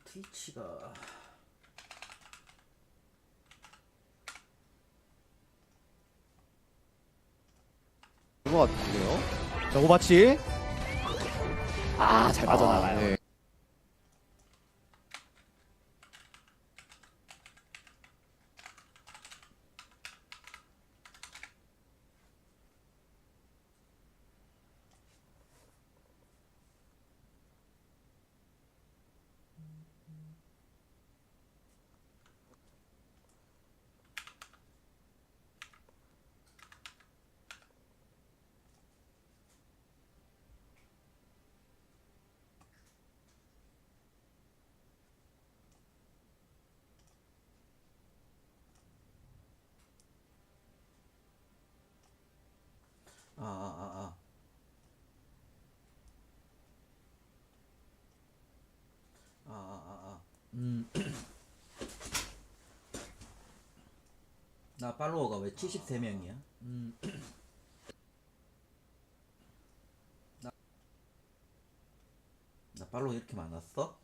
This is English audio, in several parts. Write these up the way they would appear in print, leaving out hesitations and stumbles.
트위치가 그거 같은데요? 자, 호바치. 잘 빠져나가요. 네. 나 팔로워가 왜 73명이야? 나 팔로워 이렇게 많았어?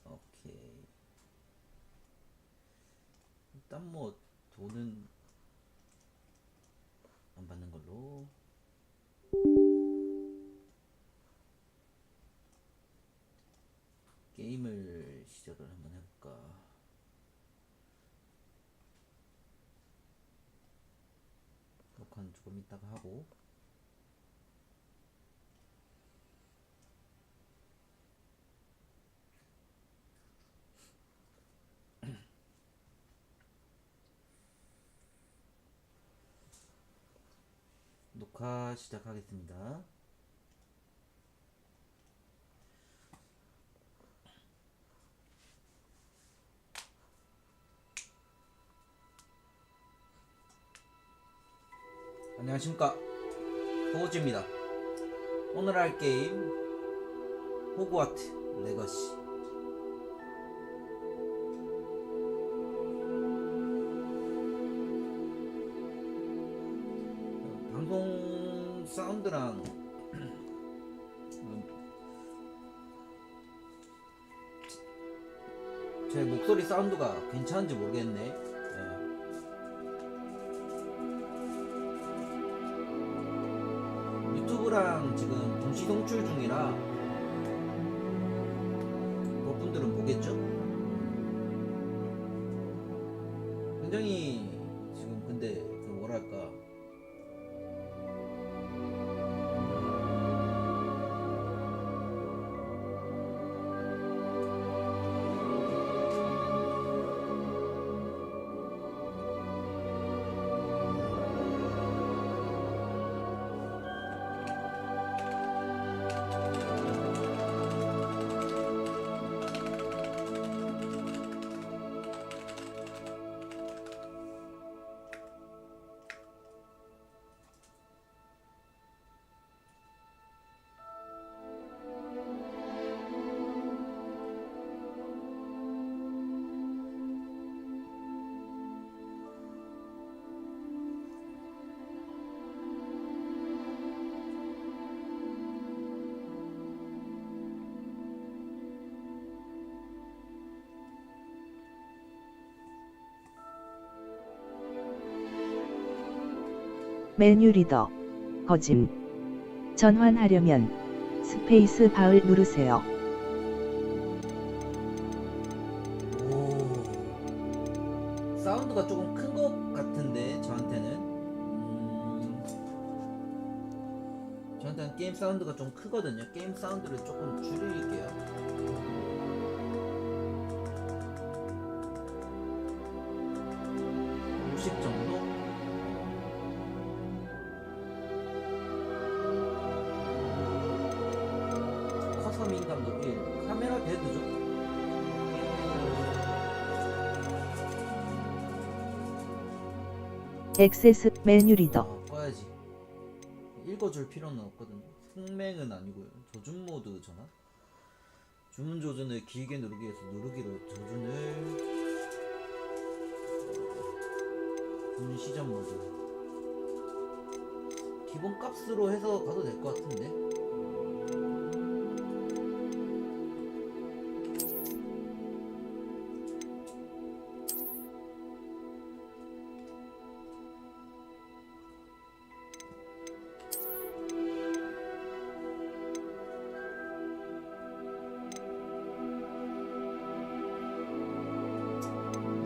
오케이. 일단 뭐 돈은 안 받는 걸로. 게임을 시작을 한번 해볼까. 녹화는 조금 이따가 하고. 녹화 시작하겠습니다. 안녕하십니까, 호그입니다. 오늘 할 게임 호그와트 레거시. 방송 사운드랑 제 목소리 사운드가 괜찮은지 모르겠네. 유튜브랑 지금 동시 송출 중이라 그분들은 보겠죠? 굉장히 지금 근데 그 뭐랄까, 메뉴 리더, 거짐. 전환하려면 스페이스 바를 누르세요. 오, 사운드가 조금 큰 것 같은데 저한테는 저한테는 게임 사운드가 좀 크거든요. 게임 사운드를 조금 줄일게요. 50 정도? 커서 민감도 1. 카메라 배드죠? 액세스 메뉴 리더. 꺼야지. 읽어줄 필요는 없거든요. 숙맹은 아니고요. 조준 모드 전환. 주문 조준을 길게 누르기 위해서 누르기로 조준을 시전 모드 기본 값으로 해서 가도 될 것 같은데.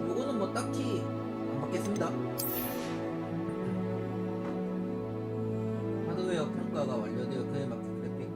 요거는 뭐 딱히 안 받겠습니다. 하드웨어 평가가 완료되어 그에 맞게 그래픽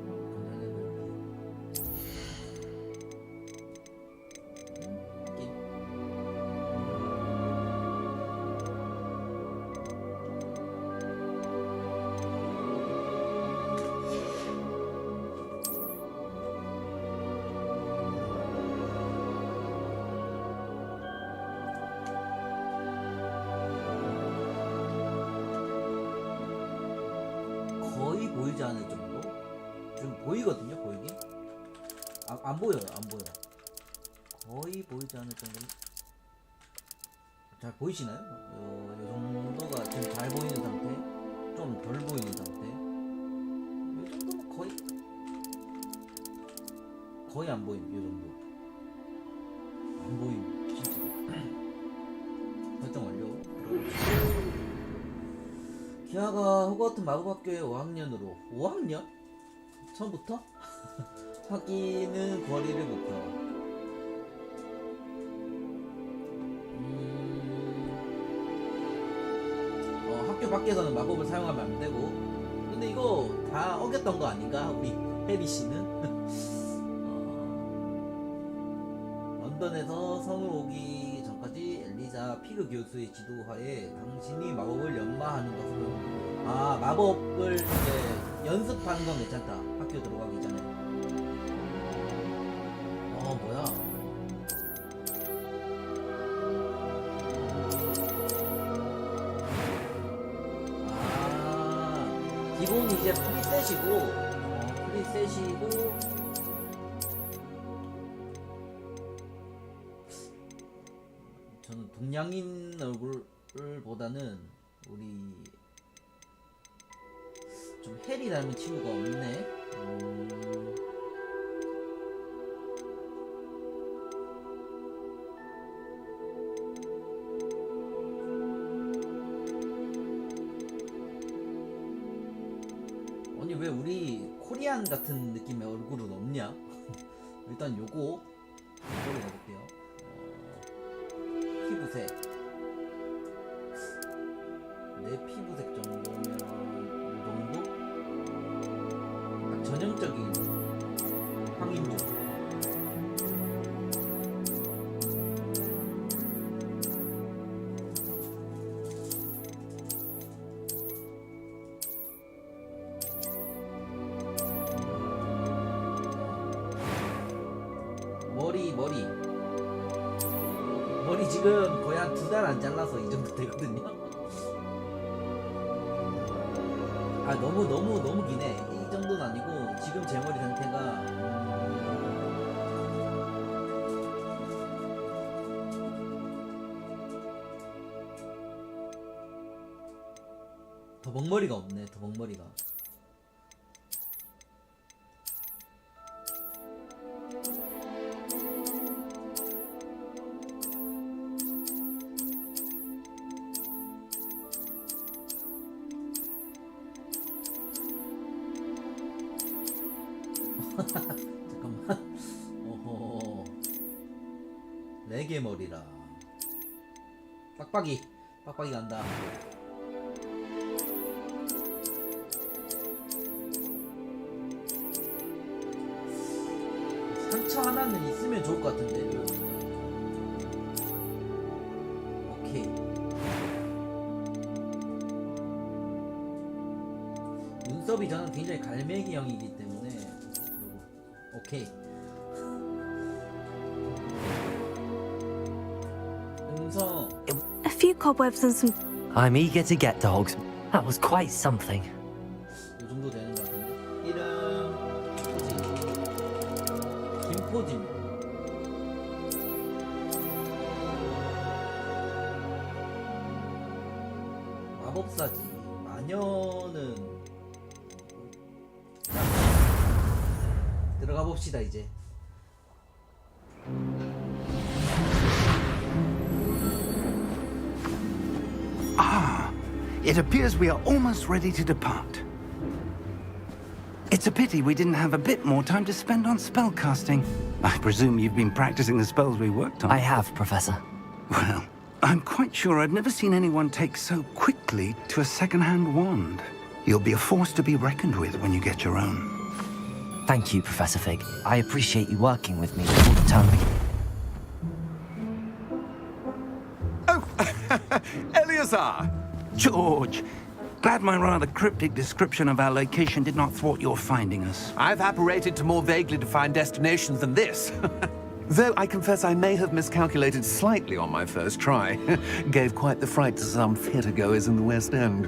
거의 보이지 않을 정도? 좀 보이거든요, 보이긴? 안 보여요, 안 보여. 거의 보이지 않을 정도. 잘 보이시나요? 요 정도가 지금 잘 보이는 상태, 좀 덜 보이는 상태. 요 정도면 거의 안 보임, 요 정도. 안 보임, 진짜. 설정 완료. 기아가 호그와트 마법학교에 5학년으로 5학년? 처음부터? 학기는 9월 1일부터 학교 밖에서는 마법을 사용하면 안 되고. 근데 이거 다 어겼던 거 아닌가? 우리 해리씨는 런던에서 성을 오기 전까지 엘리자 피그 교수의 지도하에 당신이 마법을 연마하는 것으로. 아, 마법을 이제 연습하는 건 괜찮다. 학교 들어가기 전에. 뭐야. 기본 이제 프리셋이고 저는 동양인 얼굴보다는 우리 좀 해리 닮은 친구가 없네. 아니 왜 우리 코리안 같은 느낌의 얼굴은 없냐? 일단 요거로 가볼게요. 피부색 내 피부색 정도면 이 정도? 딱 전형적인 황인종. 머리 지금 거의 한 2달 안 잘라서 이 정도 되거든요. 아 너무 기네. 이 정도는 아니고 지금 제 머리 상태가 더벅머리가 없네. 더벅머리가. 잠깐만. 오호. 레게 머리라. 빡빡이 간다. 상처 하나는 있으면 좋을 것 같은데. 오케이. 눈썹이 저는 굉장히 갈매기형이기 때문에 요거 오케이. 음성 A few cobwebs and some. I'm eager to get dogs. That was quite something. 요 정도 되는 것 같은데. 이름 김포진. 마법사지. 마녀는 들어가 봅시다 이제. Ah, it appears we are almost ready to depart. It's a pity we didn't have a bit more time to spend on spellcasting. I presume you've been practicing the spells we worked on. I have, Professor. Well, I'm quite sure I've never seen anyone take so quickly to a second-hand wand. You'll be a force to be reckoned with when you get your own. Thank you, Professor Fig. I appreciate you working with me before the term begins. Eleazar! George! Glad my rather cryptic description of our location did not thwart your finding us. I've apparated to more vaguely defined destinations than this. Though I confess I may have miscalculated slightly on my first try. Gave quite the fright to some theatre-goers in the West End.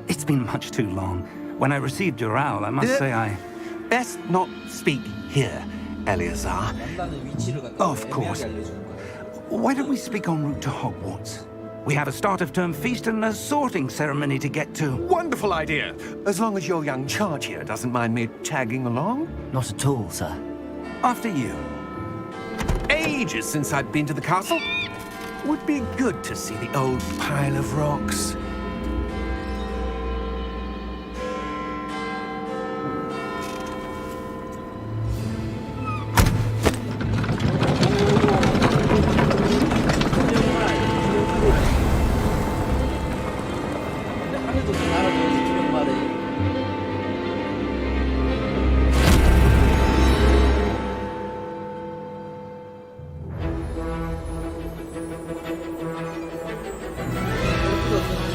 It's been much too long. When I received your owl, I must say I... Best not speak here, Eleazar. 만나는 위치를 갖다 Of course. 애매하게 알려주는 거야. Why don't we speak en route to Hogwarts? We have a start-of-term feast and a sorting ceremony to get to. Wonderful idea. As long as your young charge here doesn't mind me tagging along. Not at all, sir. After you. Ages since I've been to the castle. Would be good to see the old pile of rocks. 하늘도 좀 날아줘야지 두명말에.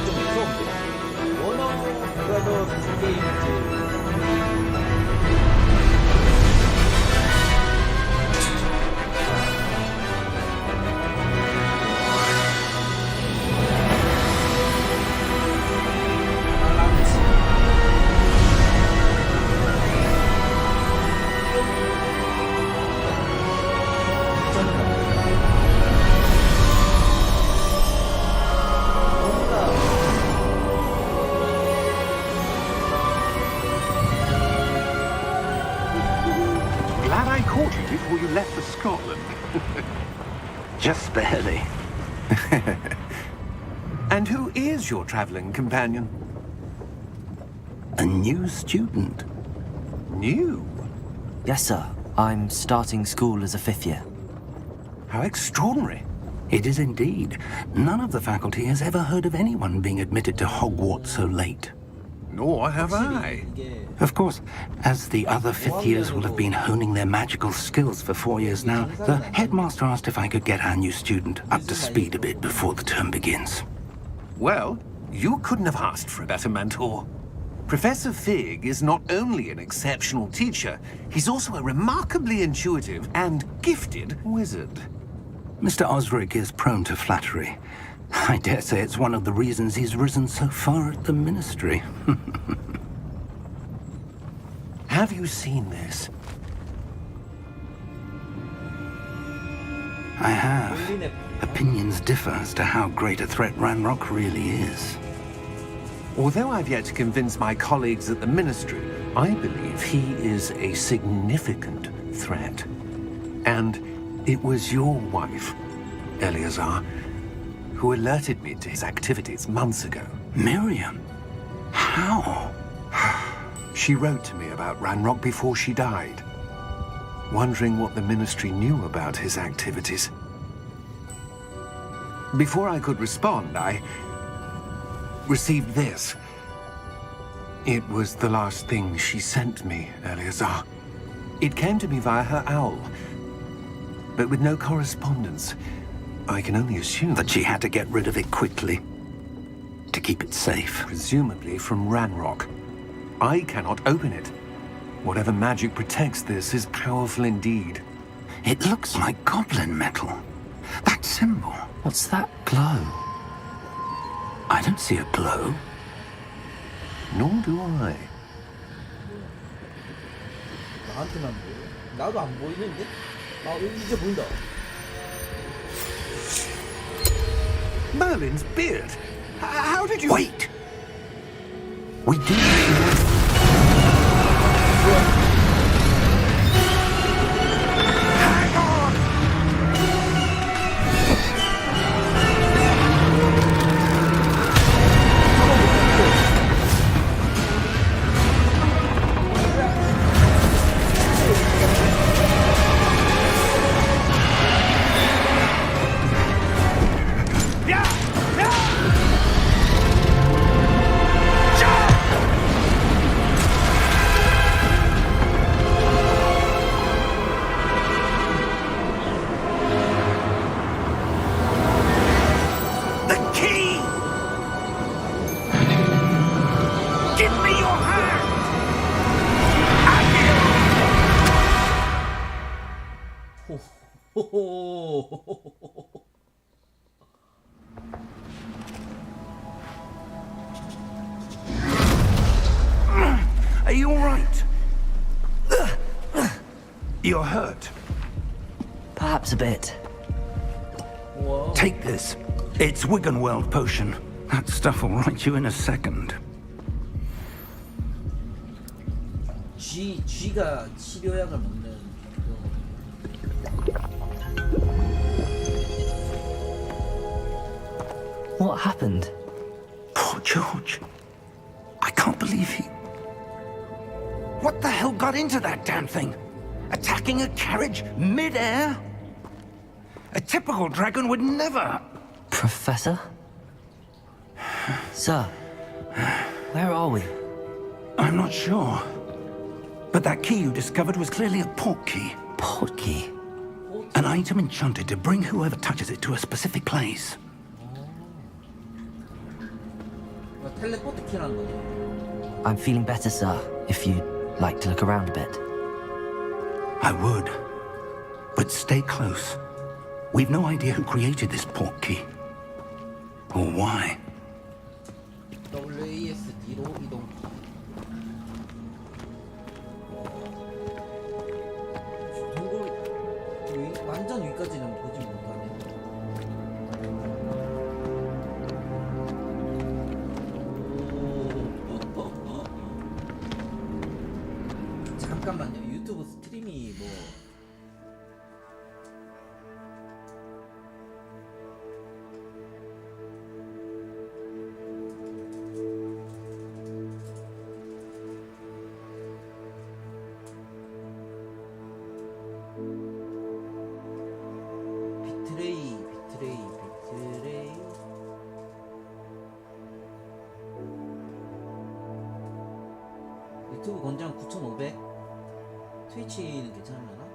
좀 무서운데. 워너 브라더스 게임즈. Glad I caught you before you left for Scotland. Just barely. And who is your traveling companion? A new student. New? Yes, sir. I'm starting school as a 5th year. How extraordinary. It is indeed. None of the faculty has ever heard of anyone being admitted to Hogwarts so late. Nor have I. 이게 Of course, as the other 5th years will have been honing their magical skills for 4 years now, the headmaster asked if I could get our new student up to speed a bit before the term begins. Well, you couldn't have asked for a better mentor. Professor Fig is not only an exceptional teacher, he's also a remarkably intuitive and gifted wizard. Mr. Osric is prone to flattery. I dare say it's one of the reasons he's risen so far at the ministry. Have you seen this? I have. berlin의 Opinions differ as to how great a threat Ranrock really is. Although I've yet to convince my colleagues at the ministry, I believe he is a significant threat. And it was your wife, Eleazar, who alerted me to his activities months ago. Miriam? How? She wrote to me about Ranrock before she died, wondering what the ministry knew about his activities. Before I could respond, I received this. It was the last thing she sent me, Eleazar. It came to me via her owl, but with no correspondence. I can only assume That she had to get rid of it quickly to keep it safe. presumably from Ranrock. I cannot open it. Whatever magic protects this is powerful indeed. It looks like goblin metal. That symbol. What's that glow? I don't see a glow. Nor do I. 나한테만 보여. 나도 안 보이는데? 아 이제 보인다. Merlin's beard. How did you... Wait! We do... Hang on! 호호호호호호호호. Are you all right? You're hurt. Perhaps a bit. 우와. Take this. It's Wiggenweld potion. That stuff will right you in a second. 쥐가 치료약을 먹는 What happened? Poor George. I can't believe he... What the hell got into that damn thing? Attacking a carriage mid-air? A typical dragon would never... Professor? Sir, where are we? I'm not sure. But that key you discovered was clearly a port key. Port key. An item enchanted to bring whoever touches it to a specific place. 텔레포트 키라는 거죠. I'm feeling better, sir, if you'd like to look around a bit. I would. But stay close. We've no idea who created this port key. Or why. WASD로 이동. 동굴 완전 위까지는 보지 못하네. 잠깐만요. 유튜브 스트림이 뭐 비트레이 유튜브 권장 9,500 트위치는 괜찮으려나?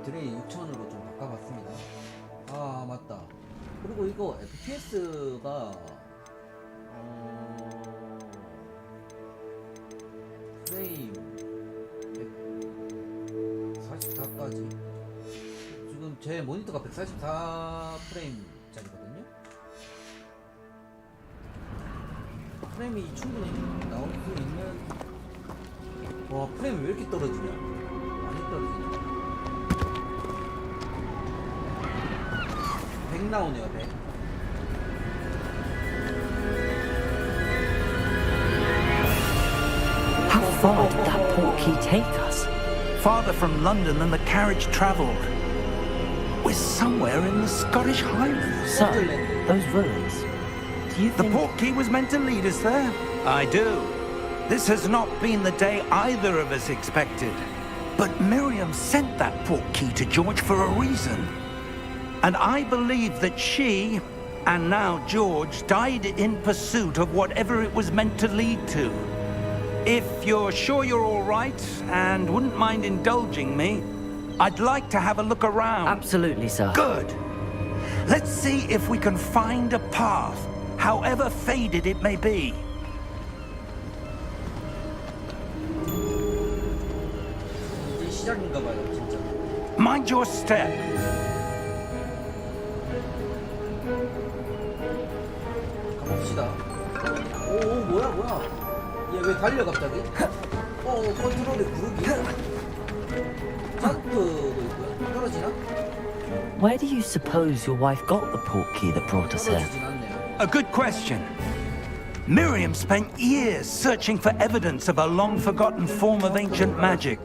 드레이 6,000으로 좀 바꿔봤습니다. 아 맞다. 그리고 이거 FPS가 프레임 144까지 지금 제 모니터가 144 프레임짜리거든요. 프레임이 충분히 나올 수 있는. 와 프레임이 왜 이렇게 떨어지냐? 많이 떨어지냐? 100 나오네요. 100. How far did that port key take us? Farther from London than the carriage travelled. We're somewhere in the Scottish Highlands. Sir, those ruins. Do you The think... port key was meant to lead us there? I do. This has not been the day either of us expected. But Miriam sent that port key to George for a reason. And I believe that she, and now George, died in pursuit of whatever it was meant to lead to. If you're sure you're all right and wouldn't mind indulging me, I'd like to have a look around. Absolutely, sir. Good. Let's see if we can find a path, however faded it may be. 시작인가봐요 진짜. Mind your step. 가봅시다. 오 뭐야? 얘 왜 달려 갑자기? 컨트롤이 구르기. 점프도 있고요. 떨어지나? Where do you suppose your wife got the portkey that brought us here? 떨어지진 않네요. A good question. Miriam spent years searching for evidence of a long-forgotten form of ancient magic.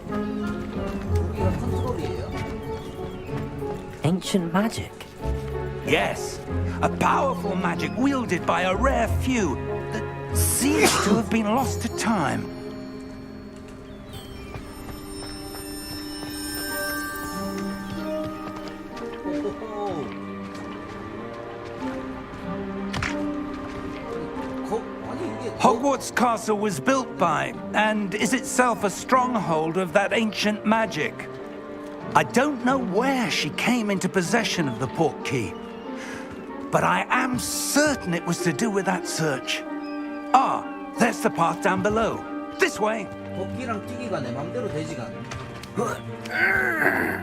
여기가 컨트롤이에요. Ancient magic? Yes, a powerful magic wielded by a rare few that seems to have been lost to time. Hogwarts Castle was built by, and is itself a stronghold of that ancient magic. I don't know where she came into possession of the portkey, but I am certain it was to do with that search. Ah, there's the path down below. This way. 걷기랑 뛰기가 내 맘대로 되지가 않아.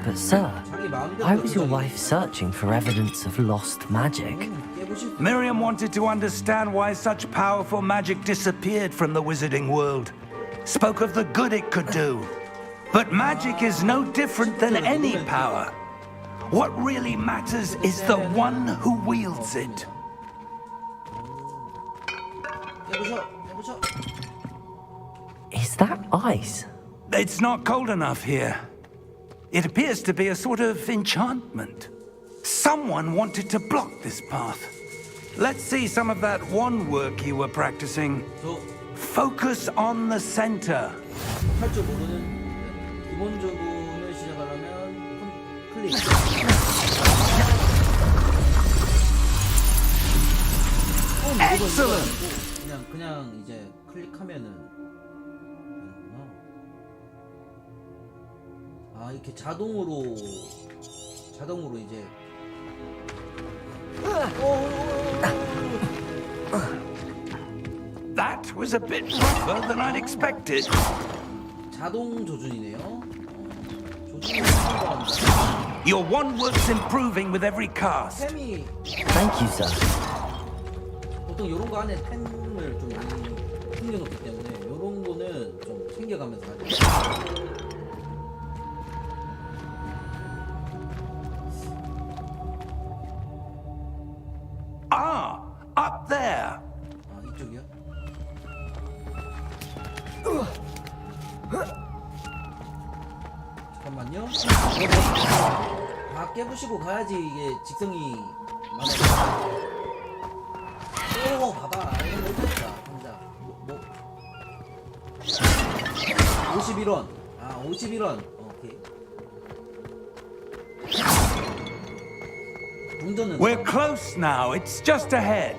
But sir, 자기 마음대로 why was your 조정이- wife searching for evidence of lost magic? 깨부실 Miriam wanted to understand why such powerful magic disappeared from the wizarding world. Spoke of the good it could do. But magic is no different than any power. What really matters is the one who wields it. 깨부셔. Is that ice? It's not cold enough here. It appears to be a sort of enchantment. Someone wanted to block this path. Let's see some of that wand work you were practicing. 저 Focus on the center. 할 줄 모르는 기본적으로 시작하려면 클릭. Excellent. 그냥 이제 클릭하면은 되는구나. 아 이렇게 자동으로 이제. That was a bit rougher than I'd expected. 자동 조준이네요. 조준이 상관없다. Your wand work's improving with every cast. 템이 Thank you, sir. 보통 이런 거 안에 템을 좀 많이 챙겨놓기 때문에 이런 거는 좀 챙겨가면서 하죠. Ah, up there. 아 이쪽이요? 잠깐만요. 다 깨부시고 가야지 이게 직성이 맞아. 오 봐봐 이거 못했다 혼자. 뭐 51원. 아 51원. 오케이. 동전은 We're close now. It's just ahead.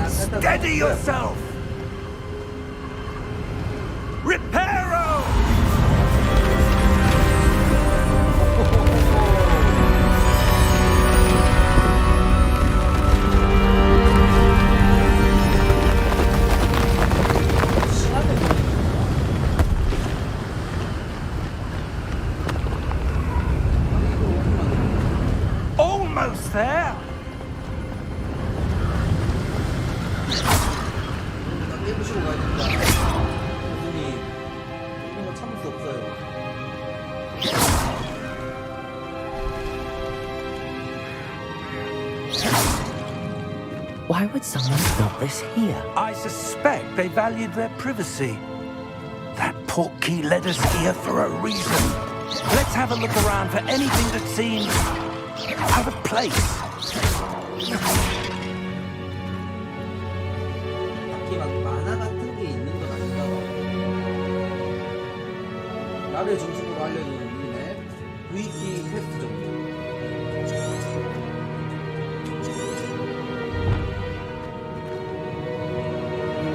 Steady yourself. Reparo! Almost there. 깨부시고 가야 됩니다. 교수님 이런 거 참을 수 없어요. Why would someone build this here? I suspect they valued their privacy. That portkey led us here for a reason. Let's have a look around for anything that seems out of place. 딱히 막 만화 같은 게 있는 건 아닌가 봐. 나를 중심으로 알려주는 이 맵, V키 퀘스트 정도.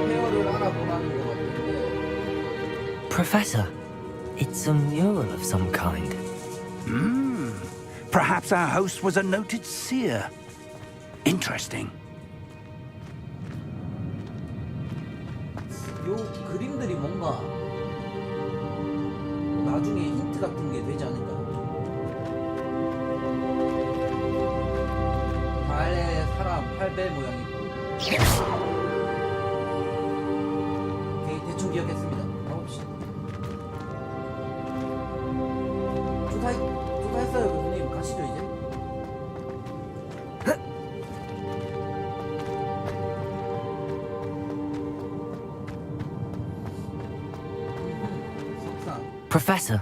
페어를 알아보라는 것 같은데. Professor, it's a mural of some kind. Perhaps our host was a noted seer. Interesting. 요 그림들이 뭔가 나중에 힌트 같은 게 되지 않을까? 발에 사람 8배 모양이고. 오케이, 대충 기억했습니다. 가봅시다. 조사했어요, 교수님. 가시죠, 이제. Professor,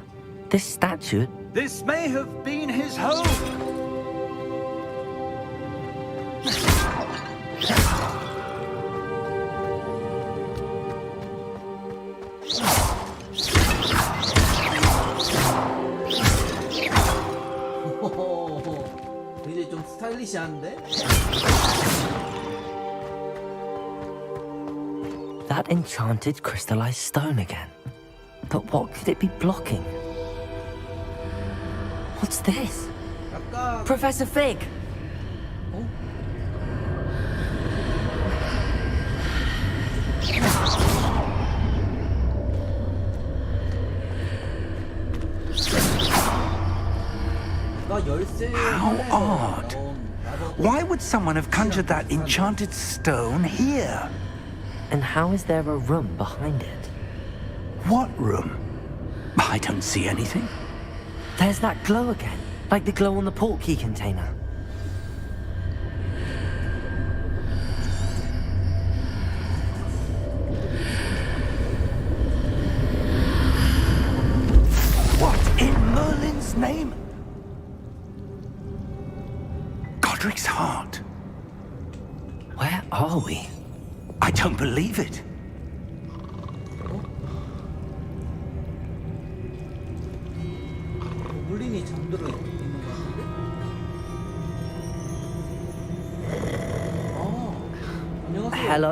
this statue. This may have been his home. 이제 좀 스타일리시한데? That enchanted crystallized stone again. But what could it be blocking? What's this? 약간 Professor Fig! 어? 나 열쇠 How odd. Why would someone have conjured that enchanted stone here? And how is there a room behind it? What room? I don't see anything. There's that glow again, like the glow on the portkey container. What in Merlin's name? Godric's heart. Where are we? I don't believe it. 물린이 잠들어 있는 것 같은데? 안녕하세요. Hello?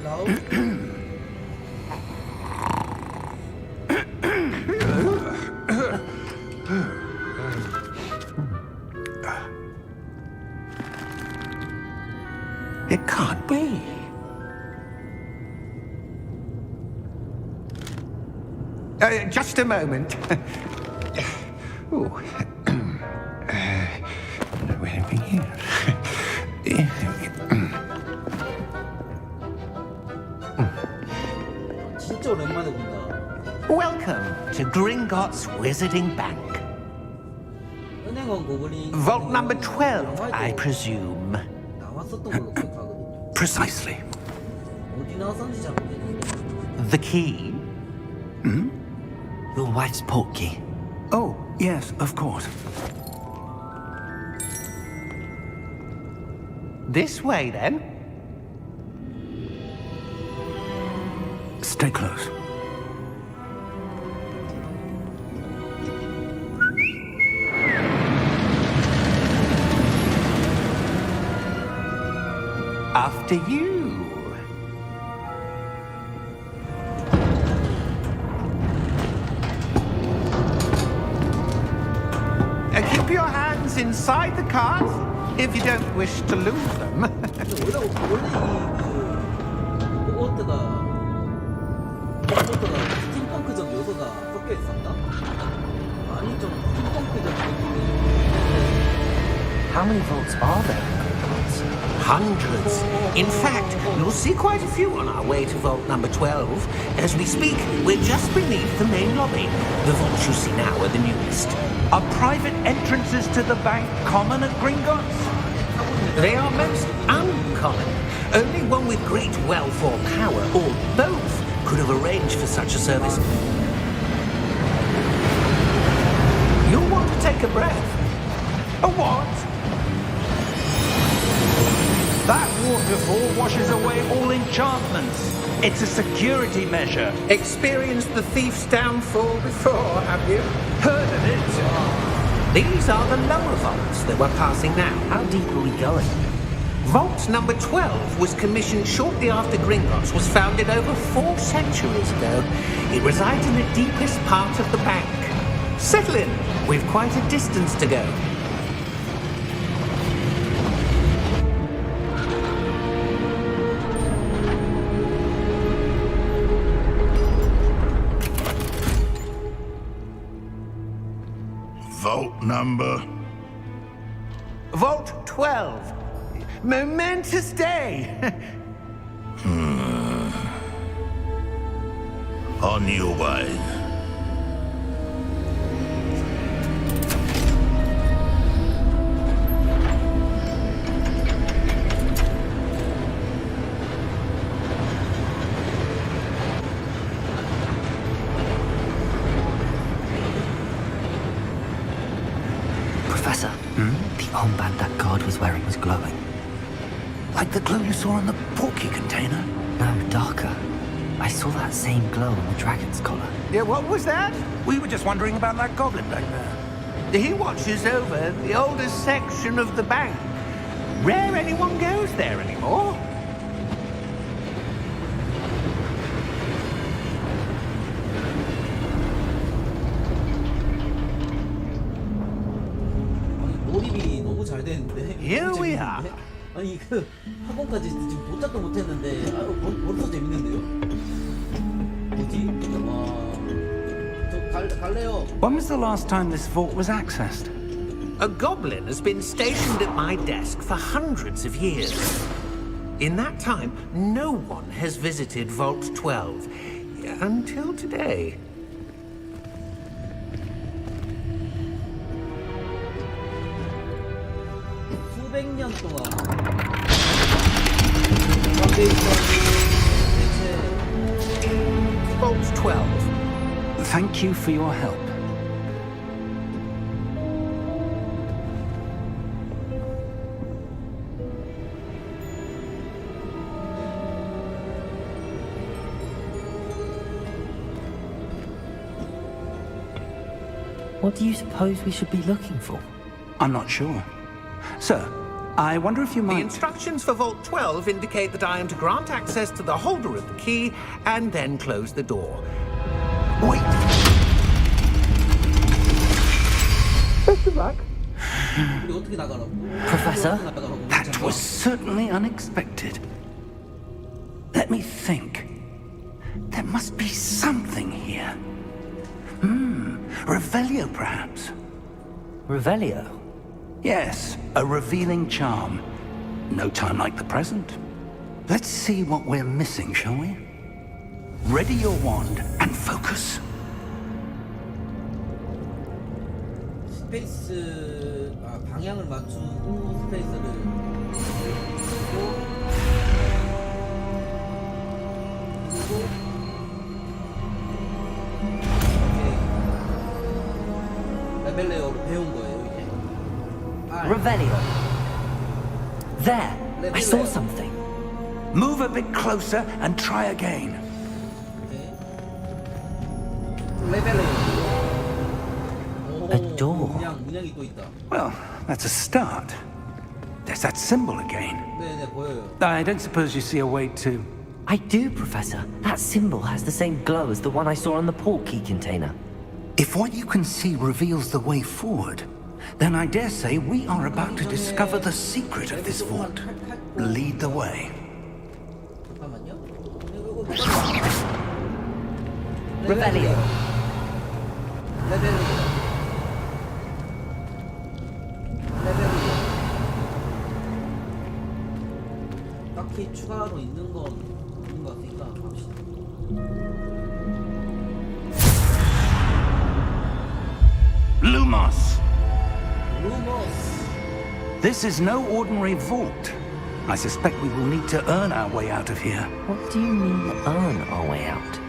Hello? It can't be. Just a moment. Oh. Where are we here? 진짜 오랜만에 본다. Welcome to Gringotts Wizarding Bank. 은행원 고블린 Vault number 12, 영화에도 I presume. 나왔었던 걸로 기억하거든요. Precisely. 어디 나왔었는지 잘 모르겠는데. The key? Your wife's portkey. Oh, yes, of course. This way, then. Stay close. After you. Keep your hands inside the cart if you don't wish to lose them. 근데 원래 이 호그와트가 스팀펑크적 요소가 섞여 있었나? 아니 좀 스팀펑크적 느낌이. How many vaults are there? Hundreds. In fact, you'll see quite a few on our way to vault number 12. As we speak, we're just beneath the main lobby. The vaults you see now are the newest. Are private entrances to the bank common at Gringotts? They are most uncommon. Only one with great wealth or power, or both, could have arranged for such a service. You'll want to take a breath. A what? That waterfall washes away all enchantments. It's a security measure. Experienced the thief's downfall before, have you? Heard of it? These are the lower vaults that we're passing now. How deep are we going? Vault number 12 was commissioned shortly after Gringotts was founded over 4 centuries ago. It resides in the deepest part of the bank. Settle in. We've quite a distance to go. Vault number? Vault 12. Momentous day. On your way. Professor, the armband that guard was wearing was glowing. Like the glow you saw on the porky container? No, darker. I saw that same glow on the dragon's collar. Yeah, what was that? We were just wondering about that goblin back there. He watches over the oldest section of the bank. Rare anyone goes there anymore. 아니 몰입이 너무 잘 되는데. Here 너무 we 재밌는데? 아니 그 학원까지 지금 도착도 못했는데 아유 벌써 재밌는데요? 뭐지? 저 갈래요. When was the last time this vault was accessed? A goblin has been stationed at my desk for hundreds of years. In that time, no one has visited Vault 12 until today. 수백 년 동안 관계 대체 Vault 12. Thank you for your help. What do you suppose we should be looking for? I'm not sure. Sir, I wonder if you The might... instructions for Vault 12 indicate that I am to grant access to the holder of the key and then close the door. Wait! Best of luck. 우리 어떻게 나가라고? Professor? 어떻게 나가라고? That was certainly unexpected. Let me think. There must be something here. Revelio, perhaps? Revelio? Yes, a revealing charm. No time like the present. Let's see what we're missing, shall we? Ready your wand and focus. 스페이스 방향을 맞추고 스페이스를 누르고 레벨레어로 배운 거예요 이제. Revelio. There! I saw something. Move a bit closer and try again. 레벨레어. A door. 문양이 또 있다. Well, that's a start. There's that symbol again. 네네 보여요. I don't suppose you see a way to... I do, Professor. That symbol has the same glow as the one I saw on the portkey container. If what you can see reveals the way forward, then I dare say we are about to discover the secret of this vault. Lead the way. 잠깐만요. Revelio. 레벨레어. 딱히 추가로 있는 건 없는 것 같으니까 갑시다. Lumos! 루머스. This is no ordinary vault. I suspect we will need to earn our way out of here. What do you mean, earn our way out?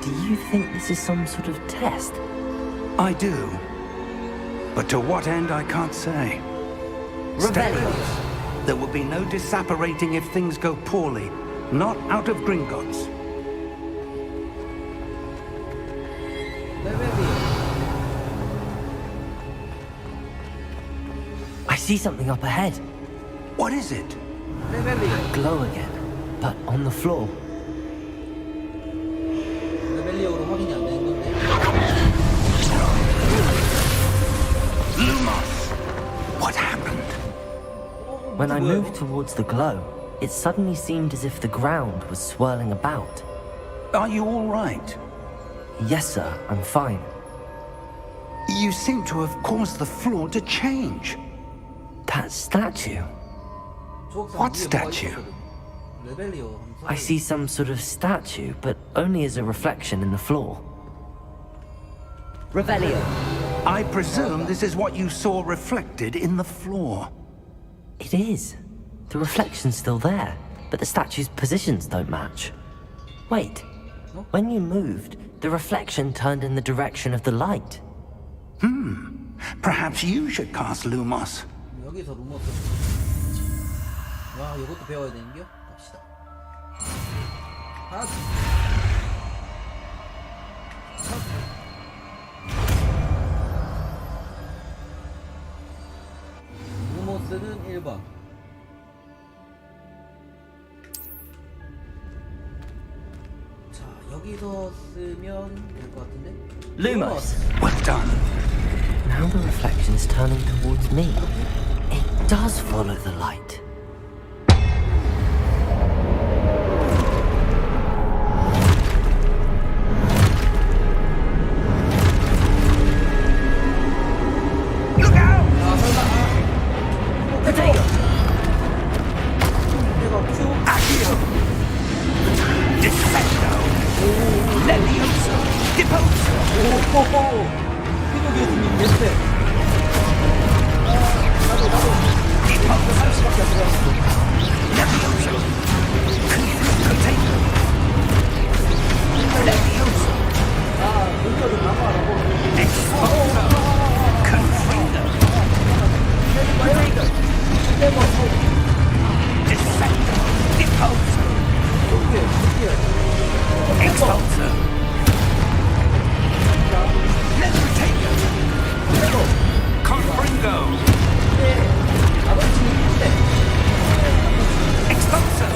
Do you think this is some sort of test? I do. But to what end, I can't say. Stay Revelio. close. There will be no disapparating if things go poorly. Not out of Gringotts. 레벨리어. I see something up ahead. What is it? 레벨리오. Glow again, but on the floor. 레벨리오로 확인이 안 되는 건데. Lumos! What happened? When I 뭐야, moved towards the glow, it suddenly seemed as if the ground was swirling about. Are you all right? Yes, sir, I'm fine. You seem to have caused the floor to change. That statue. 조각상 What 위에 뭐가 statue? 있었거든. 레벨리오 하면서 I see some sort of statue, but only as a reflection in the floor. Revelio. I presume this is what you saw reflected in the floor. It is. The reflection's still there, but the statue's positions don't match. Wait. When you moved, the reflection turned in the direction of the light. Perhaps you should cast Lumos. 여기서 루머스. 와, 이것도 배워야 되는겨? 갑시다. 하나. 루머스는 1번. 자, 여기서 쓰면 될 것 같은데? Lumos. Well done. Now the reflection's turning towards me. It does follow the light. Look out! Potato! Accio! Defendo! Levioso! Deposo! 오호호! 피노 교수님 넷째. Levioso! Potato! Levioso! Exposo! Confrido! Defendo! Deposo! Exposo! Levitator! Confringo! Exposo!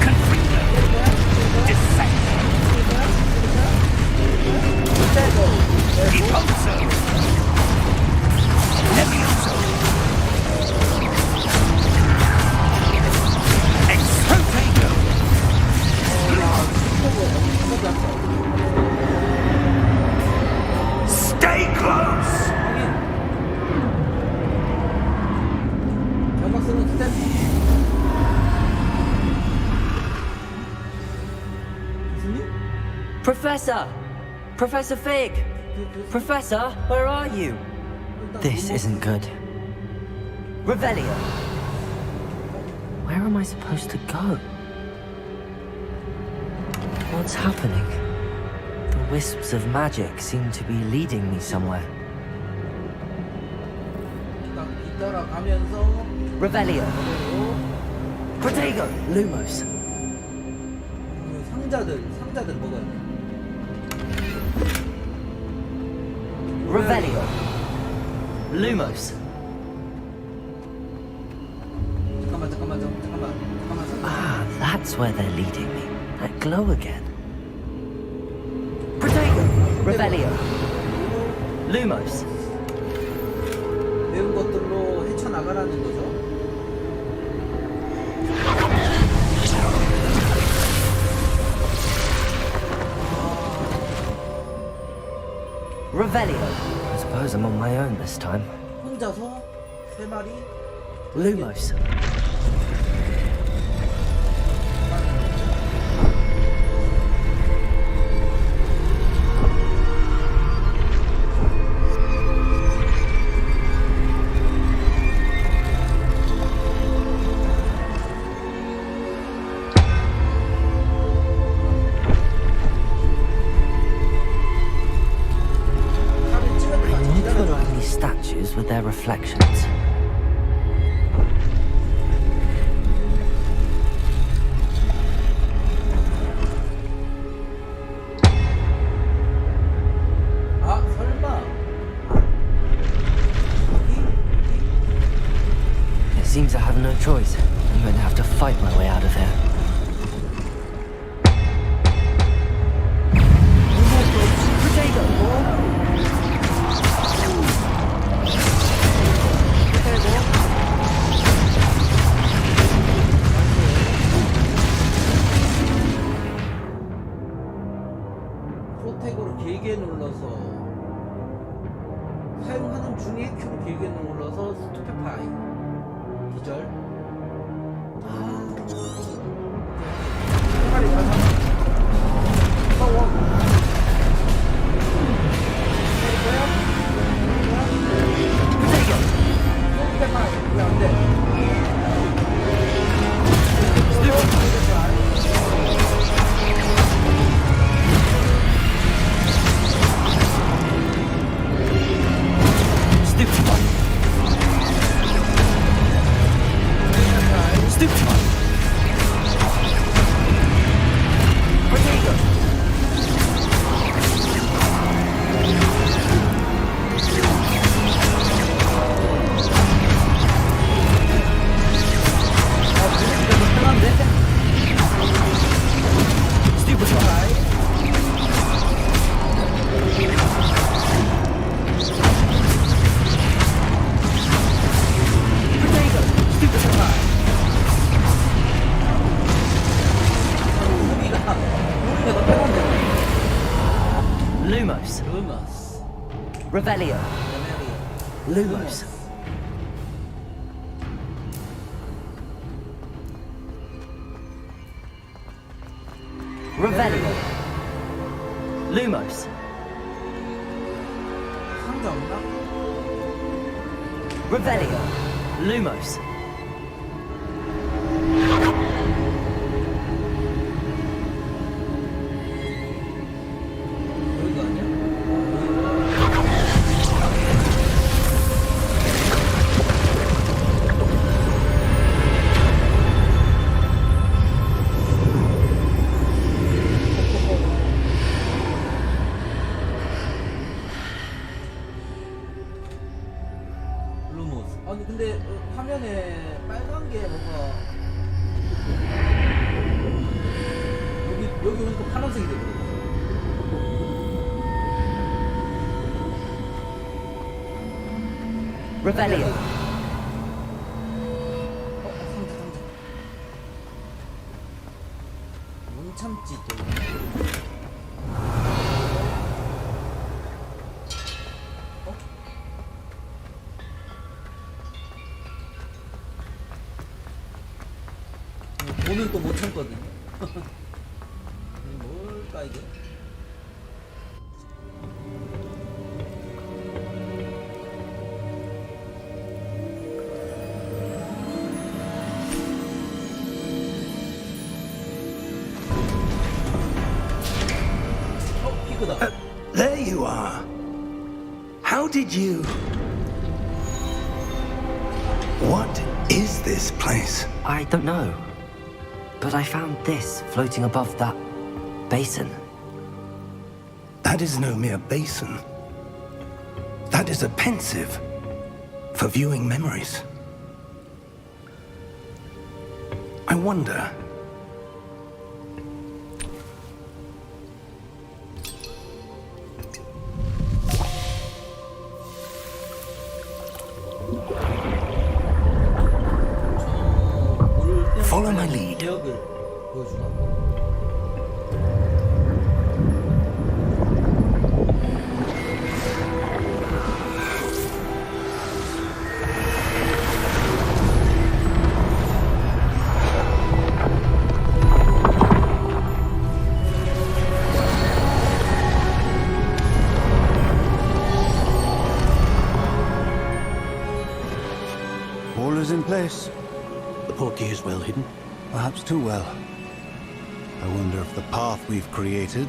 Confringo! Defendo! Deposo! Levioso! Expotato! Stay close! 연막 쓰는 스텝. 교수님? Professor! Professor Fig! Professor, where are you? This isn't good. Revelio! Where am I supposed to go? What's happening? The wisps of magic seem to be leading me somewhere. 딱 뒤따라가면서 Revelio! Protego! Lumos! 상자들 먹어야 돼. Revelio! Lumos! 잠깐만. Ah, that's where they're leading me. That glow again. Protego! Revelio! Lumos! 매운 것들로 헤쳐나가라는 거죠. Revelio! I suppose I'm on my own this time. 혼자서 3마리. Lumos! I need to align these statues with their reflections. 아, 설마. It seems I have no choice. I I'm going to have to fight my way out of here. 프로테고를 길게 눌러서 사용하는 중에 Q를 길게 눌러서 스투페파이 기절. 한 마리 가자. 스투페파이 왜안 돼? Lumos. Lumos. Revelio. Lumos. Revelio. Lumos. 상자 없나? Revelio. Lumos. 여기가 아니야? 루모스. 아니 근데 화면에 빨간 게 뭔가 여기 오니까 파란색이 되더라고. Revelio. 상자. 못 참지 또. 돈은 또 못 참거든. 뭘까 이게? 피그다. There you are. How did you... What is this place? I don't know. But I found this floating above that basin. That is no mere basin. That is a pensive for viewing memories. I wonder... Follow my lead. 기억을 보여주나? All is in place. The portkey is well hidden. Perhaps too well. I wonder if the path we've created...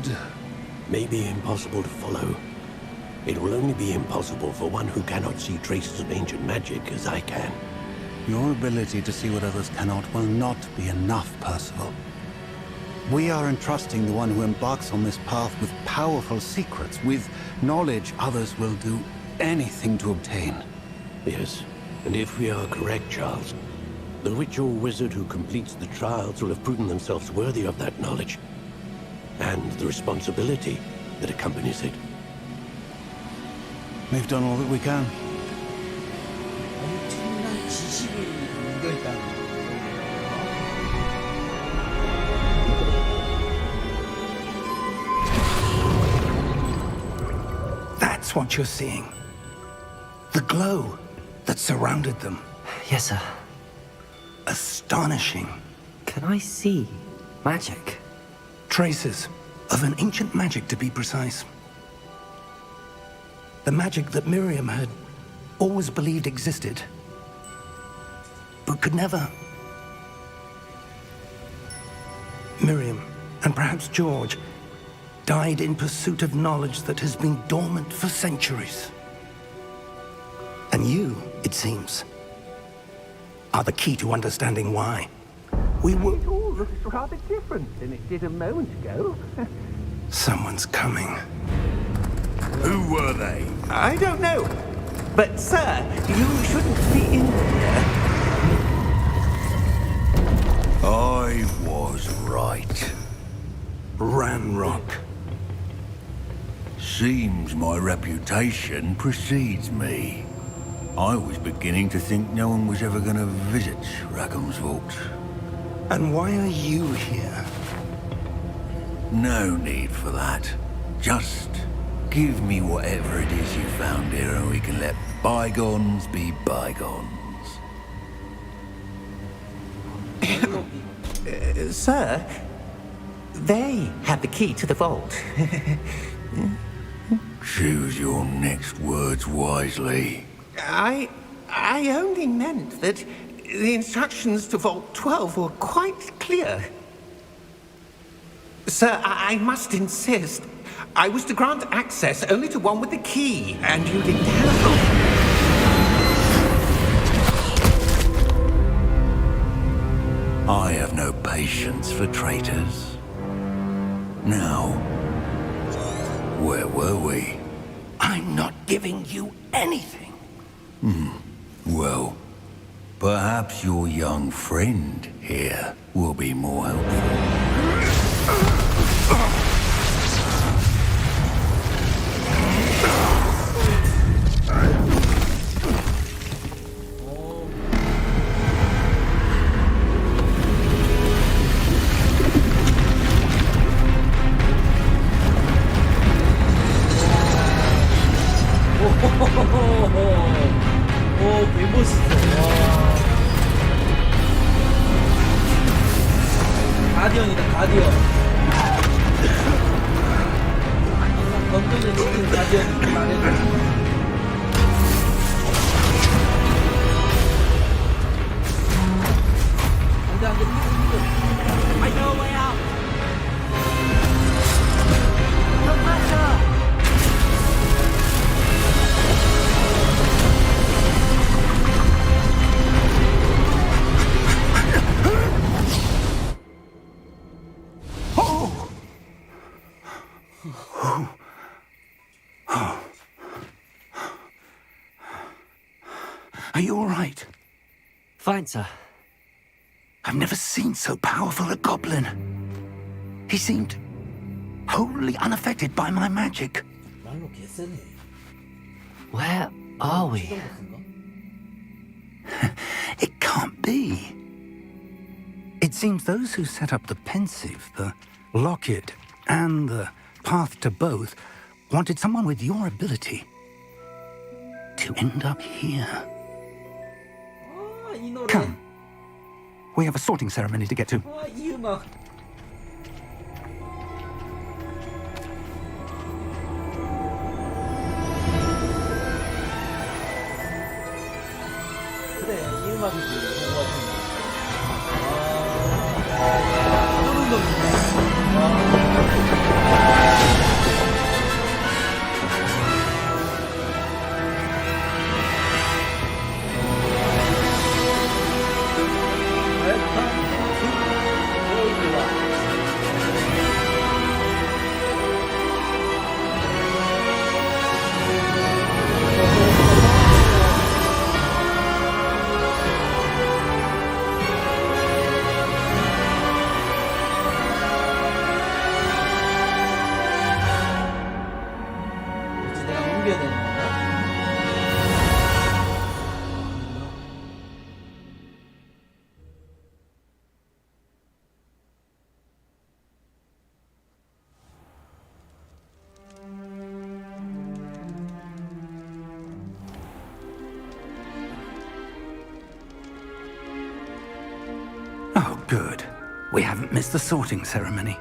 May be impossible to follow. It will only be impossible for one who cannot see traces of ancient magic as I can. Your ability to see what others cannot will not be enough, Percival. We are entrusting the one who embarks on this path with powerful secrets, with knowledge others will do anything to obtain. Yes, and if we are correct, Charles, The ritual wizard who completes the trials will have proven themselves worthy of that knowledge. And the responsibility that accompanies it. We've done all that we can. 엄청난 지식을 남겨있다는 거. That's what you're seeing. The glow that surrounded them. Yes, sir. Astonishing. Can I see magic? Traces of an ancient magic, to be precise. The magic that Miriam had always believed existed, but could never. Miriam, and perhaps George, died in pursuit of knowledge that has been dormant for centuries. And you, it seems, are the key to understanding why. We were... It all looks rather different than it did a moment ago. Someone's coming. Who were they? I don't know. But, sir, you shouldn't be in here. I was right. Ranrock. Seems my reputation precedes me. I was beginning to think no one was ever going to visit Rackham's vault. And why are you here? No need for that. Just give me whatever it is you found here and we can let bygones be bygones. Sir, they have the key to the vault. Choose your next words wisely. I only meant that the instructions to Vault 12 were quite clear. Sir, I must insist. I was to grant access only to one with the key, and you didn't have... I have no patience for traitors. Now, where were we? I'm not giving you anything. Well, perhaps your young friend here will be more helpful. 오, 개멋있어. 와. 가디언이다, 가디언. 항상 건전에 있는 가디언이 말해줘. 안 돼, I know a way out. No matter. Are you all right? Fine, sir. I've never seen so powerful a goblin. He seemed wholly unaffected by my magic. 말로 개쎄네. Where are we? It can't be. It seems those who set up the pensive, the locket, and the path to both wanted someone with your ability to end up here. 아, 이 노래. Come. We have a sorting ceremony to get to. 아, 이 음악. 그래, 이 음악이지. 호그와트. 아, 소름 돋네. 와. Good. We haven't missed the sorting ceremony.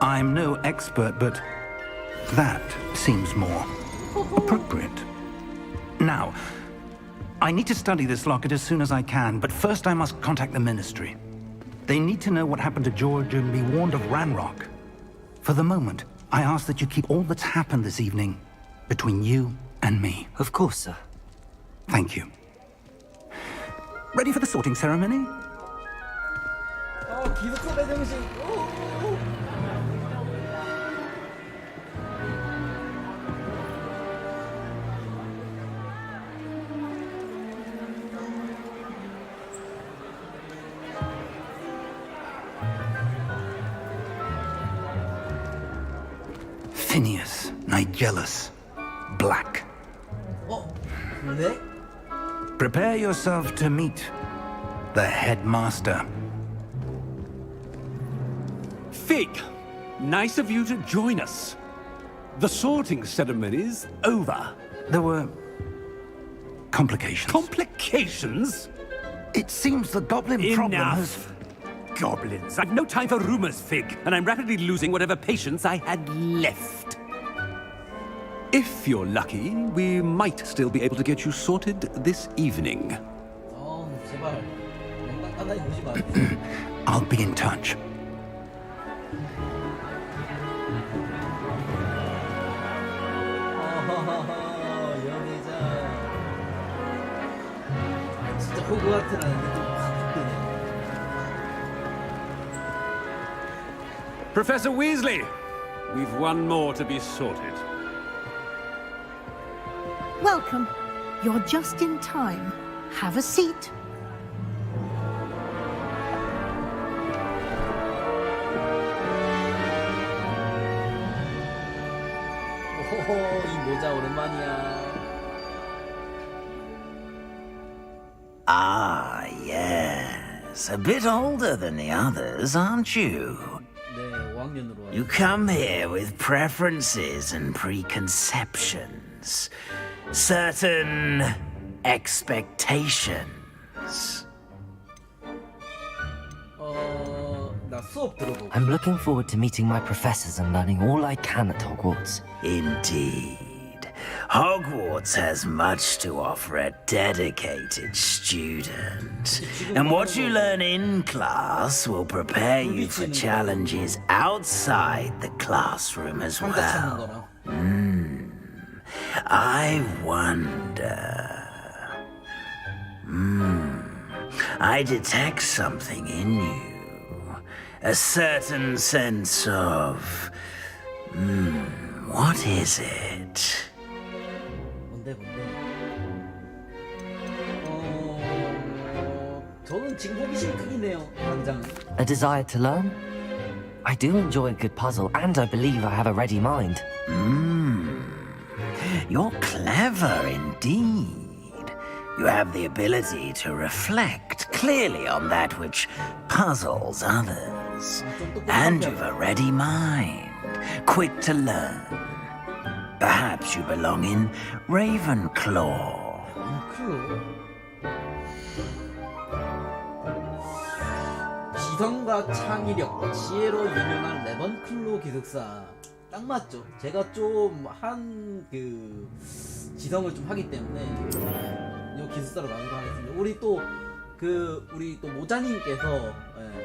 I'm no expert, but that seems more appropriate. Now, I need to study this locket as soon as I can, but first I must contact the Ministry. They need to know what happened to George and be warned of Ranrock. For the moment, I ask that you keep all that's happened this evening between you and me. Of course, sir. Thank you. Ready for the sorting ceremony? 기숙사 매정식. Phineas, Nigellus, Black. 그래? Prepare yourself to meet the headmaster. Fig, nice of you to join us. The sorting ceremony's over. There were complications. Complications? It seems the goblin problem has... Enough. Goblins. I've no time for rumors, Fig, and I'm rapidly losing whatever patience I had left. If you're lucky, we might still be able to get you sorted this evening. 제발. 딴딴히 보지 마. I'll be in touch. 연애자. 진짜 호그와트라는 게좀 확 뜨네. Professor Weasley, we've one more to be sorted. Welcome. You're just in time. Have a seat. 오호호, 이 모자 오랜만이야. Ah, yes. A bit older than the others, aren't you? 네, 5학년으로. You come here with preferences and preconceptions. Certain expectations. 나 수업 들어보고. I'm looking forward to meeting my professors and learning all I can at Hogwarts. Indeed. Hogwarts has much to offer a dedicated student. And what you learn in class will prepare you for challenges outside the classroom as well. I wonder... I detect something in you. A certain sense of... what is it? 뭔데? 저는 지금 호기심이 크긴해요, 당장은. A desire to learn? I do enjoy a good puzzle, and I believe I have a ready mind. You're clever indeed. You have the ability to reflect clearly on that which puzzles others. And you've a ready mind, quick to learn. Perhaps you belong in Ravenclaw. 지성과 창의력, 지혜로 유명한 레번클로 기숙사. 딱 맞죠. 제가 좀 한 그 지성을 좀 하기 때문에 이 기숙사로 나누도록 하겠습니다. 우리 또 모자님께서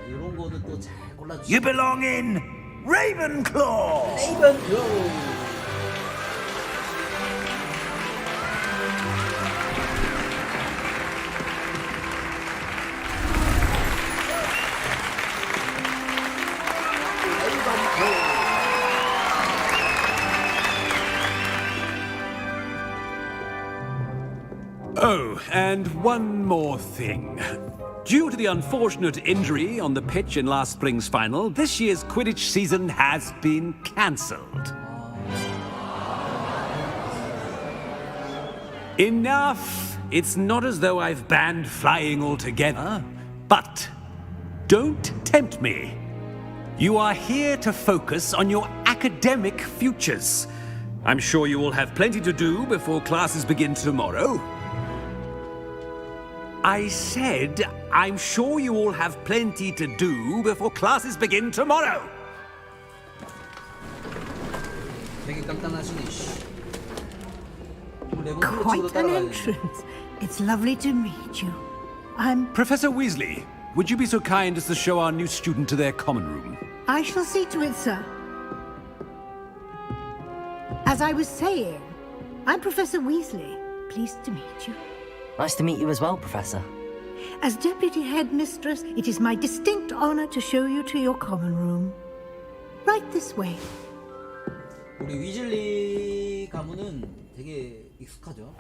이런 거는 또 잘 골라주시고. You belong in Ravenclaw. 레이븐클로. Oh, and one more thing. Due to the unfortunate injury on the pitch in last spring's final, this year's Quidditch season has been cancelled. Enough! It's not as though I've banned flying altogether. But don't tempt me. You are here to focus on your academic futures. I'm sure you will have plenty to do before classes begin tomorrow. I said I'm sure you all have plenty to do before classes begin tomorrow. 되게 깐깐하시네. 씨. 레몬 클로 Quite 친구도 an 따라가야 돼. entrance. It's lovely to meet you. I'm... Professor Weasley, would you be so kind as to show our new student to their common room? I shall see to it, sir. As I was saying, I'm Professor Weasley. Pleased to meet you. Nice to meet you as well, Professor. As Deputy Headmistress, it is my distinct honor to show you to your common room. Right this way. 우리 위즐리 가문은 되게 익숙하죠.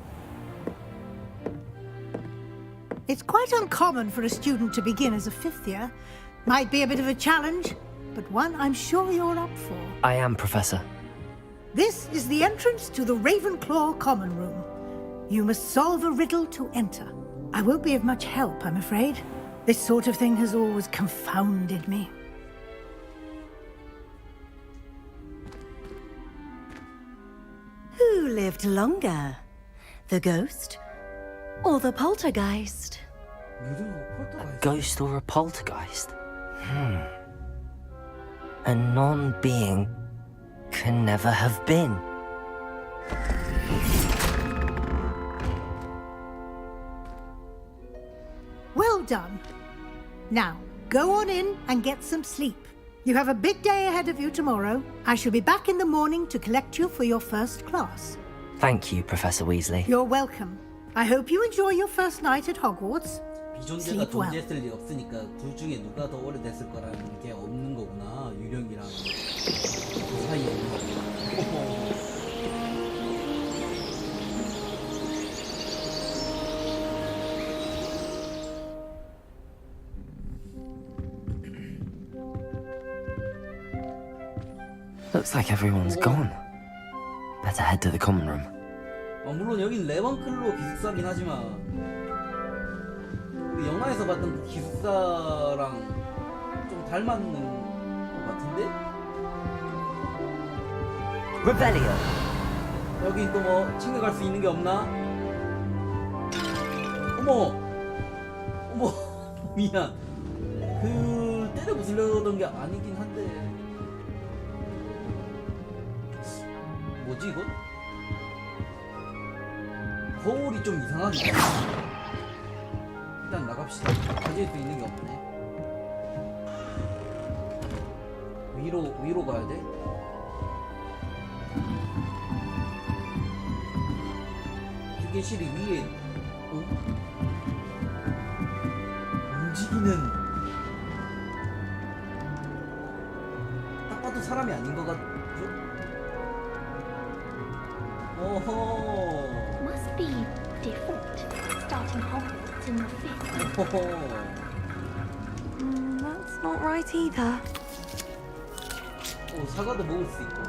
It's quite uncommon for a student to begin as a fifth year. Might be a bit of a challenge, but one I'm sure you're up for. I am, Professor. This is the entrance to the Ravenclaw common room. You must solve a riddle to enter. I won't be of much help, I'm afraid. This sort of thing has always confounded me. Who lived longer? The ghost or the poltergeist? A ghost or a poltergeist? A non-being can never have been. Well done. Now, go on in and get some sleep. You have a big day ahead of you tomorrow. I shall be back in the morning to collect you for your first class. Thank you, Professor Weasley. You're welcome. I hope you enjoy your first night at Hogwarts. 비존재가 Sleep well. 존재했을 리가 없으니까 둘 중에 누가 더 오래됐을 거라는 게 없는 거구나. 유령이랑 그 사이에 없는 거구나. Looks like everyone's gone. Better head to the common room. 물론 여긴 레번클로 기숙사긴 하지만 우리 영화에서 봤던 그 기숙사랑 좀 닮았는 것 같은데? Revelio. 여긴 또 뭐 챙겨갈 수 있는 게 없나? 어머! 어머! 미안. 그 때려 부수려던 게 아니긴 한데 뭐지 이건? 거울이 좀 이상하네. 일단 나갑시다. 가질 수 있는 게 없네. 위로 가야 돼? 휴게실이 위에 움직이는 딱 봐도 사람이 아닌 것 같죠? 어허. Must be different. Starting Hogwarts in the fifth. That's not right either. 사과도 먹을 수 있고.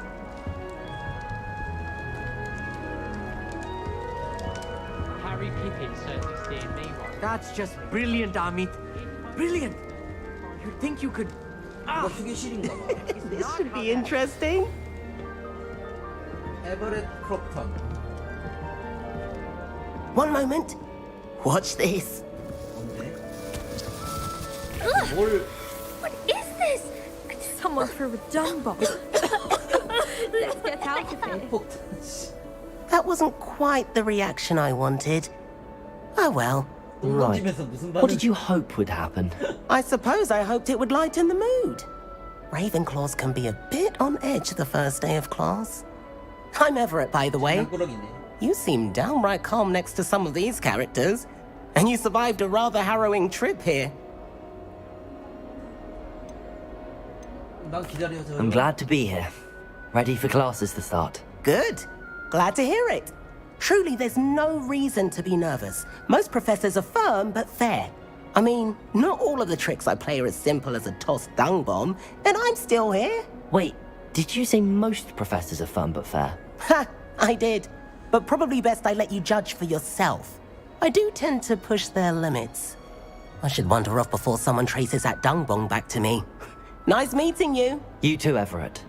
Harry Pippin certainly steered me right. That's just brilliant, Amit. Brilliant. You'd think you could... 이거 휴게실인가 봐. This should be interesting. 에버렛 크롭턴. One moment. Watch this. 뭘? What is this? Someone threw a dung bomb. Let's get out of here. That wasn't quite the reaction I wanted. Oh well. Right. What did you hope would happen? I suppose I hoped it would lighten the mood. Ravenclaws can be a bit on edge the first day of class. I'm Everett, by the way. You seem downright calm next to some of these characters. And you survived a rather harrowing trip here. I'm glad to be here. Ready for classes to start. Good. Glad to hear it. Truly, there's no reason to be nervous. Most professors are firm but fair. I mean, not all of the tricks I play are as simple as a tossed dung bomb, and I'm still here. Wait, did you say most professors are fun but fair? Ha! I did. But probably best I let you judge for yourself. I do tend to push their limits. I should wander off before someone traces that dung bomb back to me. Nice meeting you. You too, Everett.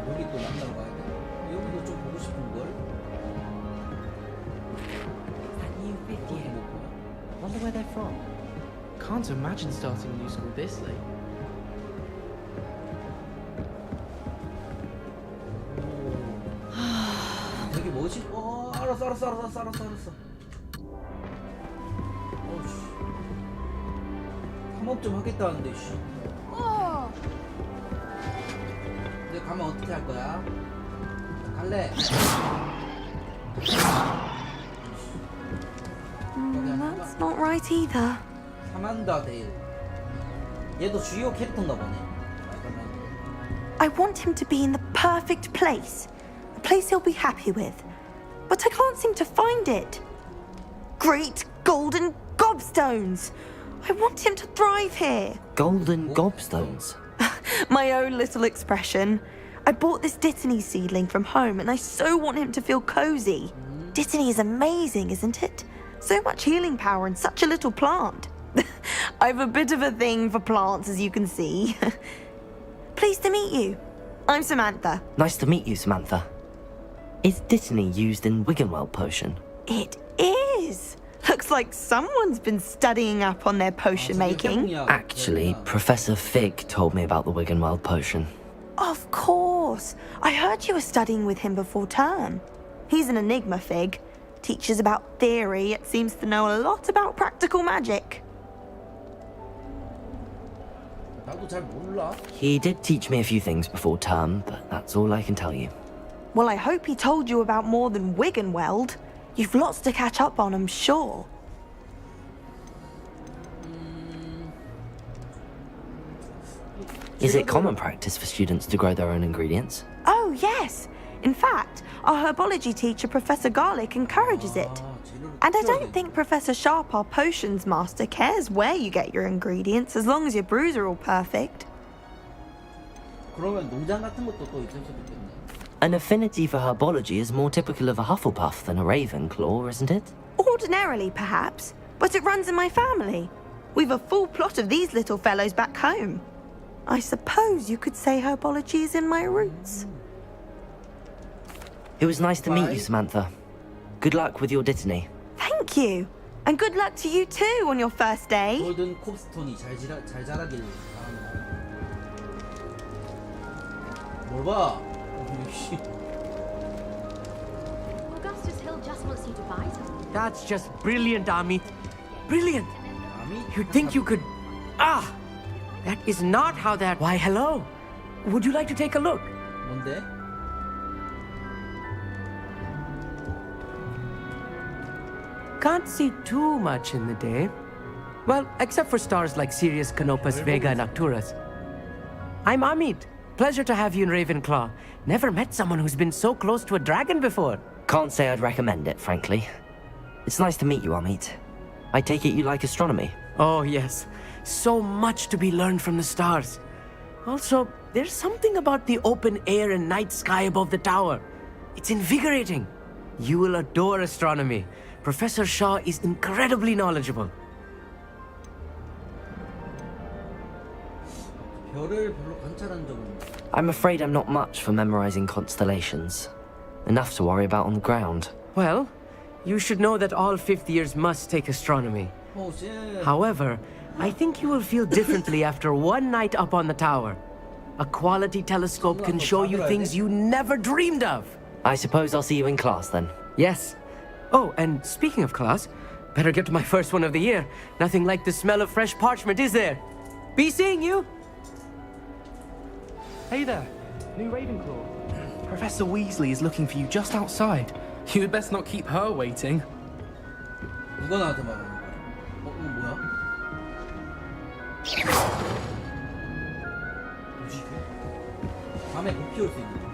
여기 또 만나러 가야 돼. 여기도 좀 보고 싶은 걸. they're from. Can't imagine starting a new school this late. 되게 멋있. 알았어. 어우씨. 탐험 좀 하겠다는데 씨. 내가 가면 어떻게 할 거야? 갈래. That's not right either. 사만다 데일. 얘도 주요 캐릭터인가 보네. I want him to be in the perfect place. A place he'll be happy with. But I can't seem to find it. Great golden gobstones! I want him to thrive here. Golden gobstones. My own little expression. I bought this Dittany seedling from home and I so want him to feel cozy. Dittany is amazing, isn't it? So much healing power in such a little plant. I've a bit of a thing for plants, as you can see. Pleased to meet you. I'm Samantha. Nice to meet you, Samantha. Is Dittany used in Wiggenweld potion? It is. Looks like someone's been studying up on their potion making. Actually, Professor Fig told me about the Wiggenweld potion. Of course. I heard you were studying with him before term. He's an enigma, Fig. Teaches about theory, yet seems to know a lot about practical magic. He did teach me a few things before term, but that's all I can tell you. Well, I hope he told you about more than Wiggenweld. You've lots to catch up on, I'm sure. Is it common practice for students to grow their own ingredients? Oh, yes. In fact, our herbology teacher, Professor Garlic, encourages it. And I don't think Professor Sharp, our potions master, cares where you get your ingredients as long as your brews are all perfect. 그러면 농장 같은 것도 또 있을 수도 있겠네. An affinity for herbology is more typical of a Hufflepuff than a Ravenclaw, isn't it? Ordinarily, perhaps, but it runs in my family. We've a full plot of these little fellows back home. I suppose you could say herbology is in my roots. It was nice to meet you, Samantha. Good luck with your Dittany. Thank you. And good luck to you too on your first day. 골든 콥스톤이 잘 자라길 바랍니다. 뭘 봐? 씨. Augustus Hill just wants you to buy something. That's just brilliant, Amit. Brilliant. You'd think you could... Ah! That is not how that... Why, hello. Would you like to take a look? 뭔데? Can't see too much in the day. Well, except for stars like Sirius, Canopus, Vega, and Arcturus. I'm Amit. Pleasure to have you in Ravenclaw. Never met someone who's been so close to a dragon before. Can't say I'd recommend it, frankly. It's nice to meet you, Amit. I take it you like astronomy? Oh, yes. So much to be learned from the stars. Also, there's something about the open air and night sky above the tower. It's invigorating. You will adore astronomy. Professor Shaw is incredibly knowledgeable. 별을 별로 관찰한 적은 I'm afraid I'm not much for memorizing constellations. Enough to worry about on the ground. Well, you should know that all fifth years must take astronomy. Oh, shit. However, I think you will feel differently after one night up on the tower. A quality telescope can show you things you never dreamed of. I suppose I'll see you in class then. Yes. Oh, and speaking of class, better get to my first one of the year. Nothing like the smell of fresh parchment, is there? Be seeing you! Hey there, new Ravenclaw. Professor Weasley is looking for you just outside. You'd best not keep her waiting. 누가 나한테 말하는 거야? 이거 뭐야? 뭐지 이게? 밤에 못 피울 수 있는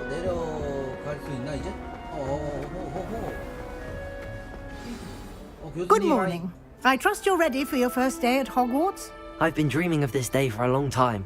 내려갈 수 있나 이제? Good morning. I trust you're ready for your first day at Hogwarts? I've been dreaming of this day for a long time.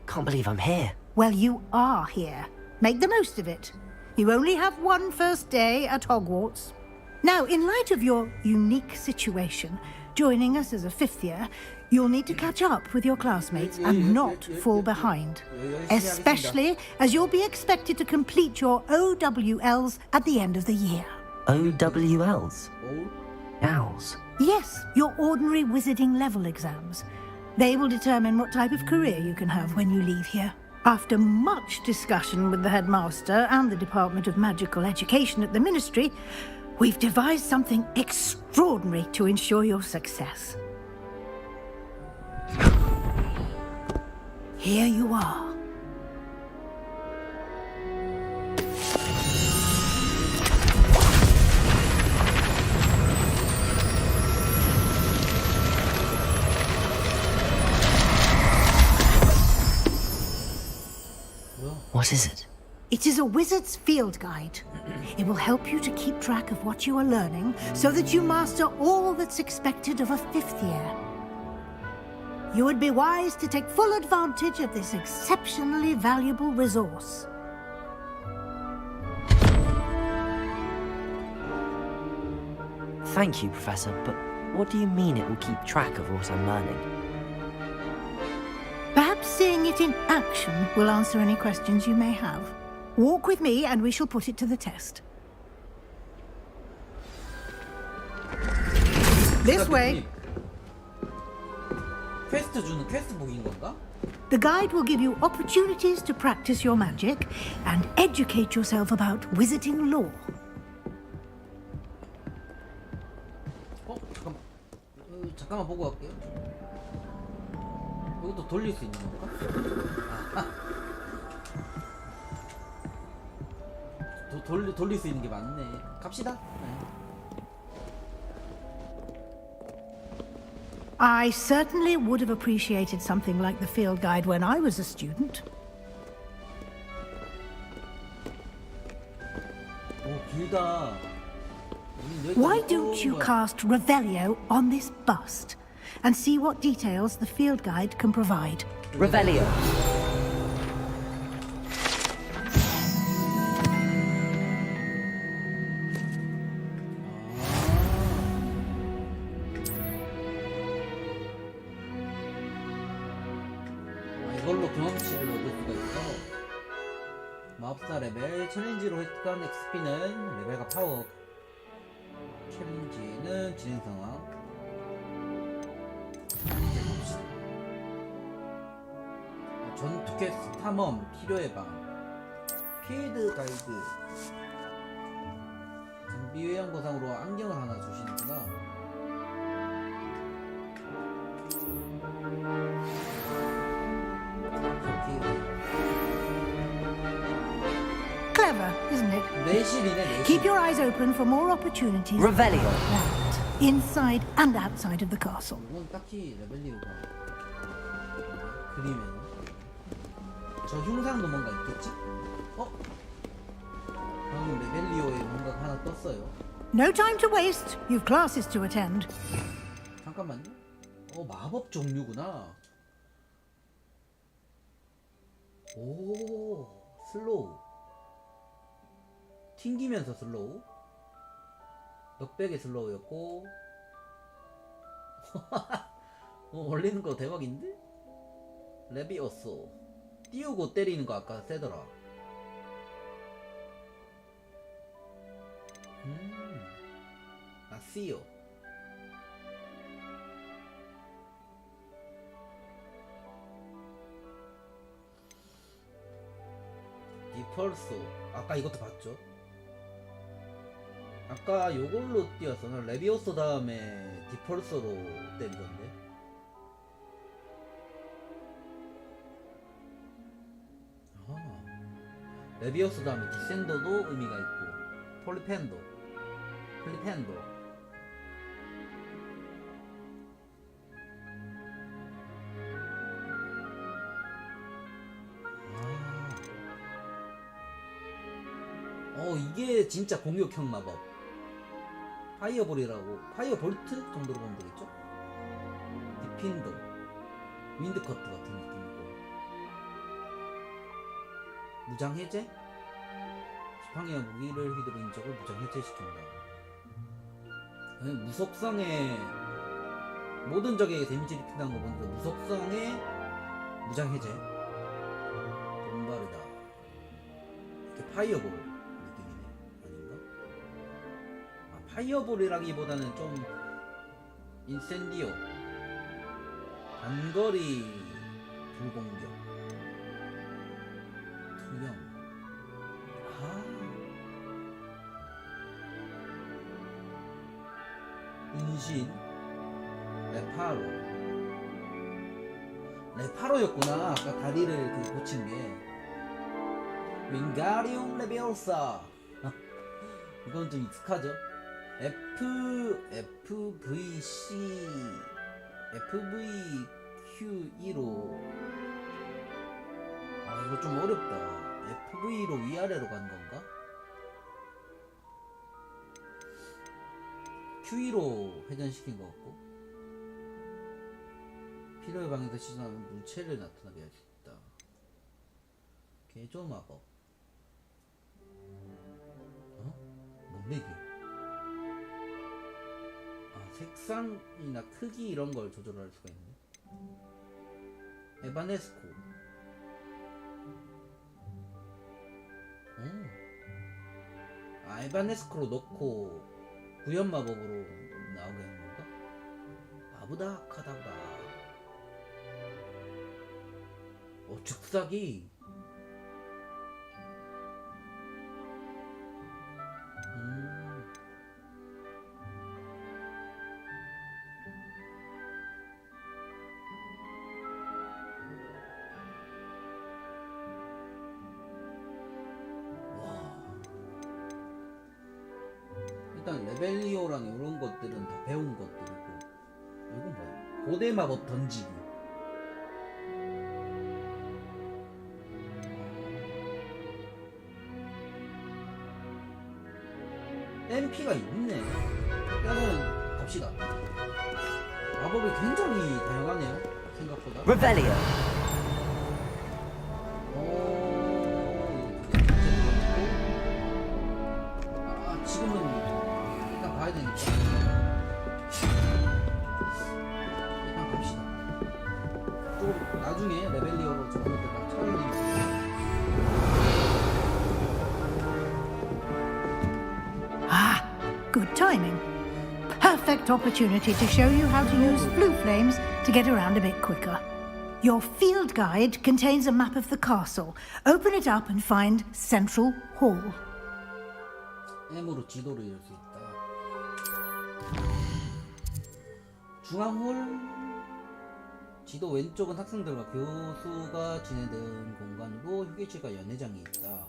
Can't believe I'm here. Well, you are here. Make the most of it. You only have one first day at Hogwarts. Now, in light of your unique situation, joining us as a fifth year, you'll need to catch up with your classmates and not fall behind. Especially as you'll be expected to complete your OWLs at the end of the year. OWLs? Owls. Yes, your ordinary wizarding level exams. They will determine what type of career you can have when you leave here. After much discussion with the headmaster and the Department of Magical Education at the Ministry, we've devised something extraordinary to ensure your success. Here you are. What is it? It is a wizard's field guide. It will help you to keep track of what you are learning so that you master all that's expected of a 5th year. You would be wise to take full advantage of this exceptionally valuable resource. Thank you, Professor, but what do you mean it will keep track of what I'm learning? Perhaps seeing it in action will answer any questions you may have. Walk with me and we shall put it to the test. This way. 퀘스트 주는 퀘스트북인 건가? The guide will give you opportunities to practice your magic and educate yourself about wizarding lore. 잠깐만 보고 갈게요. 이것도 돌릴 수 있는 건가? 돌릴 수 있는 게 맞네. 갑시다. I certainly would have appreciated something like the field guide when I was a student. 오, 길다. Why don't you cast Revelio on this bust and see what details the field guide can provide? Revelio. 이걸로 경험치를 얻을 수가 있어. 마법사 레벨 챌린지로 획득한 XP는 레벨과 파워. 챌린지는 진행 상황. 전투 퀘스트 탐험 필요의 방. 필드 가이드. 장비 외형 보상으로 안경을 하나 주시는구나. Clever, isn't it? 내실이네, 내실. Keep your eyes open for more opportunities. Revelio. That, inside and outside of the castle. 이건 딱히 레벨리오가 그리면 저 흉상도 뭔가 있겠지? 방금 레벨리오에 뭔가 하나 떴어요. No time to waste. You've classes to attend. 잠깐만요. 마법 종류구나. 오, 슬로우. 튕기면서 슬로우. 넉백의 슬로우였고. 올리는 거 대박인데? 레비오소. 띄우고 때리는 거 아까 세더라. 아시오. 디펄소. 아까 이것도 봤죠? 아까 요걸로 뛰었어. 난 레비오소 다음에 디펄소로 때리던데. 레비오스 다음에 디센더도 의미가 있고 폴리펜도 이게 진짜 공격형 마법 파이어볼이라고 파이어볼트 정도로 보면 되겠죠? 디핀더 윈드커트 같은 느낌이고 무장해제? 지팡이와 무기를 휘두르는 적을 무장해제시킨다. 무속성에 모든 적에게 데미지를 입힌다는 거 보니까 무속성에 무장해제 돈바르다 이렇게 파이어볼 느낌이네. 아닌가? 파이어볼이라기보다는 좀 인센디오, 단거리 불공격, 투명. 은신, 레파로였구나. 아까 다리를 고친 게. 윙가리움 레비오사. 이건 좀 익숙하죠? FVQ1로. 이거 좀 어렵다. FV로 위아래로 간 건가? Q2로 회전시킨 것 같고. 필요의 방에서 시전하는 물체를 나타나게 하겠다. 개조 마법. 뭔데 이게? 색상이나 크기 이런 걸 조절할 수가 있네. 에바네스코. 에바네스코로 넣고 구현 마법으로 나오게 하는 건가? 아부다 카다브라. 즉사기. 일단 레벨리오랑 이런 것들은 다 배운 것들이고, 이건 뭐야? 고대 마법 던지기. MP가 있네. 일단은 갑시다. 마법이 굉장히 다양하네요, 생각보다. Revelio. 지금은 일단 가야 되니까. 일단 갑시다. 좀 나중에 레벨리어로 저런 것들 막 찾아다니면서. Good timing. Perfect opportunity to show you how to use blue flames to get around a bit quicker. Your field guide contains a map of the castle. Open it up and find Central Hall. M으로 지도를 열 수 있다. 중앙홀. 지도 왼쪽은 학생들과 교수가 지내던 공간이고 휴게실과 연회장이 있다.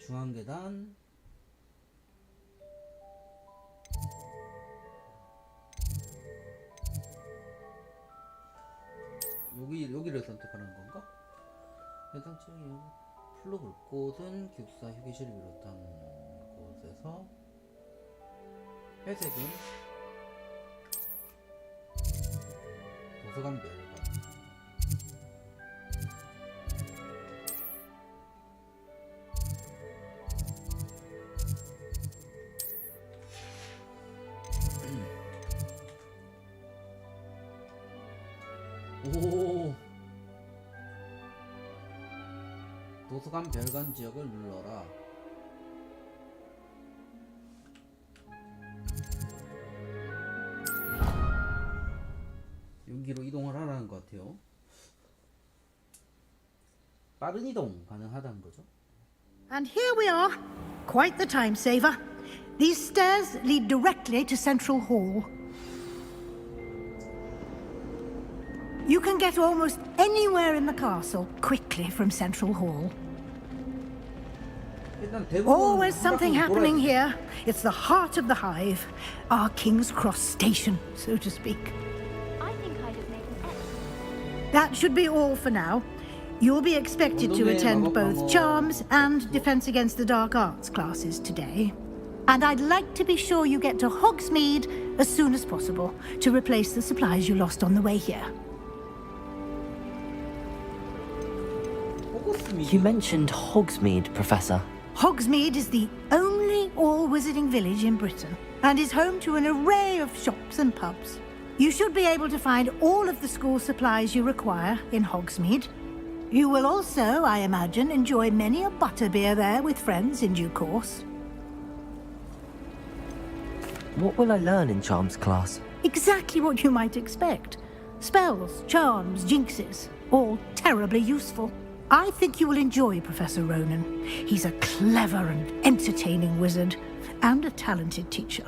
중앙계단. 여기를 선택하는 건가? 해당지역이 풀로 볼 곳은 기숙사 휴게실을 비롯한 곳에서 회색은 도서관 별관. 오, 도서관 별관 지역을 눌러라. 여기로 이동을 하라는 것 같아요. 빠른 이동 가능하다는 거죠. And here we are. Quite the time saver. These stairs lead directly to Central Hall. You can get almost anywhere in the castle quickly from Central Hall. Always something happening here. It's the heart of the hive. Our King's Cross station, so to speak. I think I'd have made an excellent. That should be all for now. You'll be expected to attend both Charms and Defense Against the Dark Arts classes today. And I'd like to be sure you get to Hogsmeade as soon as possible to replace the supplies you lost on the way here. You mentioned Hogsmeade, Professor. Hogsmeade is the only all-wizarding village in Britain and is home to an array of shops and pubs. You should be able to find all of the school supplies you require in Hogsmeade. You will also, I imagine, enjoy many a butterbeer there with friends in due course. What will I learn in charms class? Exactly what you might expect. Spells, charms, jinxes, all terribly useful. I think you will enjoy Professor Ronan. He's a clever and entertaining wizard, and a talented teacher.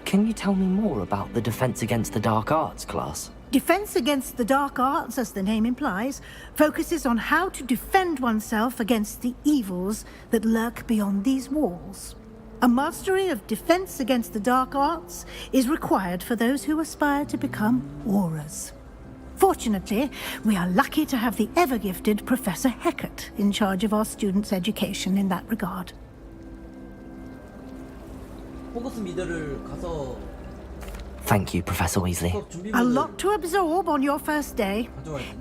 Can you tell me more about the Defense Against the Dark Arts class? Defense Against the Dark Arts, as the name implies, focuses on how to defend oneself against the evils that lurk beyond these walls. A mastery of Defense Against the Dark Arts is required for those who aspire to become auras. Fortunately, we are lucky to have the ever-gifted Professor Hecat in charge of our students' education in that regard. 호그스 미드를 가서 Thank you, Professor Weasley. A lot to absorb on your first day,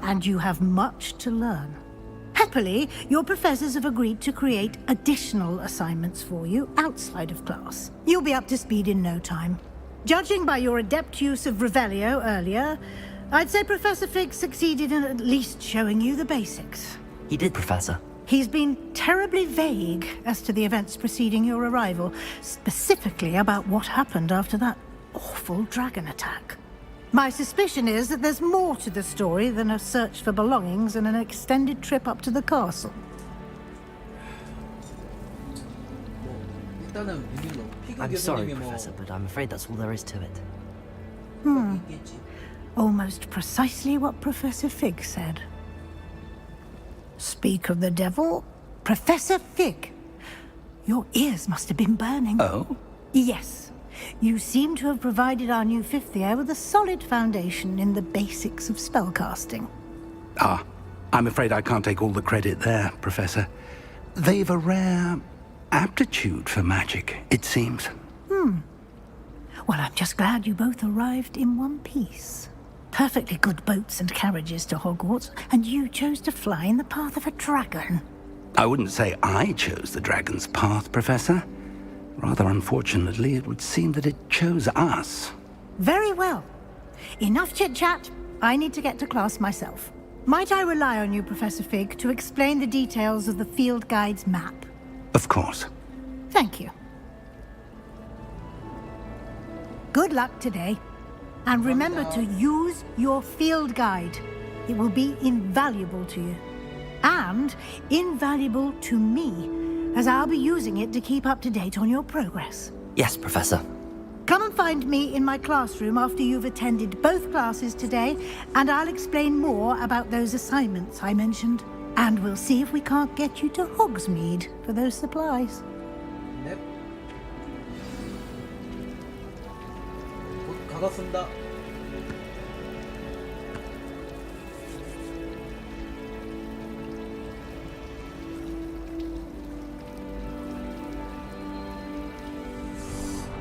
and you have much to learn. Happily, your professors have agreed to create additional assignments for you outside of class. You'll be up to speed in no time. Judging by your adept use of Revelio earlier, I'd say Professor Fig succeeded in at least showing you the basics. He did, Professor. He's been terribly vague as to the events preceding your arrival, specifically about what happened after that awful dragon attack. My suspicion is that there's more to the story than a search for belongings and an extended trip up to the castle. I'm sorry, Professor, but I'm afraid that's all there is to it. Almost precisely what Professor Fig said. Speak of the devil, Professor Fig. Your ears must have been burning. Oh? Yes. You seem to have provided our new fifth year with a solid foundation in the basics of spellcasting. Ah, I'm afraid I can't take all the credit there, Professor. They've a rare aptitude for magic, it seems. Well, I'm just glad you both arrived in one piece. Perfectly good boats and carriages to Hogwarts, and you chose to fly in the path of a dragon. I wouldn't say I chose the dragon's path, Professor. Rather unfortunately, it would seem that it chose us. Very well. Enough chit-chat. I need to get to class myself. Might I rely on you, Professor Fig, to explain the details of the field guide's map? Of course. Thank you. Good luck today. And remember to use your field guide. It will be invaluable to you. And invaluable to me, as I'll be using it to keep up to date on your progress. Yes, Professor. Come and find me in my classroom after you've attended both classes today, and I'll explain more about those assignments I mentioned. And we'll see if we can't get you to Hogsmeade for those supplies. 넵. 곧 가겠습니다.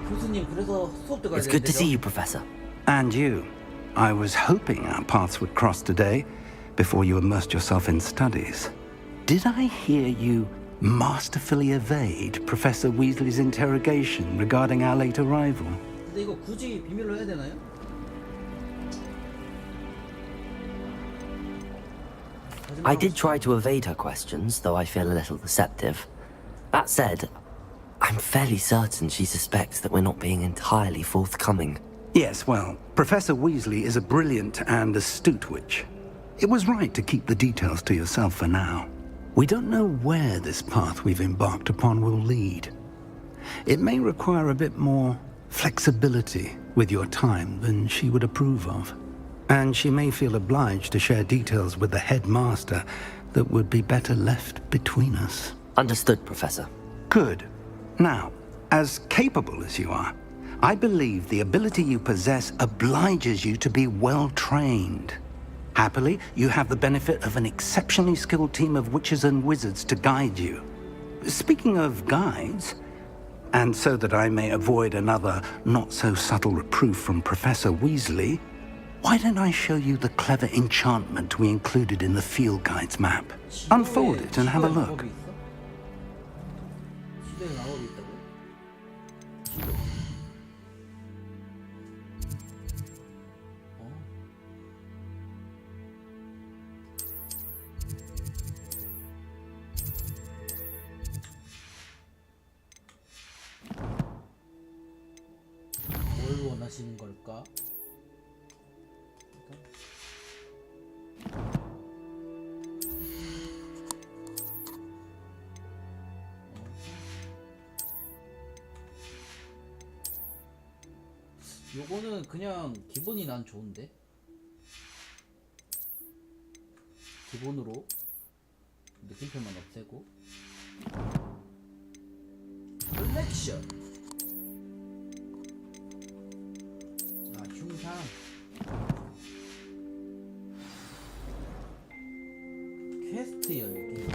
교수님, 그래서 수업도 가야 It's good to 되는데요? see you, Professor. And you. I was hoping our paths would cross today before you immersed yourself in studies. Did I hear you masterfully evade Professor Weasley's interrogation regarding our late arrival? 근데 이거 굳이 비밀로 해야 되나요? I did try to evade her questions, though I feel a little deceptive. That said, I'm fairly certain she suspects that we're not being entirely forthcoming. Yes, well, Professor Weasley is a brilliant and astute witch. It was right to keep the details to yourself for now. We don't know where this path we've embarked upon will lead. It may require a bit more flexibility with your time than she would approve of. And she may feel obliged to share details with the headmaster that would be better left between us. Understood, Professor. Good. Now, as capable as you are, I believe the ability you possess obliges you to be well trained. Happily, you have the benefit of an exceptionally skilled team of witches and wizards to guide you. Speaking of guides, and so that I may avoid another not-so-subtle reproof from Professor Weasley, why don't I show you the clever enchantment we included in the field guide's map? Unfold it and have a look. 시대에 마법이 있다고? 자. 요거는 그냥 기본이 난 좋은데. 기본으로 느낌표만 없애고 컬렉션. 아, 흉상. 퀘스트 열기.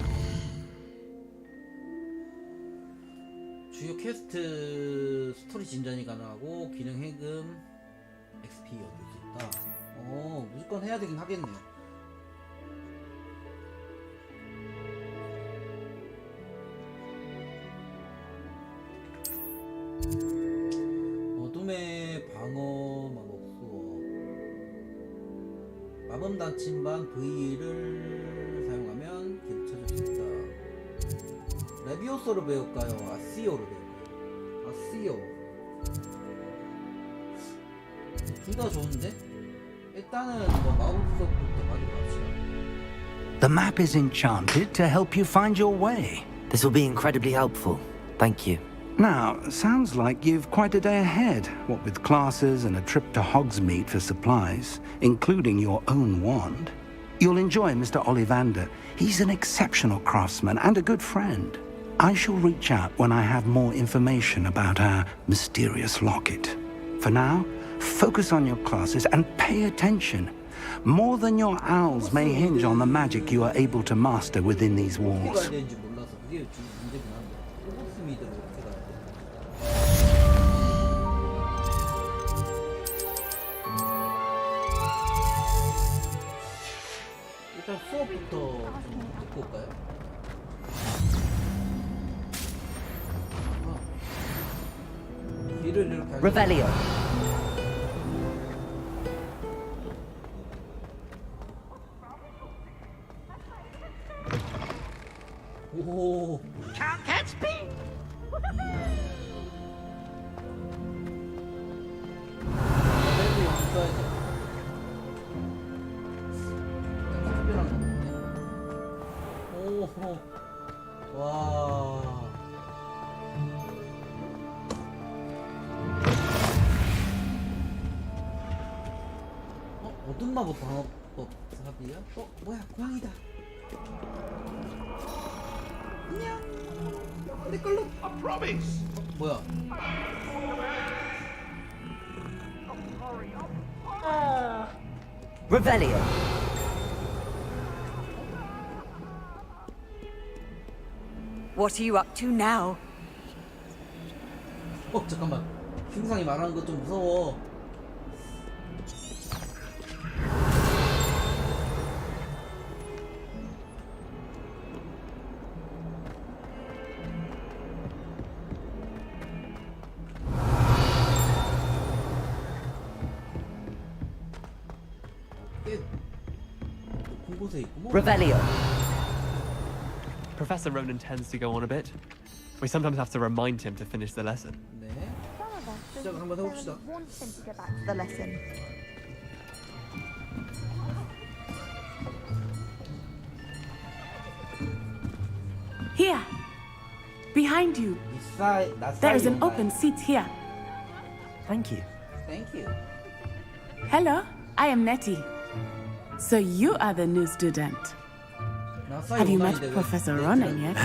주요 퀘스트 스토리 진전이 가능하고 기능 해금 XP 얻을 수 있다. 무조건 해야 되긴 하겠네요. 어둠의 방어 마법 수업. 마법 나침반 V를 사용하면 길을 찾을 수 있다. 레비오소를 배울까요? 아시오를 배울까요? 아시오. 둘 다 좋은데? 일단은 뭐 마법 수업부터 가지고 갑시다. The map is enchanted to help you find your way. This will be incredibly helpful. Thank you. Now, sounds like you've quite a day ahead, what with classes and a trip to Hogsmeade for supplies, including your own wand. You'll enjoy Mr. Ollivander. He's an exceptional craftsman and a good friend. I shall reach out when I have more information about our mysterious locket. For now, focus on your classes and pay attention. More than your owls may hinge on the magic you are able to master within these walls. 일단 수업부터 좀 듣고 올까요? 길을 이렇게 Revelio. 오. Can't catch me. 레벨이 있어야지. 특별한 거 없네. 오호. 와. 어둠 마법 방어법 사비야? 뭐야, 고양이다. 안녕. 내 걸로. I promise. 뭐야? Revelio. What are you up to now? 잠깐만. 흉상이 말하는 거 좀 무서워. Revelio. Professor Ronan tends to go on a bit. We sometimes have to remind him to finish the lesson. 네. 시작 한번 해봅시다. Want him to go back to the lesson. Here, behind you. There is an open seat here. Thank you. Thank you. Hello, I am Nettie. So you are the new student. Have you met Professor Ronan yet?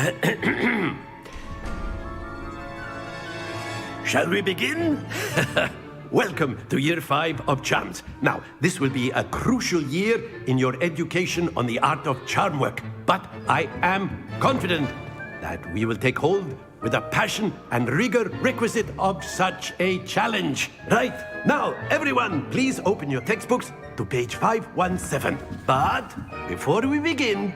Shall we begin? Welcome to Year 5 of Charms. Now, this will be a crucial year in your education on the art of charm work. But I am confident that we will take hold with the passion and rigor requisite of such a challenge. Right, now, everyone, please open your textbooks to page 517. But before we begin,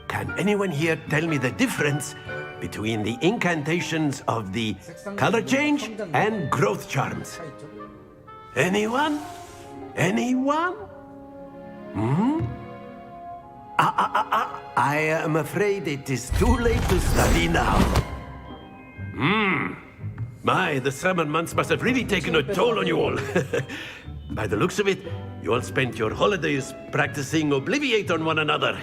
can anyone here tell me the difference between the incantations of the color change and growth charms? Anyone? Anyone? I am afraid it is too late to study now. My, the summer months must have really taken a toll on you all. By the looks of it, you all spent your holidays practicing Obliviate on one another.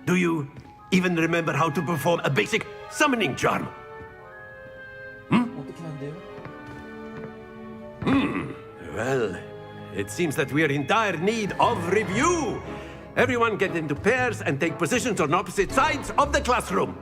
Do you even remember how to perform a basic summoning charm? 어떻게 한대요? Well, it seems that we are in dire need of review. Everyone get into pairs and take positions on opposite sides of the classroom.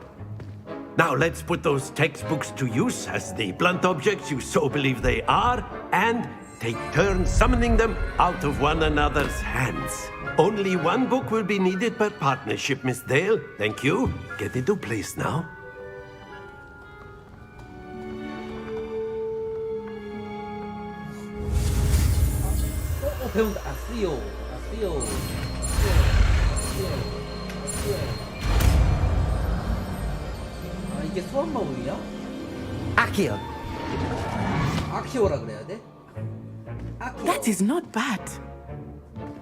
Now let's put those textbooks to use as the blunt objects you so believe they are, and take turns summoning them out of one another's hands. Only one book will be needed per partnership, Miss Dale. Thank you. Get into place now. 배운다. 아스요. 아, 이게 소환 마법이야? Accio. 아키오라 그래야 돼? That is not bad.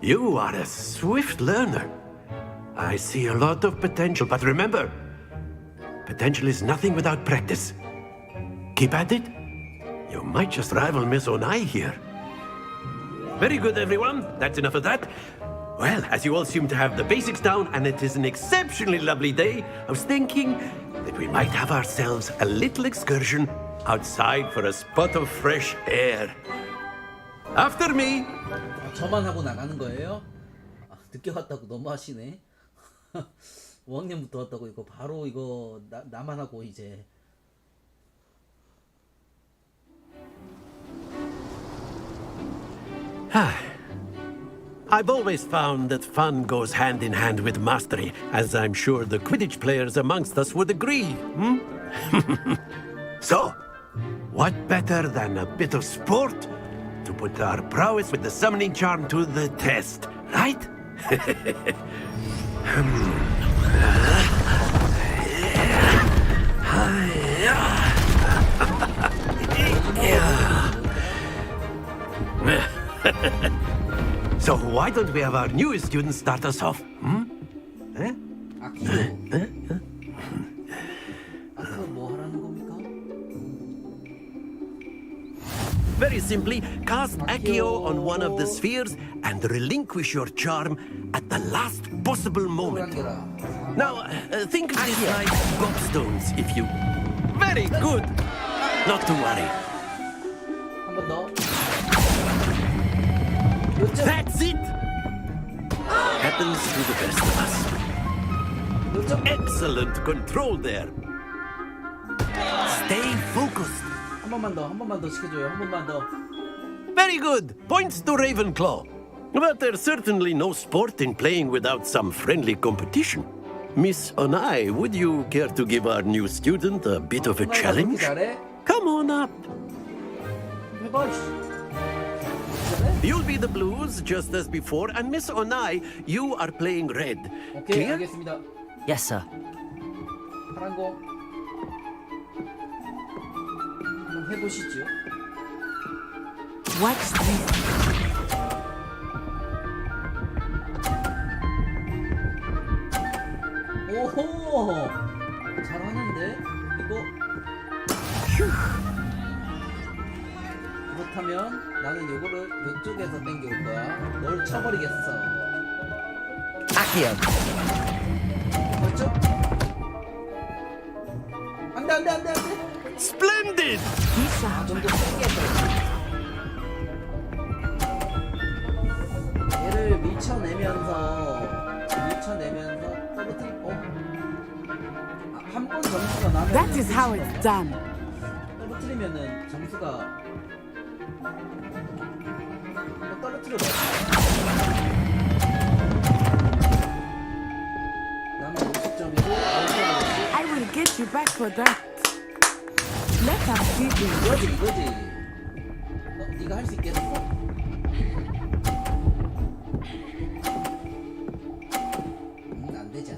You are a swift learner. I see a lot of potential, but remember, potential is nothing without practice. Keep at it. You might just rival Miss Onai here. Very good, everyone. That's enough of that. Well, as you all seem to have the basics down, and it is an exceptionally lovely day, I was thinking that we might have ourselves a little excursion outside for a spot of fresh air. After me. 아, 저만 하고 나가는 거예요? 아, 늦게 왔다고 너무 하시네. 5학년부터 왔다고 이거 바로 이거 나만 하고 이제. I've always found that fun goes hand in hand with mastery, as I'm sure the Quidditch players amongst us would agree. So, what better than a bit of sport to put our prowess with the summoning charm to the test, right? So why don't we have our newest student start us off? Eh? 뭐 하라는 겁니까? Very simply, cast Accio on one of the spheres and relinquish your charm at the last possible moment. Now, think of this like gobstones, if you... Very good! Not to worry. 한 번 더. That's it! Happens to the best of us. Excellent control there. Stay focused. 한 번만 더 시켜줘요. 한 번만 더. Very good. Points to Ravenclaw. But there's certainly no sport in playing without some friendly competition. Miss Onai, would you care to give our new student a bit of a challenge? Come on up. You'll be the blues just as before, and Miss Onai, you are playing red. 오케이, Clear? 알겠습니다. Yes, sir. 파란 거. 한번 해보시죠. Watch this. 오호! 잘하는데? 이거. 그렇다면 나는 요거를 이쪽에서 당겨올 거야. 널 쳐버리겠어. Accio. 맞죠? 안돼. Splendid! 아, 좀 더 세게 해서. 얘를 밀쳐내면서 떨어뜨리고. 한 번 점수가 나면. That is how it's done. 떨어뜨리면은 점수가. 한번 떨어뜨려봐. 나는 50점이고. I will get you back for that. Let us see this. 이거지. 네가 할 수 있겠어? 안 되지.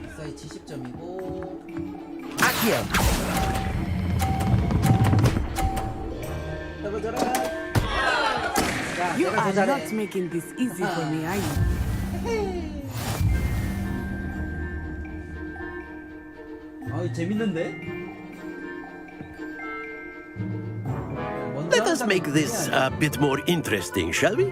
이 사이 70점이고. Accio. 떨어져라. 자, You 내가 더 are 잘해. not making this easy for me, are you? 아, 재밌는데? us make this a bit more interesting, shall we?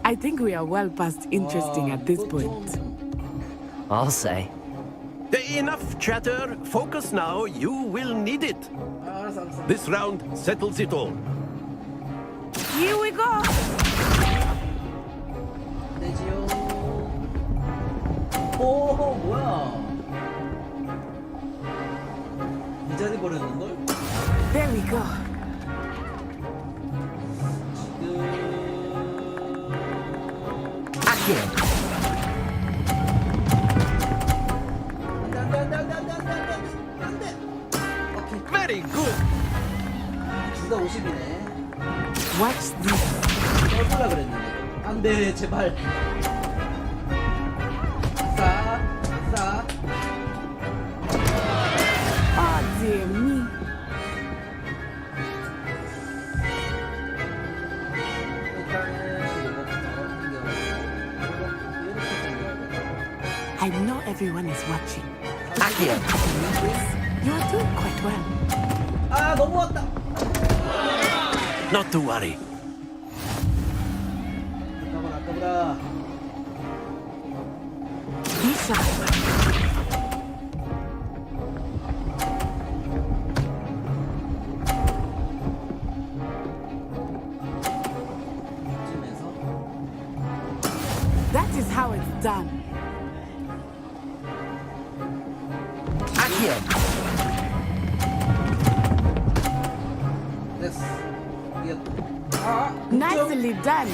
I think we are well past interesting at this point. I'll say. Enough chatter. Focus now. You will need it. This round settles it all. Here we go. 오 뭐야? 이 자리 버렸는 걸? There we go. Very good. 둘다 50이네. Watch this. 썰라 그랬는데. 안돼 제발. 싸. Oh dear me. I know everyone is watching. Accio. You are doing quite well. 아 넘어왔다. Not to worry. 아까보다. Lisa. That is how it's done. Accio. 됐어. Nicely done.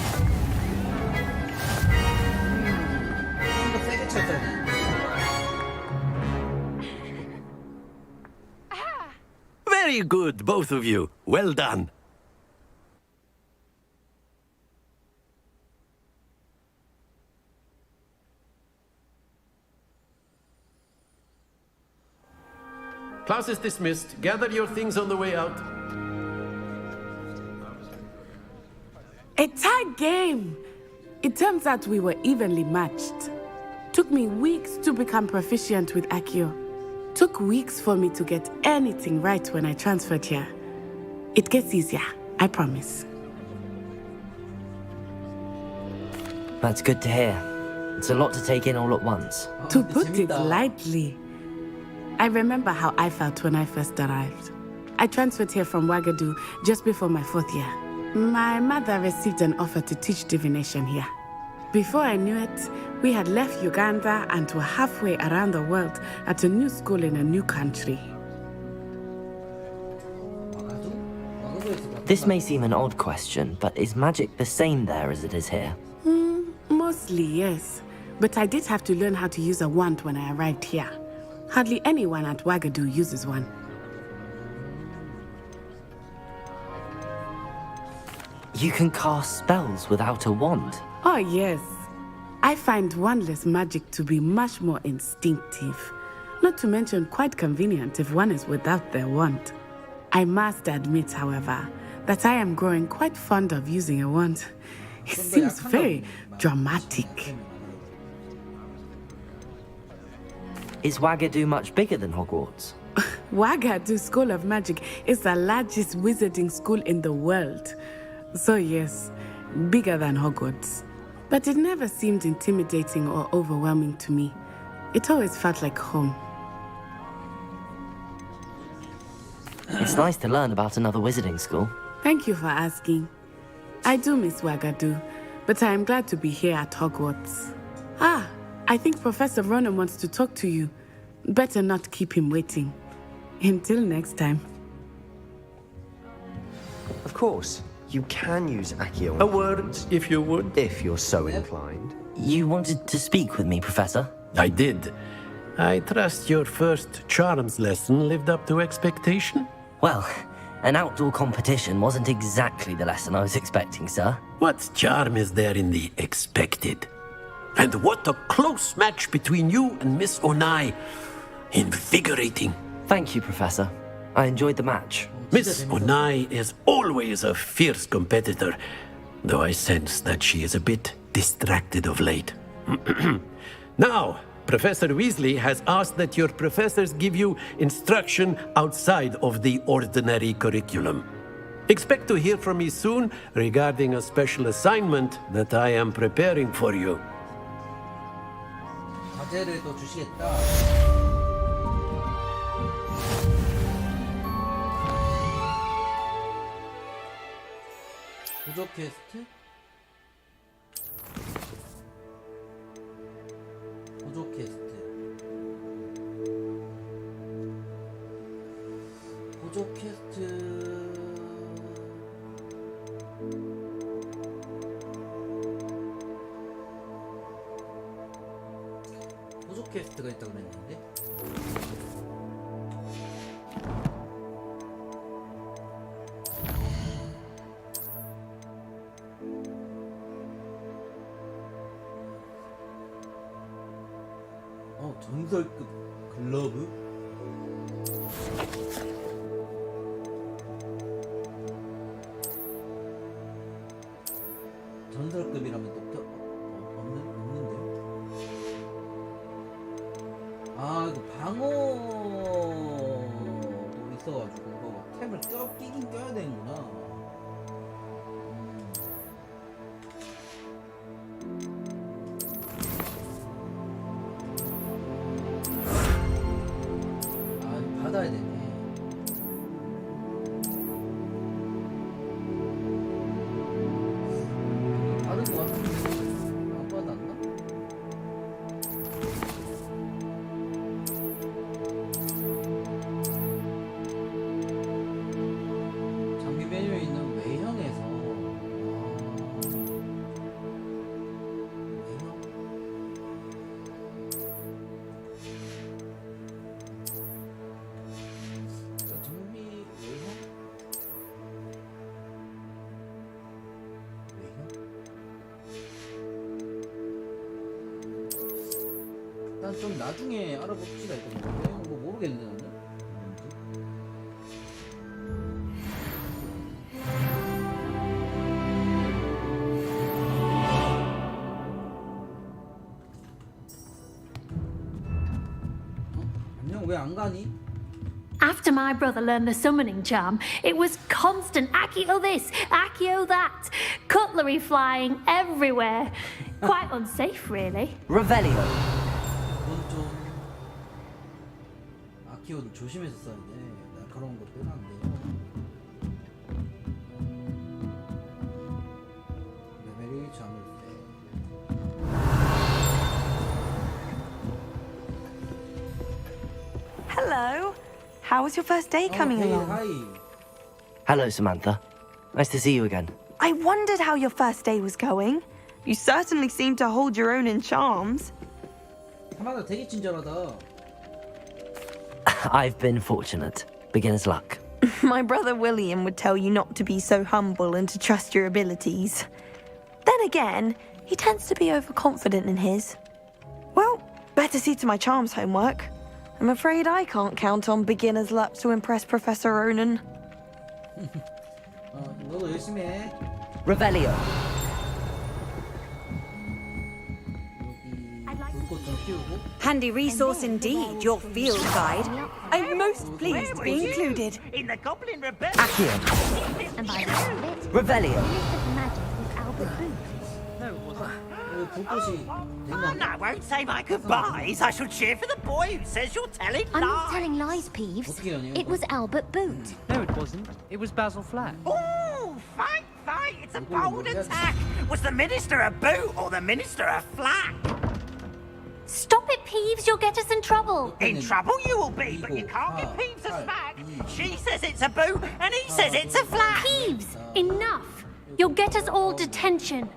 좀더 세게 쳤어야 돼. Very good, both of you. Well done. Class is dismissed. Gather your things on the way out. A tight game. It turns out we were evenly matched. Took me weeks to become proficient with Accio. Took weeks for me to get anything right when I transferred here. It gets easier, I promise. That's good to hear. It's a lot to take in all at once. To put it lightly, I remember how I felt when I first arrived. I transferred here from Ouagadougou just before my 4th year. My mother received an offer to teach divination here. Before I knew it, we had left Uganda and were halfway around the world at a new school in a new country. This may seem an odd question, but is magic the same there as it is here? Mostly, yes. But I did have to learn how to use a wand when I arrived here. Hardly anyone at Ouagadougou uses one. You can cast spells without a wand. Oh, yes. I find wandless magic to be much more instinctive. Not to mention quite convenient if one is without their wand. I must admit, however, that I am growing quite fond of using a wand. It seems very dramatic. Is Ouagadougou much bigger than Hogwarts? Ouagadougou School of Magic is the largest wizarding school in the world. So yes, bigger than Hogwarts. But it never seemed intimidating or overwhelming to me. It always felt like home. It's nice to learn about another wizarding school. Thank you for asking. I do miss Ouagadougou, but I am glad to be here at Hogwarts. Ah, I think Professor Ronan wants to talk to you. Better not keep him waiting. Until next time. Of course, you can use Accio. A word, if you would. If you're so inclined. You wanted to speak with me, Professor? I did. I trust your first charms lesson lived up to expectation? Well, an outdoor competition wasn't exactly the lesson I was expecting, sir. What charm is there in the expected? And what a close match between you and Miss Onai. Invigorating. Thank you, Professor. I enjoyed the match. Miss Onai is always a fierce competitor, though I sense that she is a bit distracted of late. Now, Professor Weasley has asked that your professors give you instruction outside of the ordinary curriculum. Expect to hear from me soon regarding a special assignment that I am preparing for you. 과제를 또 주시겠다. 부족 퀘스트? 부족 퀘스트. 부족 퀘스트. 부족 퀘스트가 있다고 그랬는데. 전설급 글러브? 전설급이라면 또 없는데요? 아 이거 방어도 있어가지고 이거 템을 끼긴 껴야 되는구나. 받아야 되네. 받은 거 같은데 안 받았나? 장비 메뉴에 있는 외형에서 좀 나중에 알아봅시다. 이거 뭐 모르겠네 나는. 안녕 왜 안 가니? After my brother learned the summoning charm, it was constant Accio this, Accio that, cutlery flying everywhere. Quite unsafe, really. Revelio. 아키오도 조심해서 써야 돼. 날카로운 거 빼면 안 돼요. 레벨이 잠을세. Hello. How was your first day coming along? Hi. Hello, Samantha. Nice to see you again. I wondered how your first day was going. You certainly seem to hold your own in charms. 사마다 되게 친절하다. I've been fortunate. Beginner's luck. My brother William would tell you not to be so humble and to trust your abilities. Then again, he tends to be overconfident in his. Well, better see to my charms homework. I'm afraid I can't count on beginner's luck to impress Professor Ronan. 너도 열심히 해. Revelio. 불꽃 좀 피우고. Handy resource indeed, your field guide. I'm most pleased to be included. In the Goblin Rebellion. Accio. And by the sound of it, Revelio. the list of magic is Albert Booth. And I won't say my goodbyes. I shall cheer for the boy who says you're telling I'm lies. not telling lies, Peeves. It was Albert Boot. No, it wasn't. It was Basil Flat. Oh, fight! It's a bold attack. Was the Minister a boot or the Minister a flack? Stop it, Peeves. You'll get us in trouble. In trouble you will be, but you can't give Peeves a smack. She says it's a boot and he says it's a flack. Peeves, enough. You'll get us all detention.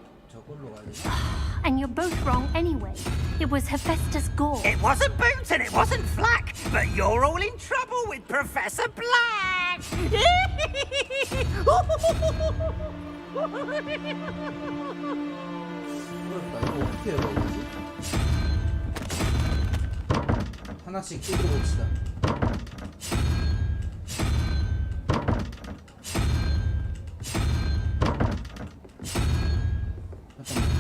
And you're both wrong anyway. It was Hephaestus Gore. It wasn't boot and it wasn't flack, but you're all in trouble with Professor Black. 하나씩 찍어 봅시다. 잠깐만.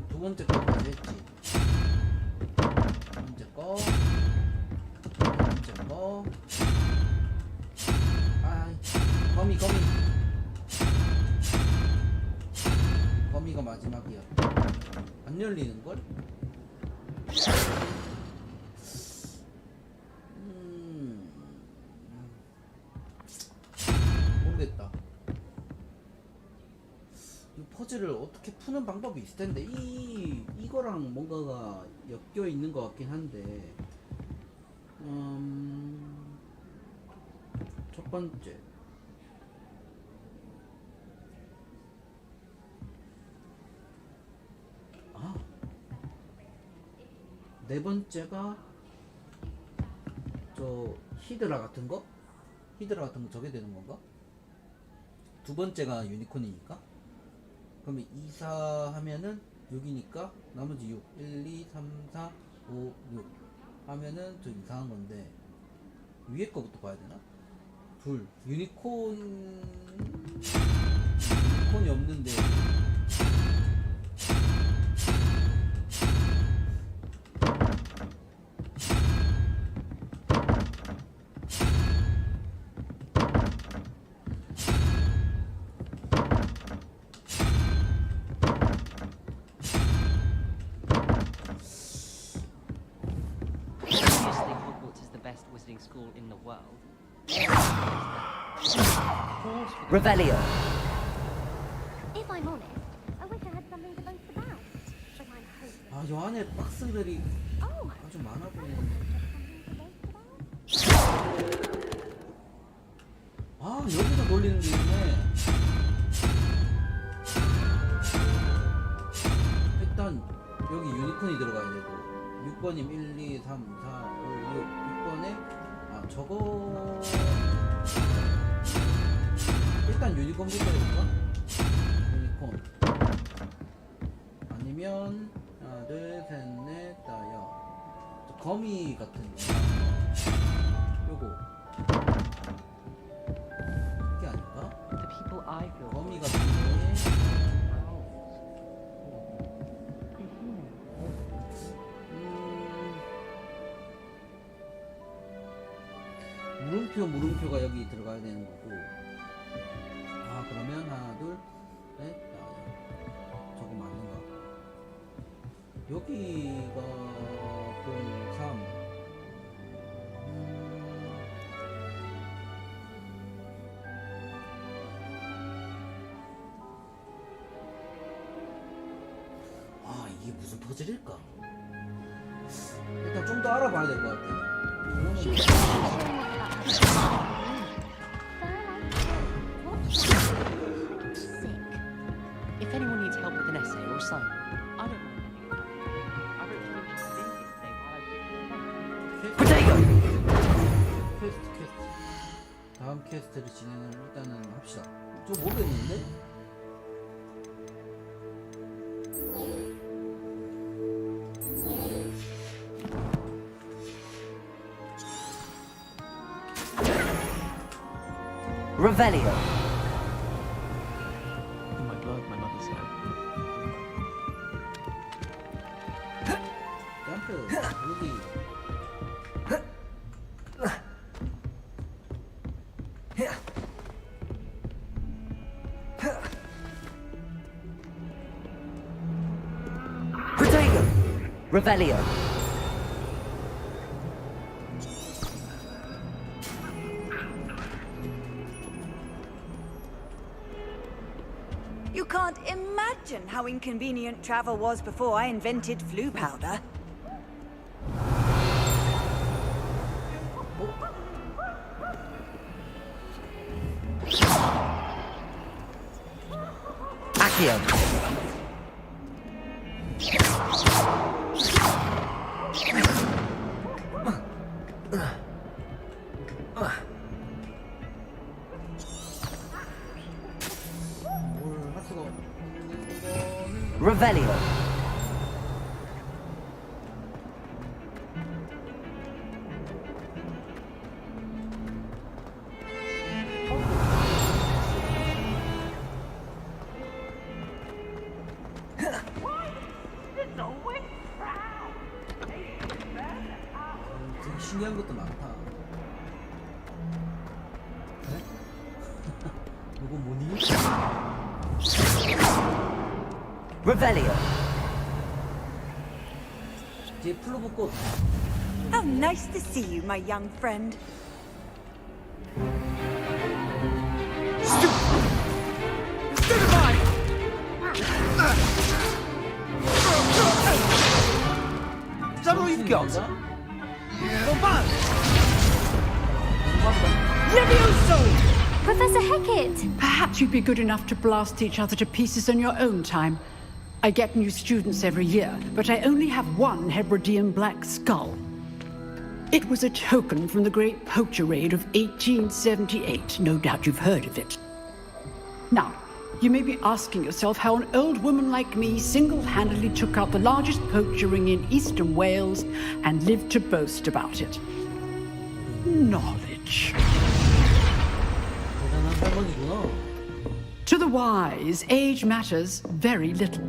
두 번째 거까지 했지. 거. 아이, 거미가 마지막이야. 안 열리는 걸? 모르겠다. 이 퍼즐을 어떻게 푸는 방법이 있을 텐데 이거랑 뭔가가 엮여 있는 것 같긴 한데. 첫 번째. 네 번째가 저 히드라 같은 거 저게 되는 건가? 두 번째가 유니콘이니까. 그러면 2, 4 하면은 6이니까 나머지 6, 1, 2, 3, 4, 5, 6 하면은 좀 이상한 건데 위에 거부터 봐야 되나? 둘 유니콘이 없는데. School in the world. Revelio. If I'm honest, I wish I had something to boast about. But I'm hopeless. 요 안에 박스들이 아주 많아 보이는데. 여기도 돌리는 게 있네. 일단 여기 유니콘이 들어가야 되고 6번님 1, 2, 3, 4, 5, 6 6번에 저거 일단 유니콘부터 해볼까? 유니콘 아니면 하나 둘 셋 넷 다여 저 거미 같은 거 요거 이게 아닌가? 거미 같은 거에 물음표가 여기 들어가야 되는 거고. 그러면 하나 둘 셋 저거 맞는가? 여기가 0, 3 이게 무슨 퍼즐일까? 일단 좀 더 알아봐야 될 것 같아. If anyone needs help with an essay or assignment, I don't mind. I wrote some interesting things today while I was Potato! 퀘스트. 다음 퀘스트를 진행을 일단은 합시다. 저 모르겠는데? Revelio. In my blood, my mother said. 점프. 여기. Potato. Revelio. You can't imagine how inconvenient travel was before I invented flu powder. Accio. Revelio. 되게 신기한 것도 많다. 이거 뭐니? Revelio. 제 플로브꽃. How nice to see you, my young friend. Is that all you've got? Levioso! Professor Hecat! Perhaps you'd be good enough to blast each other to pieces in your own time. I get new students every year, but I only have one Hebridean black skull. It was a token from the Great Poacher Raid of 1878. No doubt you've heard of it. Now, you may be asking yourself how an old woman like me single-handedly took out the largest poacher ring in eastern Wales and lived to boast about it. Knowledge. To the wise, age matters very little.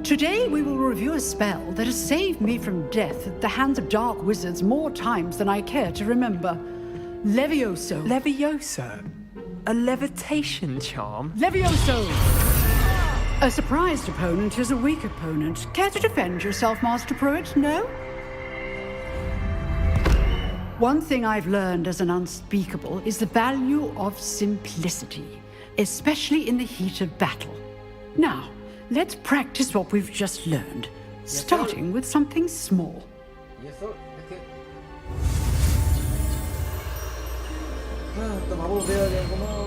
Today we will review a spell that has saved me from death at the hands of dark wizards more times than I care to remember. Levioso. Levioso? A levitation charm? Levioso! A surprised opponent is a weak opponent. Care to defend yourself, Master Pruitt? No? One thing I've learned as an unspeakable is the value of simplicity, especially in the heat of battle. Now, let's practice what we've just learned, starting with something small. Yes, sir. Okay. 또 마법을 배워야 되는구나.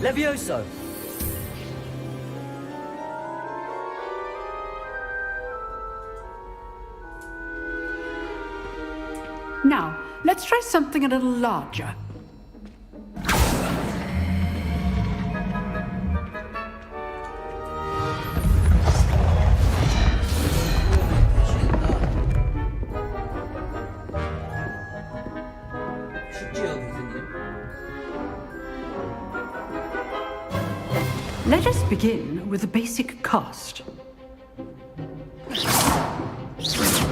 Levioso. Now, let's try something a little larger. Let us begin with the basic cast.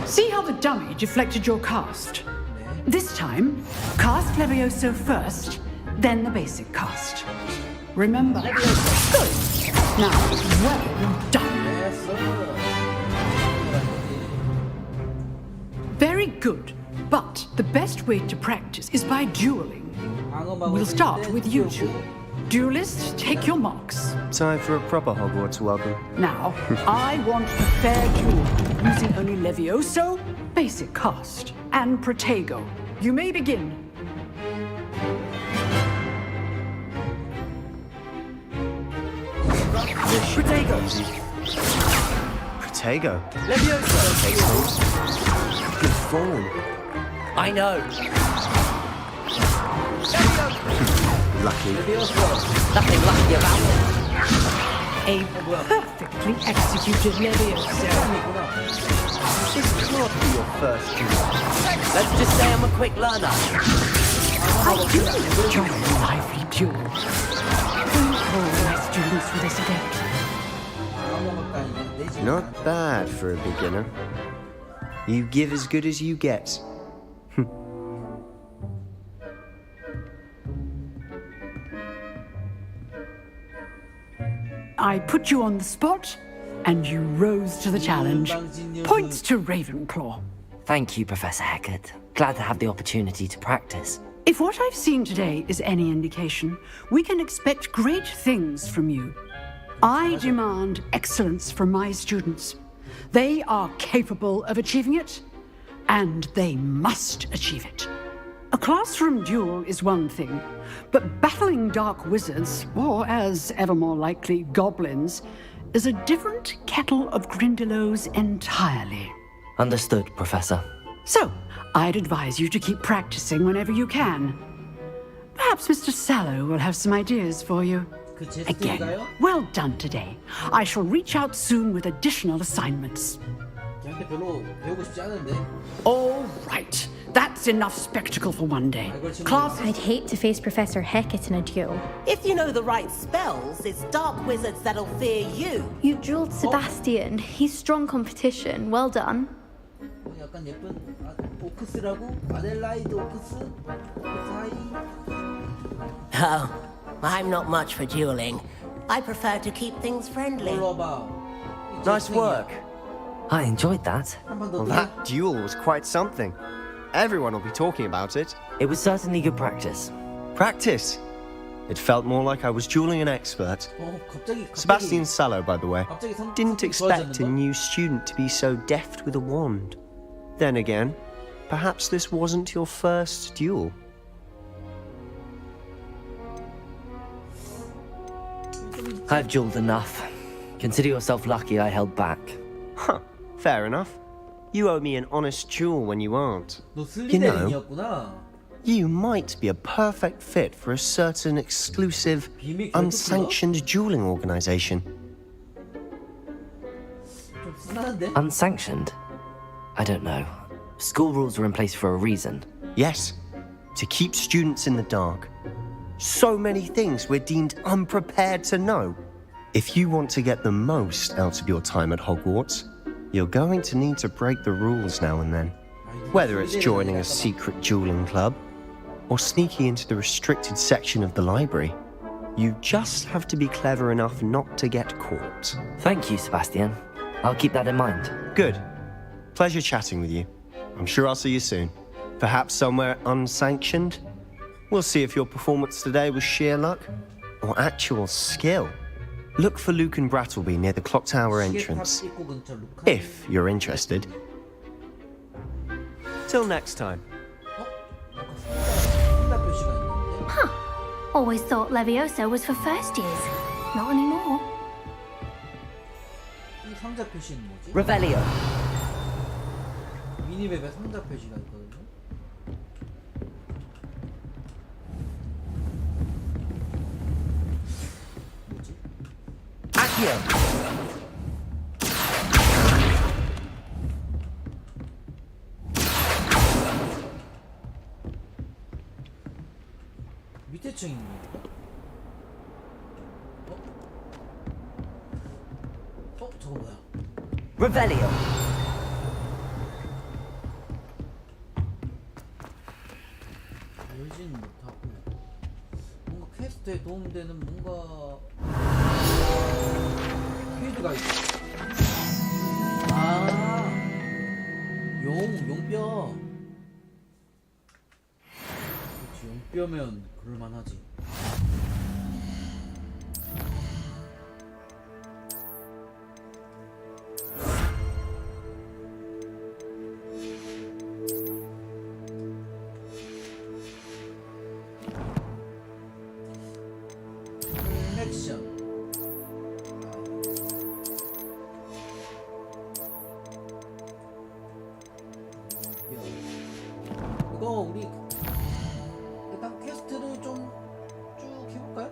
See how the dummy deflected your cast? This time, cast Levioso first, then the basic cast. Remember? Good. Now, well done. Very good. But the best way to practice is by dueling. We'll start with you two. Duelists, take your marks. Time for a proper Hogwarts welcome. Now, I want a fair duel, using only Levioso, basic cast, and Protego. You may begin. Protego! Protego? Levioso! Takes hold. Good form. I know. Lucky. Nothing lucky about it. A perfectly executed Levioso. This can't be your first duel. Let's just say I'm a quick learner. I do enjoy a lively duel. Don't call my students for this adept. Not bad for a beginner. You give as good as you get. I put you on the spot, and you rose to the challenge. Points to Ravenclaw. Thank you, Professor Hecat. Glad to have the opportunity to practice. If what I've seen today is any indication, we can expect great things from you. I demand excellence from my students. They are capable of achieving it, and they must achieve it. A classroom duel is one thing, but battling dark wizards, or as ever more likely, goblins, is a different kettle of Grindylows entirely. Understood, Professor. So, I'd advise you to keep practicing whenever you can. Perhaps Mr. Sallow will have some ideas for you. Again, well done today. I shall reach out soon with additional assignments. All right. That's enough spectacle for one day. Class. I'd hate to face Professor Hecat in a duel. If you know the right spells, it's dark wizards that'll fear you. You drilled Sebastian. He's strong competition. Well done. 약간 예쁜 오크스라고? 아델라이드 오크스? 하이. Oh, I'm not much for dueling. I prefer to keep things friendly. Nice work. I enjoyed that. Well, that duel was quite something. Everyone will be talking about it. It was certainly good practice. Practice? It felt more like I was dueling an expert. Sebastian Sallow, by the way, didn't expect a new student to be so deft with a wand. Then again, perhaps this wasn't your first duel. I've dueled enough. Consider yourself lucky I held back. Huh, fair enough. You owe me an honest duel when you aren't. You know, you might be a perfect fit for a certain exclusive, unsanctioned dueling organization. Unsanctioned? I don't know. School rules are in place for a reason. Yes, to keep students in the dark. So many things we're deemed unprepared to know. If you want to get the most out of your time at Hogwarts, you're going to need to break the rules now and then. Whether it's joining a secret dueling club, or sneaking into the restricted section of the library, you just have to be clever enough not to get caught. Thank you, Sebastian. I'll keep that in mind. Good. Pleasure chatting with you. I'm sure I'll see you soon. Perhaps somewhere unsanctioned? We'll see if your performance today was sheer luck or actual skill. Look for Luke and Brattleby near the clock tower entrance, if you're interested. Till next time. Huh. Always thought Levioso was for first years. Not anymore. 이 상자 표시는 뭐지? Revelio. 미니맵에 상자 표시가 있거든요. 뭐지? Accio. 밑에 층인 건가? 저거 뭐야? Revelio. 열지는 못하고 뭔가 퀘스트에 도움되는 뭔가 퀴즈가 있어. 아, 용뼈. 그렇지, 용뼈면 그럴만하지. 액션. 이거 우리 일단 퀘스트를 좀 쭉 해볼까요?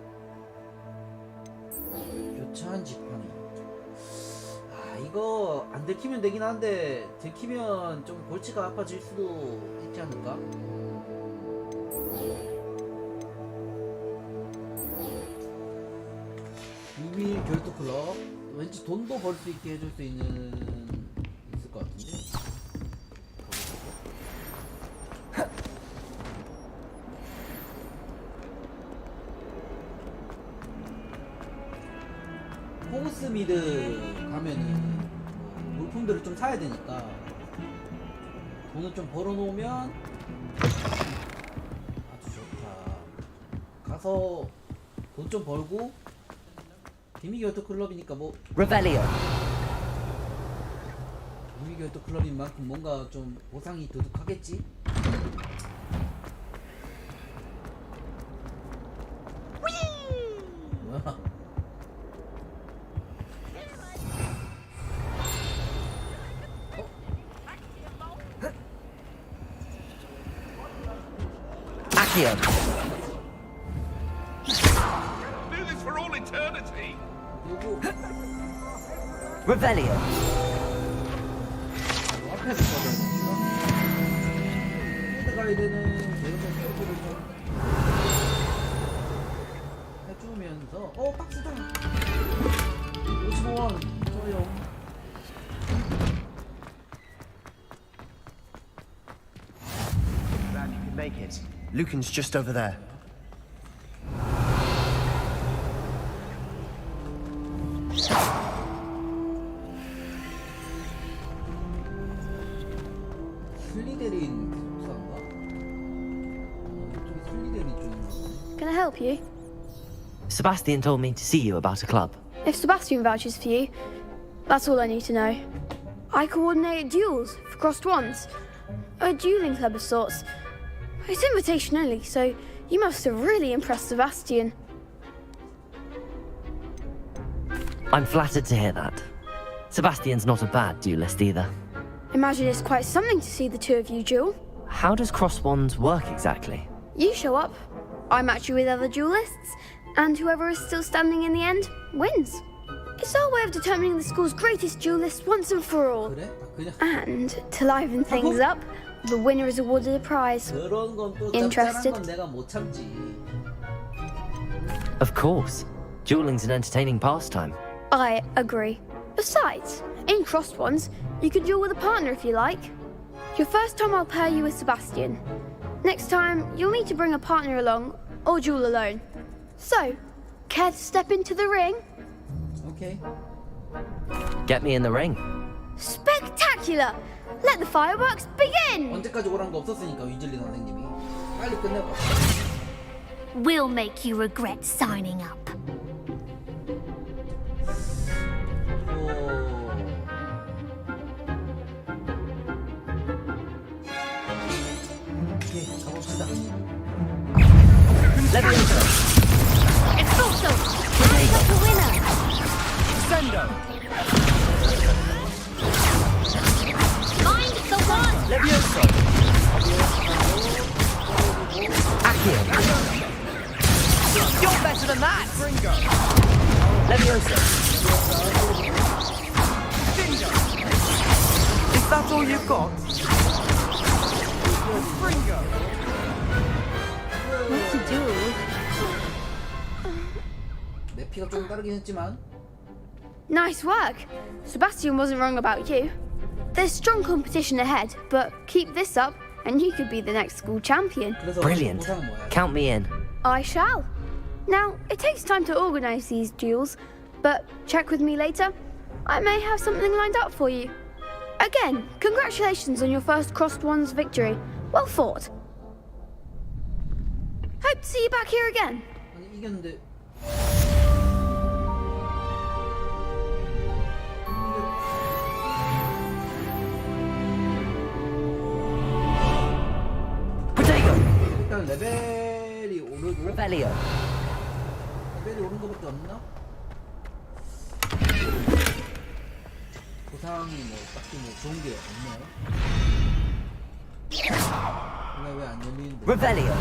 교차한 지팡이. 아, 이거 안 들키면 되긴 한데 들키면 좀 골치가 아파질 수도 있지 않을까? 유비 결투 클럽. 왠지 돈도 벌 수 있게 해줄 수 있을 것 같은데. 호그스미드 가면은 뭐 물품들을 좀 사야 되니까 돈을 좀 벌어놓으면 아주 좋다. 가서 돈 좀 벌고 비밀결투 클럽이니까 뭐 Revelio. 비밀결투 클럽인 만큼 뭔가 좀 보상이 두둑하겠지? 뭐야? Accio. Do this for all eternity. Revelio. 앞에서 써야 되는 건가? 가야 되는 이런 것들을 좀 해주면서 박스다 55원 좋아요. Glad you could make it. Lucan's just over there. 슬리데린 기숙사인가? 이쪽이 슬리데린 쪽인가 보네. Can I help you? Sebastian told me to see you about a club. If Sebastian vouches for you, that's all I need to know. I coordinate duels for crossed wands. A dueling club of sorts. It's invitation only, so you must have really impressed Sebastian. I'm flattered to hear that. Sebastian's not a bad duelist either. Imagine it's quite something to see the two of you duel. How does cross wands work exactly? You show up, I match you with other duelists, and whoever is still standing in the end wins. It's our way of determining the school's greatest duelist once and for all. And to liven things up, the winner is awarded a prize. 그런 건 또 Interested? 짭짤한 건 내가 못 참지. Of course. Dueling's an entertaining pastime. I agree. Besides, in crossed ones, you can duel with a partner if you like. Your first time I'll pair you with Sebastian. Next time, you'll need to bring a partner along, or duel alone. So, care to step into the ring? Okay. Get me in the ring. Spectacular! Let the fireworks begin! 언제까지 오란 거 없었으니까 위즐리 선생님이 빨리 끝내봐. We'll make you regret signing up. 오케이 가봅시다. Expulso! Hands up the winner! Sendo! Find the one! Levioso! Accio! You're better than that! Ringo! Levioso! Dingo! Is that all you've got? Ringo! What to do? 내 피가 좀 따르긴 했지만 Nice work. Sebastian wasn't wrong about you. There's strong competition ahead, but keep this up and you could be the next school champion. Brilliant. Count me in. I shall. Now, it takes time to organise these duels, but check with me later. I may have something lined up for you. Again, congratulations on your first crossed ones victory. Well fought. Hope to see you back here again. 아니 이겼는데 일단 레벨이 오르고 Revelio. 레벨이 오른 거밖에 없나? 보상이 뭐 딱히 뭐 좋은 게 없네요. 왜 안 열리는데? Revelio.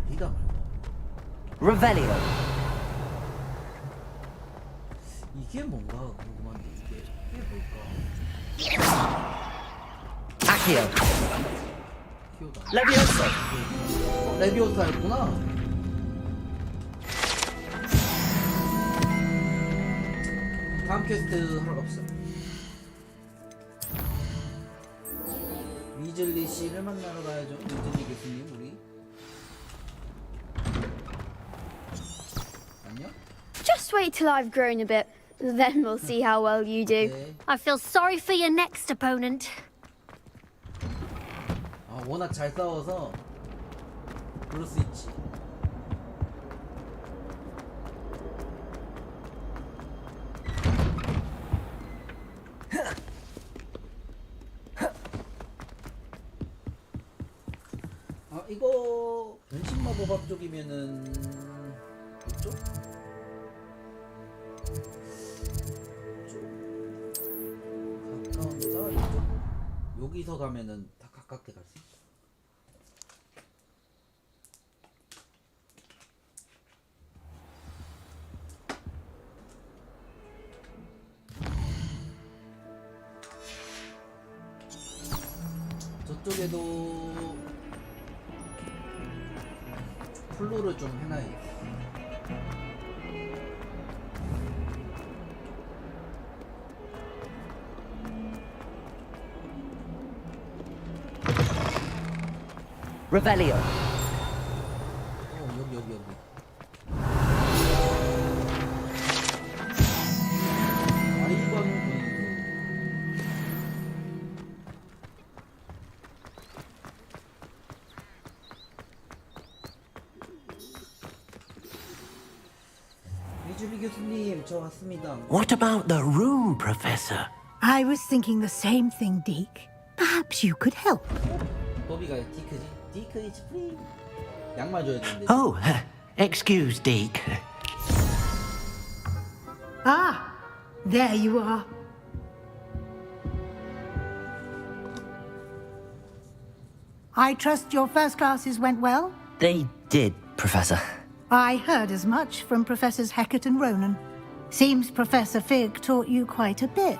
리가 말고 Revelio. 이게 뭔가 궁금한데 이게 뭘까? Accio. 키오다. Levioso. 레비오사였구나. 다음 퀘스트 하러 갑시다. 위즐리 씨를 만나러 가야죠. 위즐리 교수님 우리. 안녕? Just wait till I've grown a bit. Then we'll see how well you do. I feel sorry for your next opponent. 아 워낙 잘 싸워서 그럴 수 있지. 아 이거 변신마법학 쪽이면은 이쪽? 가까운 데다 이쪽? 여기서 가면은 다 가깝게 갈 수 있어. 이쪽에도 플로를 좀 해놔야겠어. Revelio. 여기. 미주리 교수님, 저 왔습니다. What about the room, Professor? I was thinking the same thing, Deke. Perhaps you could help. 도비가 디크지? 디크 is free. 양말 줘야 되는데. Oh, excuse, Deke. Ah, there you are. I trust your first classes went well? They did, Professor. I heard as much from Professors Hecat and Ronan. Seems Professor Fig taught you quite a bit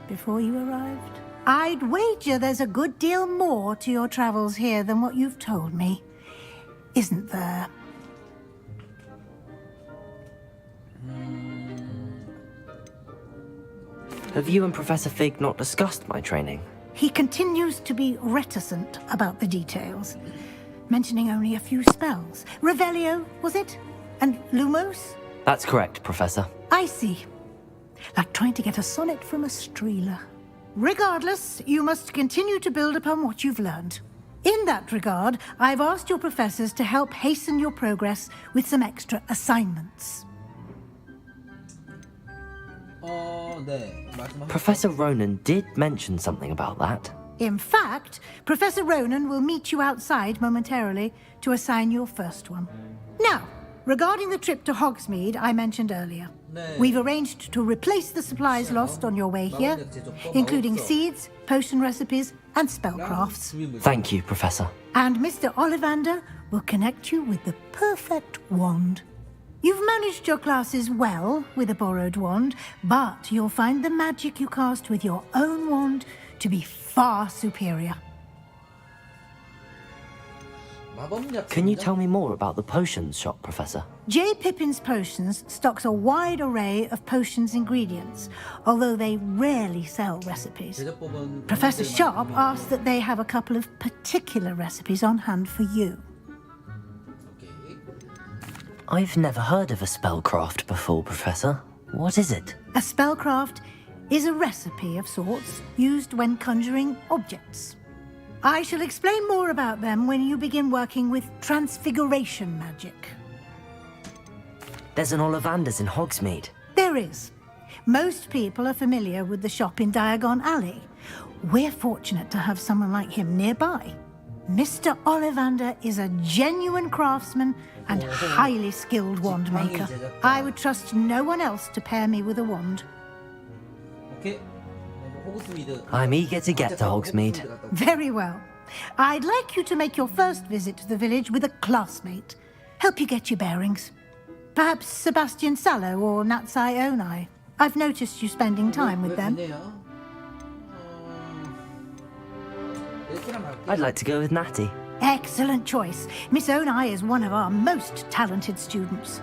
before you arrived. I'd wager there's a good deal more to your travels here than what you've told me. Isn't there? Have you and Professor Fig not discussed my training? He continues to be reticent about the details, mentioning only a few spells. Revelio, was it? And Lumos? That's correct, Professor. I see. Like trying to get a sonnet from a streeler. Regardless, you must continue to build upon what you've learned. In that regard, I've asked your professors to help hasten your progress with some extra assignments. Professor Ronan did mention something about that. In fact, Professor Ronan will meet you outside momentarily to assign your first one. Now, regarding the trip to Hogsmeade I mentioned earlier, we've arranged to replace the supplies lost on your way here, including seeds, potion recipes, and spellcrafts. Thank you, Professor. And Mr. Ollivander will connect you with the perfect wand. You've managed your classes well with a borrowed wand, but you'll find the magic you cast with your own wand to be far superior. Can you tell me more about the potions shop, Professor? J. Pippin's Potions stocks a wide array of potions ingredients, although they rarely sell recipes. Professor Sharp asked that they have a couple of particular recipes on hand for you. I've never heard of a spellcraft before, Professor. What is it? A spellcraft is a recipe of sorts used when conjuring objects. I shall explain more about them when you begin working with transfiguration magic. There's an Ollivander's in Hogsmeade. There is. Most people are familiar with the shop in Diagon Alley. We're fortunate to have someone like him nearby. Mr. Ollivander is a genuine craftsman and highly skilled wand maker. I would trust no one else to pair me with a wand. I'm eager to get to Hogsmeade. Very well. I'd like you to make your first visit to the village with a classmate. Help you get your bearings. Perhaps Sebastian Sallow or Natsai Onai. I've noticed you spending time with them. I'd like to go with Natty. Excellent choice. Miss Onai is one of our most talented students.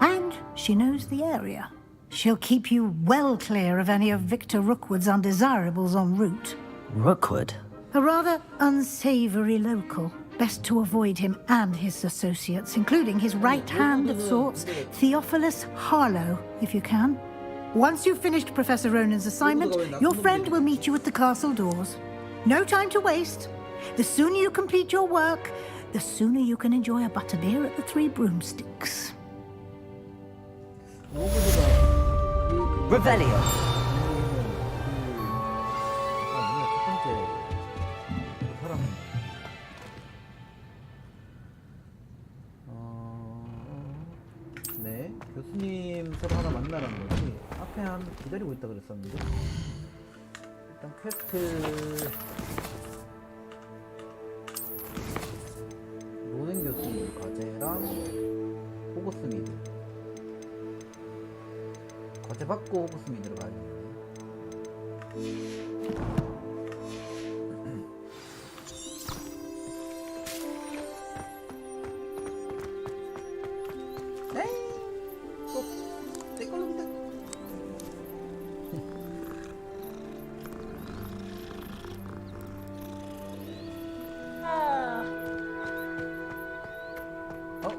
And she knows the area. She'll keep you well clear of any of Victor Rookwood's undesirables en route. Rookwood? A rather unsavory local. Best to avoid him and his associates, including his right hand of sorts, Theophilus Harlow, if you can. Once you've finished Professor Ronan's assignment, your friend will meet you at the castle doors. No time to waste. The sooner you complete your work, the sooner you can enjoy a butterbeer at the Three Broomsticks. Revelio. 네, 교수님 서로 하나 만나라는 거지. 앞에 한 기다리고 있다 그랬었는데. 일단 퀘스트 로넨 교수님 과제랑 호그스미드. 과제 받고 호그스미드로 가야 되는데.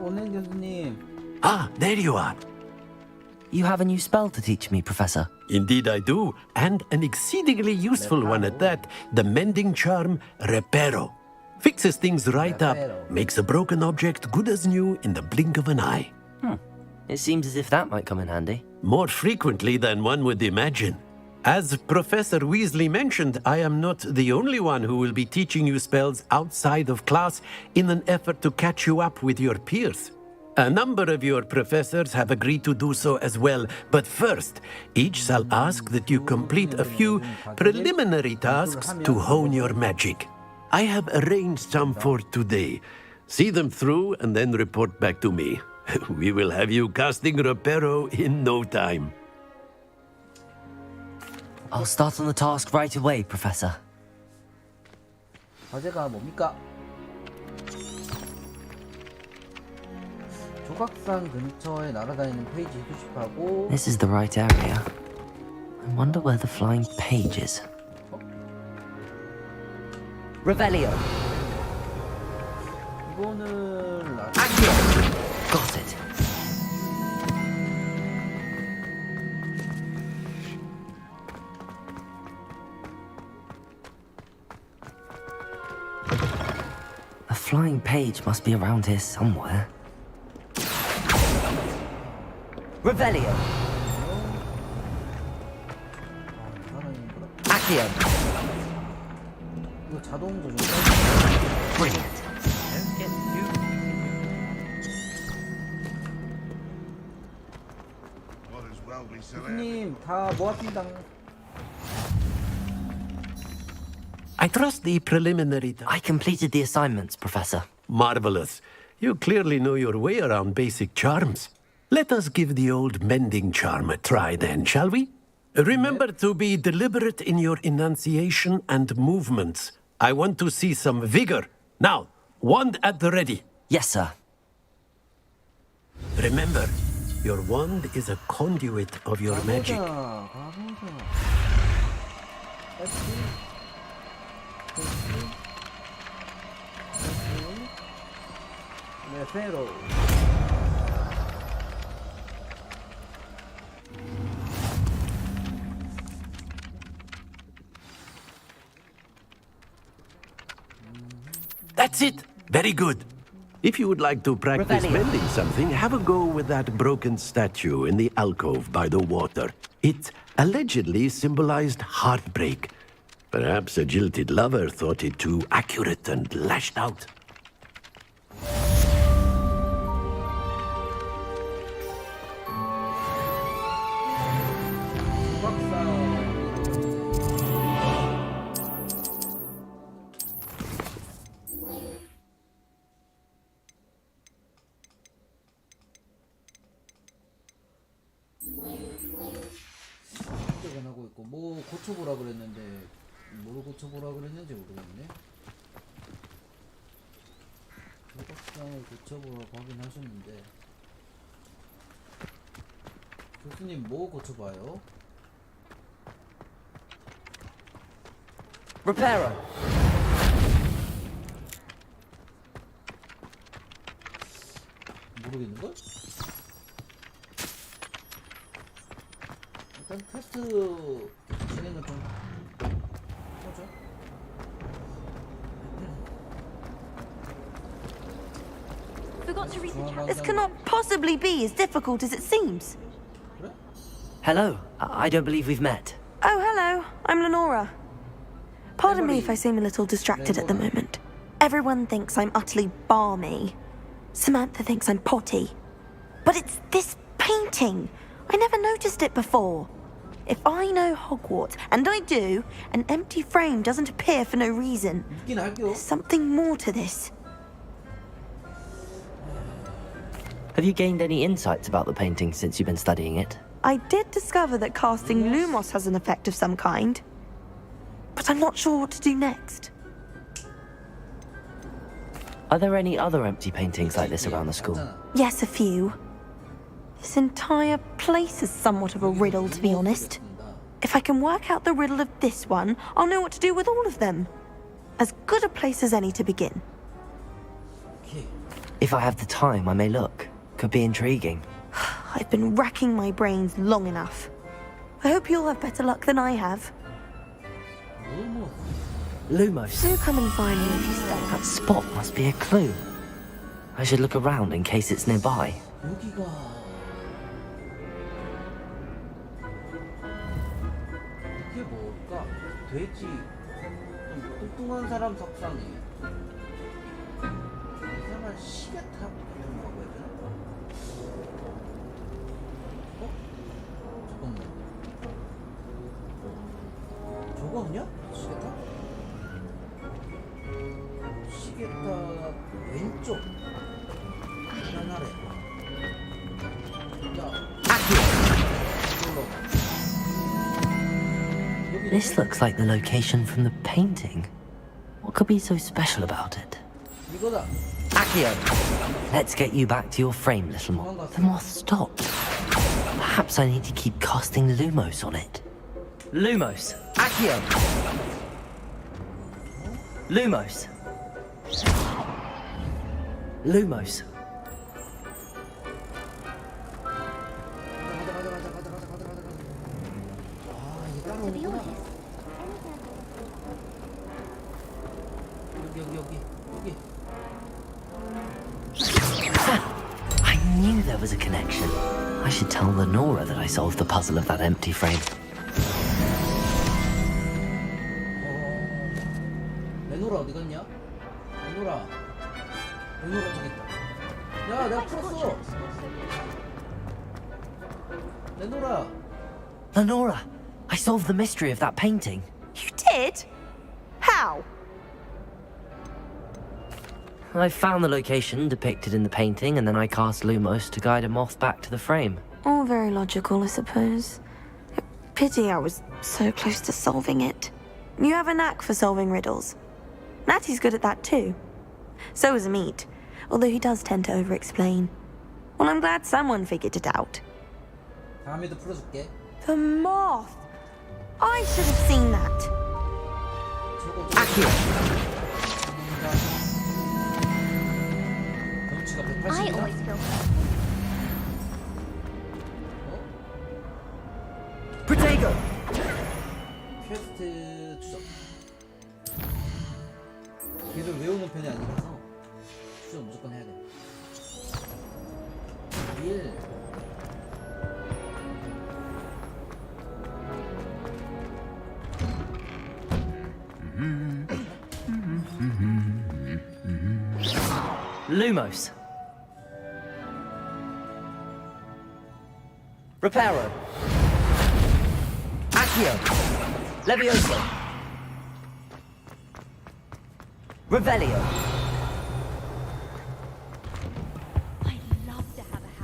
원행 교수님. Ah, there you are. You have a new spell to teach me, Professor. Indeed I do, and an exceedingly useful one at that. The mending charm, Reparo. Fixes things right up, makes a broken object good as new in the blink of an eye. It seems as if that might come in handy. More frequently than one would imagine. As Professor Weasley mentioned, I am not the only one who will be teaching you spells outside of class in an effort to catch you up with your peers. A number of your professors have agreed to do so as well, but first, each shall ask that you complete a few preliminary tasks to hone your magic. I have arranged some for today. See them through and then report back to me. We will have you casting Reparo in no time. I'll start on the task right away, Professor. 과제가 뭡니까? 조각상 근처에 날아다니는 페이지 수집하고. This is the right area. I wonder where the flying page is. Revelio. 이거는 Got it. A flying page must be around here somewhere. Revelio. Accio. 이거 자동 조절. Brilliant. 교수님 다 모았습니다. I trust the preliminary... I completed the assignments, Professor. Marvelous. You clearly know your way around basic charms. Let us give the old mending charm a try then, shall we? Remember to be deliberate in your enunciation and movements. I want to see some vigor. Now, wand at the ready. Yes, sir. Remember, your wand is a conduit of your magic. Reparo. That's it. Very good. If you would like to practice mending something, have a go with that broken statue in the alcove by the water. It allegedly symbolized heartbreak. Perhaps a jilted lover thought it too accurate and lashed out. 하고 있고 뭐 고쳐보라 그랬는데 뭐로 고쳐보라 그랬는지 모르겠네. 조각상을 고쳐보라고 하긴 하셨는데 교수님 뭐 고쳐봐요? Reparo. 모르겠는걸? 일단 테스트 진행을 좀 하죠. Forgot to read the chat. This cannot possibly be as difficult as it seems. Hello. I don't believe we've met. Oh, hello. I'm Lenora. Pardon me if I seem a little distracted at the moment. Everyone thinks I'm utterly balmy. Samantha thinks I'm potty. But it's this painting. I never noticed it before. If I know Hogwarts, and I do, an empty frame doesn't appear for no reason. There's something more to this. Have you gained any insights about the painting since you've been studying it? I did discover that casting Lumos has an effect of some kind. But I'm not sure what to do next. Are there any other empty paintings like this around the school? Yes, a few. This entire place is somewhat of a riddle, to be honest. If I can work out the riddle of this one, I'll know what to do with all of them. As good a place as any to begin. If I have the time, I may look. Could be intriguing. I've been racking my brains long enough. I hope you'll have better luck than I have. Lumos. Do come and find me if you stay. That spot must be a clue. I should look around in case it's nearby. 여기가 이게 뭘까? 돼지 좀 뚱뚱한 사람 석상이 이상한 시계탑 이런 거라고 해야 되나? 잠깐만 저거 없냐? 시계탑? 시계탑 왼쪽 계단 아래 This looks like the location from the painting. What could be so special about it? 이거다. Accio! Let's get you back to your frame, little moth. The moth stopped. Perhaps I need to keep casting Lumos on it. Lumos! Accio! Lumos! Lumos! To be honest, 여기. I knew there was a connection. I should tell Lenora that I solved the puzzle of that empty frame. 레노라 어디 갔냐? 레노라 저기 있다. 야, 내가 풀었어. 레노라. Lenora, I solved the mystery of that painting. You did? How? I found the location depicted in the painting, and then I cast Lumos to guide a moth back to the frame. All very logical, I suppose. Pity I was so close to solving it. You have a knack for solving riddles. Natty's good at that too. So is Amit, although he does tend to over-explain. Well, I'm glad someone figured it out. 다음에도 풀어줄게. The moth! I should have seen that. I always feel Protego! 퀘스트 추적. 걔를 외우는 편이 아니라서 추적 무조건 해야 돼. 1. Lumos. Reparo. Accio. Levioso. Revelio.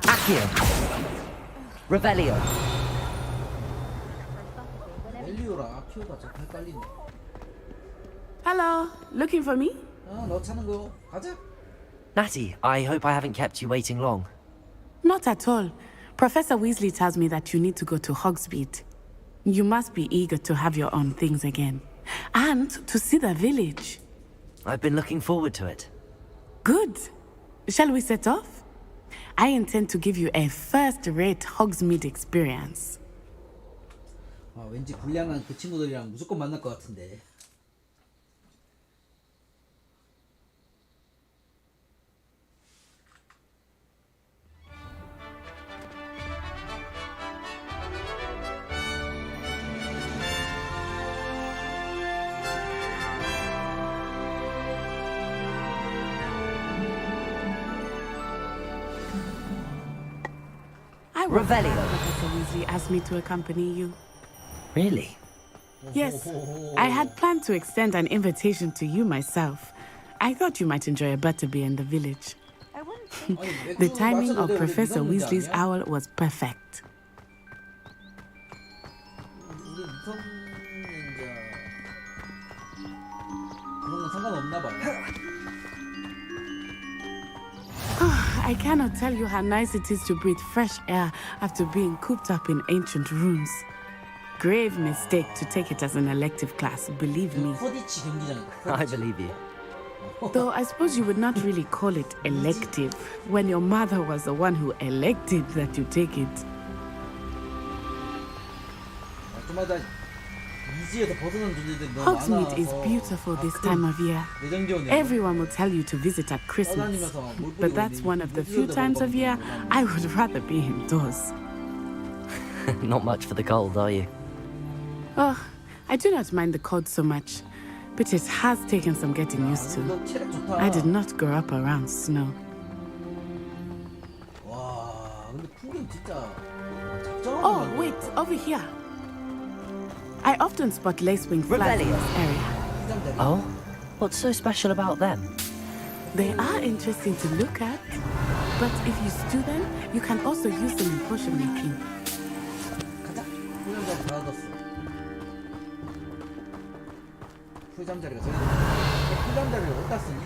Accio. Revelio. 멜리오랑 아키오가 자꾸 헷갈리네. Hello, looking for me? 너 찾는 거 가자. Natty, I hope I haven't kept you waiting long. Not at all. Professor Weasley tells me that you need to go to Hogsmeade. You must be eager to have your own things again. And to see the village. I've been looking forward to it. Good. Shall we set off? I intend to give you a first-rate Hogsmeade experience. 왠지 불량한 그 친구들이랑 무조건 만날 것 같은데. Revelio. Professor Weasley asked me to accompany you. Really? Yes. I had planned to extend an invitation to you myself. I thought you might enjoy a butterbeer in the village. The timing of Professor Weasley's owl was perfect. 우리 미성년자 그런 건 상관없나 봐요. I cannot tell you how nice it is to breathe fresh air after being cooped up in ancient rooms. Grave mistake to take it as an elective class, believe me. 코디치 경기장이다. I believe you. Though I suppose you would not really call it elective when your mother was the one who elected that you take it. 저마다 이지에서 벗어난 존재들이 너무 Hogsmeade is 많아서 beautiful this time of year. Everyone will tell you to visit at Christmas. But that's one of the few times of year I would rather be indoors. Not much for the cold, are you? Oh, I do not mind the cold so much, but it has taken some getting used to. I did not grow up around snow. 와, 근데 풍경 진짜 Oh, wait, over here. I often spot lacewing flags in this area. Oh? What's so special about them? They are interesting to look at, but if you stew them, you can also use them in potion making. 풀잠자리 받았어. 풀잠자리가 저기 풀잠자리를 어디다 쓰니?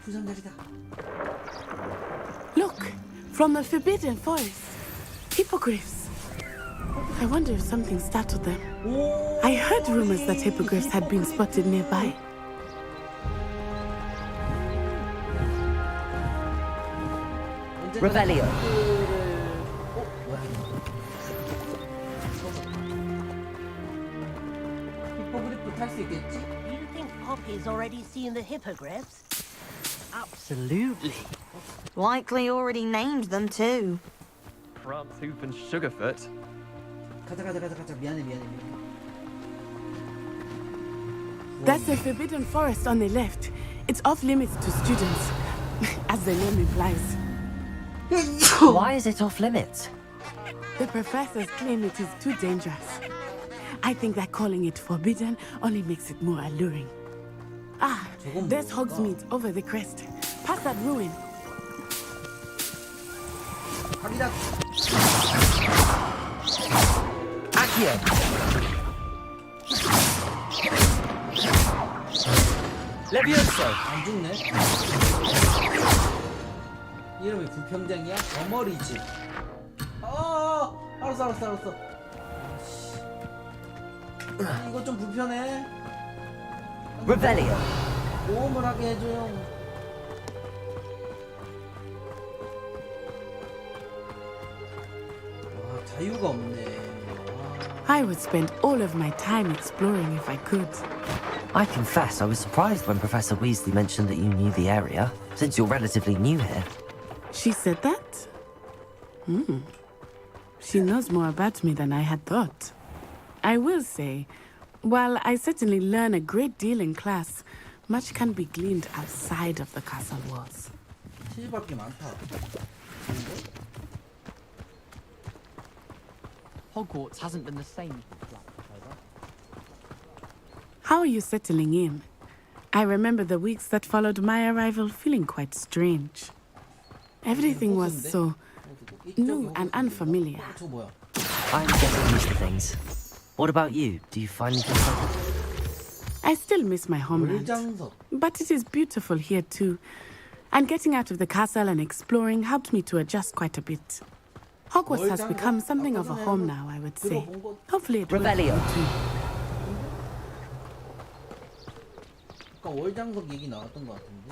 풀잠자리다. Look, from the Forbidden Forest. Hippogriffs. I wonder if something startled them. I heard rumors that hippogriffs had been spotted nearby. Revelio. 히포그리프 탈 수 있겠지? You think Poppy's already seen the hippogriffs? Absolutely. Likely already named them too. Pranthoof and Sugarfoot. 가자. 미안해. That's the Forbidden Forest on the left. It's off limits to students, as the name implies. Why is it off limits? The professors claim it is too dangerous. I think that calling it forbidden only makes it more alluring. Ah, there's Hogsmeade over the crest. Past that ruin. Accio! Levioso! 안 죽네. 이름이 불평장이야? 어머리지. 알았어. 이거 좀 불편해. Revelio. 모험을 하게 해줘요. 자유가 없네. I would spend all of my time exploring if I could. I confess I was surprised when Professor Weasley mentioned that you knew the area, since you're relatively new here. She said that? She knows more about me than I had thought. I will say, while I certainly learn a great deal in class, much can be gleaned outside of the castle walls. 치즈밖에 많다. Hogwarts hasn't been the same since last October. How are you settling in? I remember the weeks that followed my arrival feeling quite strange. Everything was so new and unfamiliar. I'm getting used to things. What about you? Do you find anything different? I still miss my homeland, but it is beautiful here too. And getting out of the castle and exploring helped me to adjust quite a bit. Hogwarts has become something of a home now, I would say. Hopefully it will Revelio. too. 아까 월장석 얘기 나왔던 것 같은데.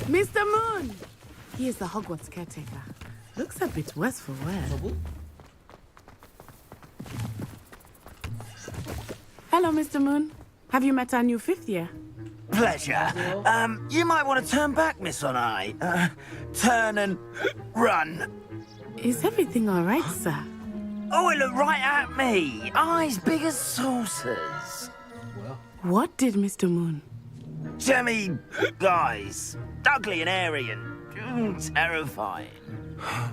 Mr. Moon! He is the Hogwarts caretaker. Looks a bit worse for wear. Hello, Mr. Moon. Have you met our new fifth year? Pleasure. You might want to turn back, Miss Onai. Turn and run. Is everything all right, sir? Oh, it looked right at me. Eyes big as saucers. What did Mr. Moon? Jemmy, guys. Ugly and airy and terrifying.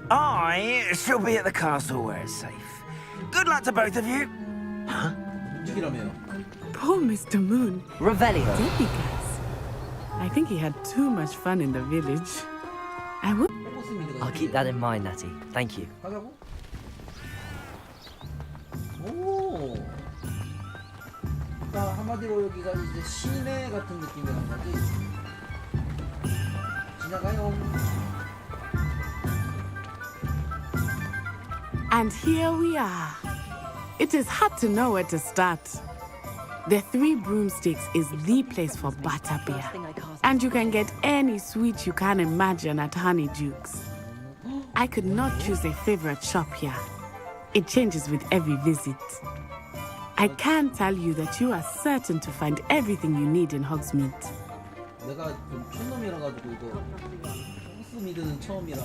I shall be at the castle where it's safe. Good luck to both of you. Poor Mr. Moon. Revelio. Debigas. I think he had too much fun in the village. I will. I'll keep that in mind, Natty. Thank you. 가자고? 오. 그러니까 한마디로 여기가 이제 시내 같은 느낌이란 거지. 지나가요. And here we are. It is hard to know where to start. The Three Broomsticks is the place for butterbeer. And you can get any sweet you can imagine at Honeydukes. I could not choose a favorite shop here. It changes with every visit. I can tell you that you are certain to find everything you need in Hogsmeade. 내가 좀 촌놈이라 가지고 이거 호그미드는 처음이라.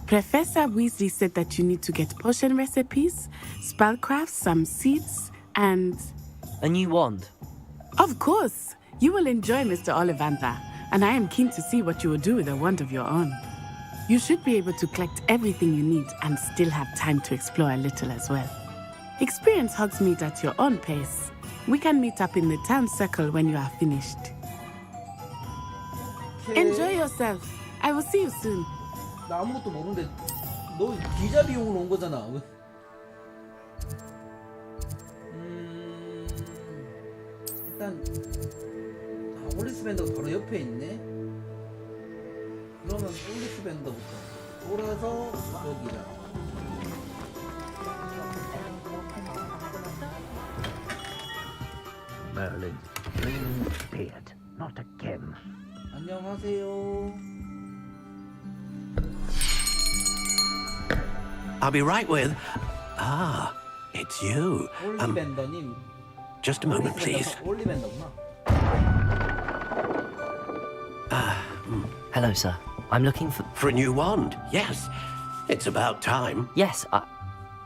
Professor Weasley said that you need to get potion recipes, spellcrafts, some seeds, and... A new wand. Of course! You will enjoy Mr. Ollivander, and I am keen to see what you will do with a wand of your own. You should be able to collect everything you need and still have time to explore a little as well. Experience Hogsmeade at your own pace. We can meet up in the town circle when you are finished. Enjoy yourself. I will see you soon. 나 아무것도 모르는데 너 기자 비용으로 온 거잖아. 일단 홀리스밴더가 바로 옆에 있네. 그러면 홀리스밴더부터 돌아서 여기다. Merlin, clean beard, not again. 안녕하세요. I'll be right with. Ah, it's you. 홀리밴더님. Just a moment, please. 홀리밴더구나. Hello, sir. I'm looking for... For a new wand, yes. It's about time. Yes,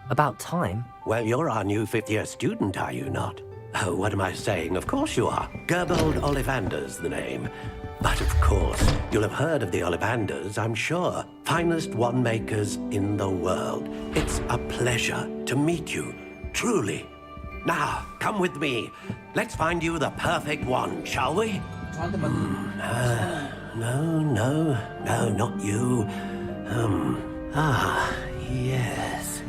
about time? Well, you're our new fifth-year student, are you not? Oh, what am I saying? Of course you are. Gerbold Ollivander's the name. But of course, you'll have heard of the Ollivanders, I'm sure. Finest wand makers in the world. It's a pleasure to meet you, truly. Now, come with me. Let's find you the perfect wand, shall we? No, not you. Yes.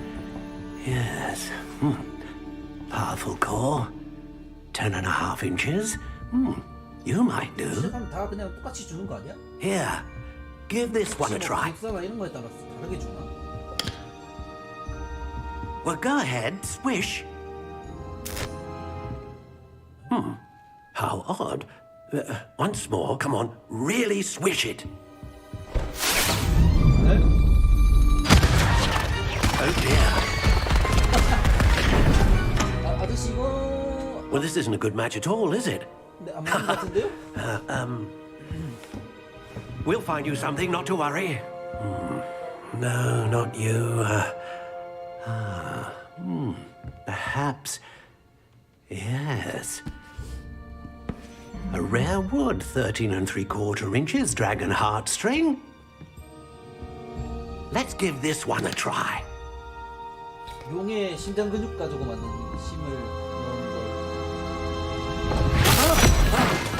Powerful core. 10.5 inches. You might do. 다 그냥 똑같이 주는 거 아니야? Here, give this one a try. 국사나 이런 거에 따라서 다르게 주나? Well, go ahead, swish. How odd. Once more, come on, really swish it. Oh dear. 아저씨 이거. Well, this isn't a good match at all, is it? 안 맞는 것 같은데요? We'll find you something, not to worry. No, not you. Perhaps. Yes. A rare wood, 13 3/4 inches, dragon heartstring. Let's give this one a try. 용의 심장 근육 가지고 만든 심을 넣은 걸.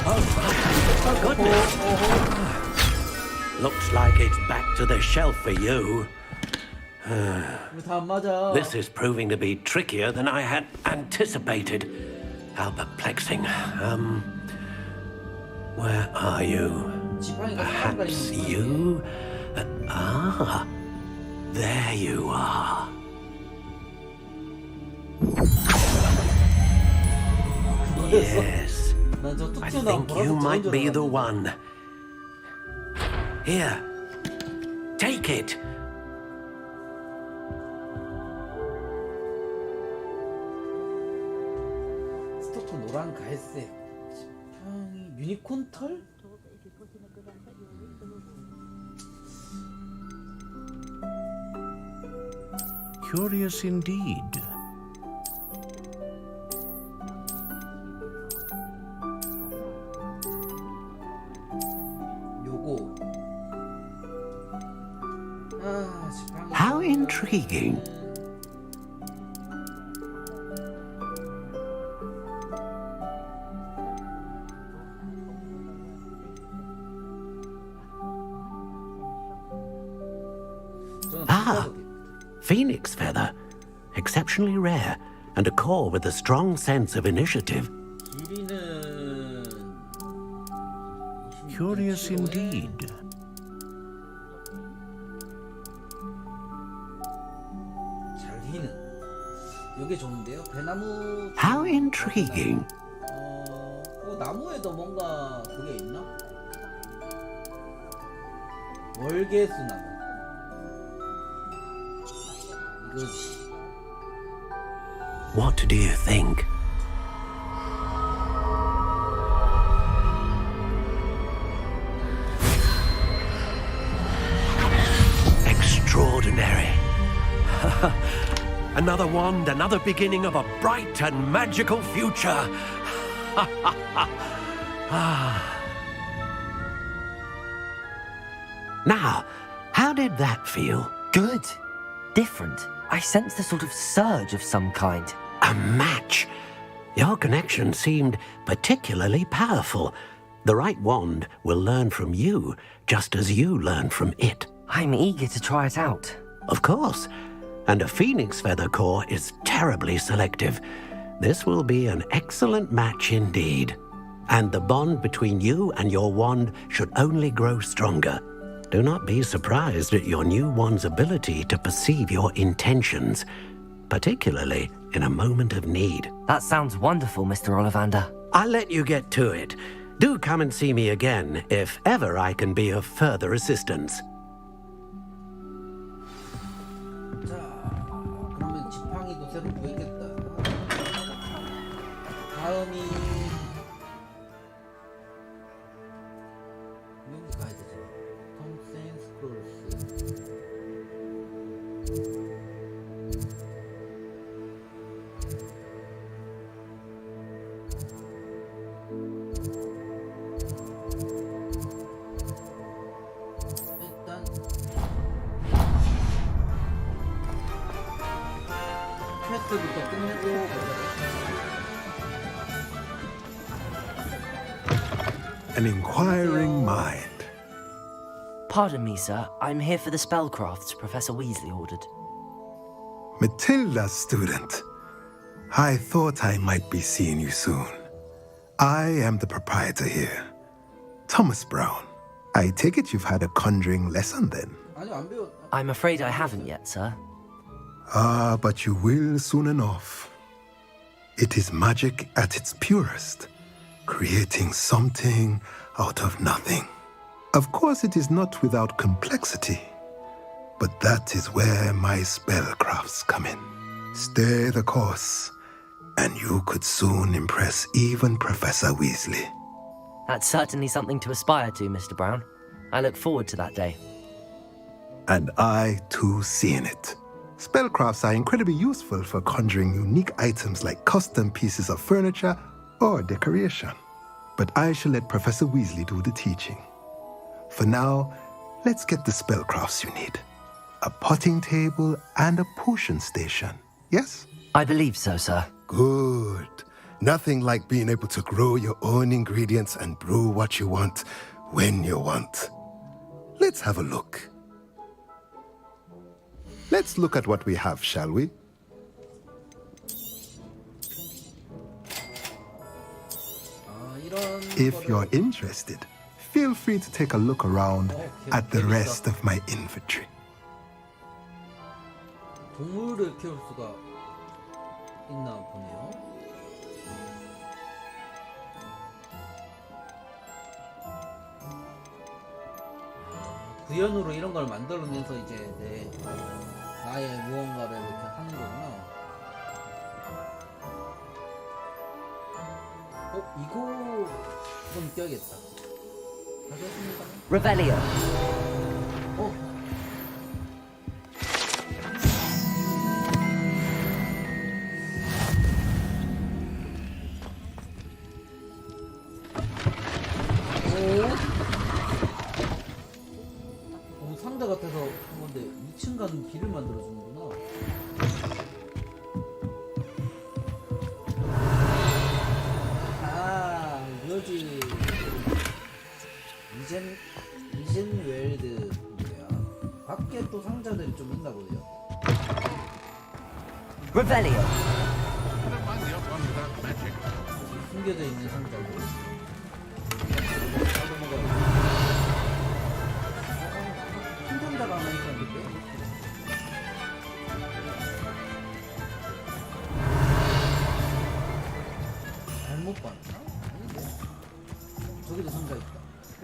Oh, goodness. Looks like it's back to the shelf for you. 다 안 맞아. This is proving to be trickier than I had anticipated. How perplexing. Where are you? Perhaps you? There you are. Yes. I think you might be the one. Here. Take it. 스토커 노란 갈색. 지팡이 유니콘 털? Curious indeed. 요거. 지팡이. How intriguing. Phoenix feather. Exceptionally rare, and a core with a strong sense of initiative. Curious indeed. 잘 휘는. 요게 좋은데요. 배나무. How intriguing. 나무에도 뭔가 그게 있나? 월계수나무. 이거지. What do you think? Extraordinary. Another wand, another beginning of a bright and magical future. Now, how did that feel? Good. Different. I sensed a sort of surge of some kind. A match. Your connection seemed particularly powerful. The right wand will learn from you, just as you learn from it. I'm eager to try it out. Of course. And a phoenix feather core is terribly selective. This will be an excellent match indeed. And the bond between you and your wand should only grow stronger. Do not be surprised at your new wand's ability to perceive your intentions, particularly in a moment of need. That sounds wonderful, Mr. Ollivander. I'll let you get to it. Do come and see me again if ever I can be of further assistance. 자, 그러면 지팡이도 새로 구했겠다. 다음이 여기 가야 되잖아. 톰센 스크롤스. 일단 퀘스트부터 끝내고 가자. An inquiring mind. Pardon me, sir. I'm here for the spellcrafts Professor Weasley ordered. Matilda, student. I thought I might be seeing you soon. I am the proprietor here, Thomas Brown. I take it you've had a conjuring lesson then? I'm afraid I haven't yet, sir. Ah, but you will soon enough. It is magic at its purest, creating something out of nothing. Of course, it is not without complexity, but that is where my spellcrafts come in. Stay the course, and you could soon impress even Professor Weasley. That's certainly something to aspire to, Mr. Brown. I look forward to that day. And I, too, see in it. Spellcrafts are incredibly useful for conjuring unique items like custom pieces of furniture or decoration. But I shall let Professor Weasley do the teaching. For now, let's get the spellcrafts you need. A potting table and a potion station, yes? I believe so, sir. Good. Nothing like being able to grow your own ingredients and brew what you want when you want. Let's have a look. Let's look at what we have, shall we? If you're interested, feel free to take a look around at the rest of my inventory. 동물을 키울 수가 있나 보네요. 구현으로 이런 걸 만들어내서 이제 나의 무언가를 이렇게 하는 거구나. 이거 좀 껴야겠다. 가져왔습니다. Revelio. 상자 같아서 그건데 2층 가는 길을 만들어주는구나. 아, 이거지. 이젠웰드 뭐야? 밖에 또 상자들이 좀 있나 보네요. Revelio. 숨겨져 있는 상자고. 상자가 하나 있었는데. 잘못 잘못 봤나? 아닌데. 저기도 상자 있다.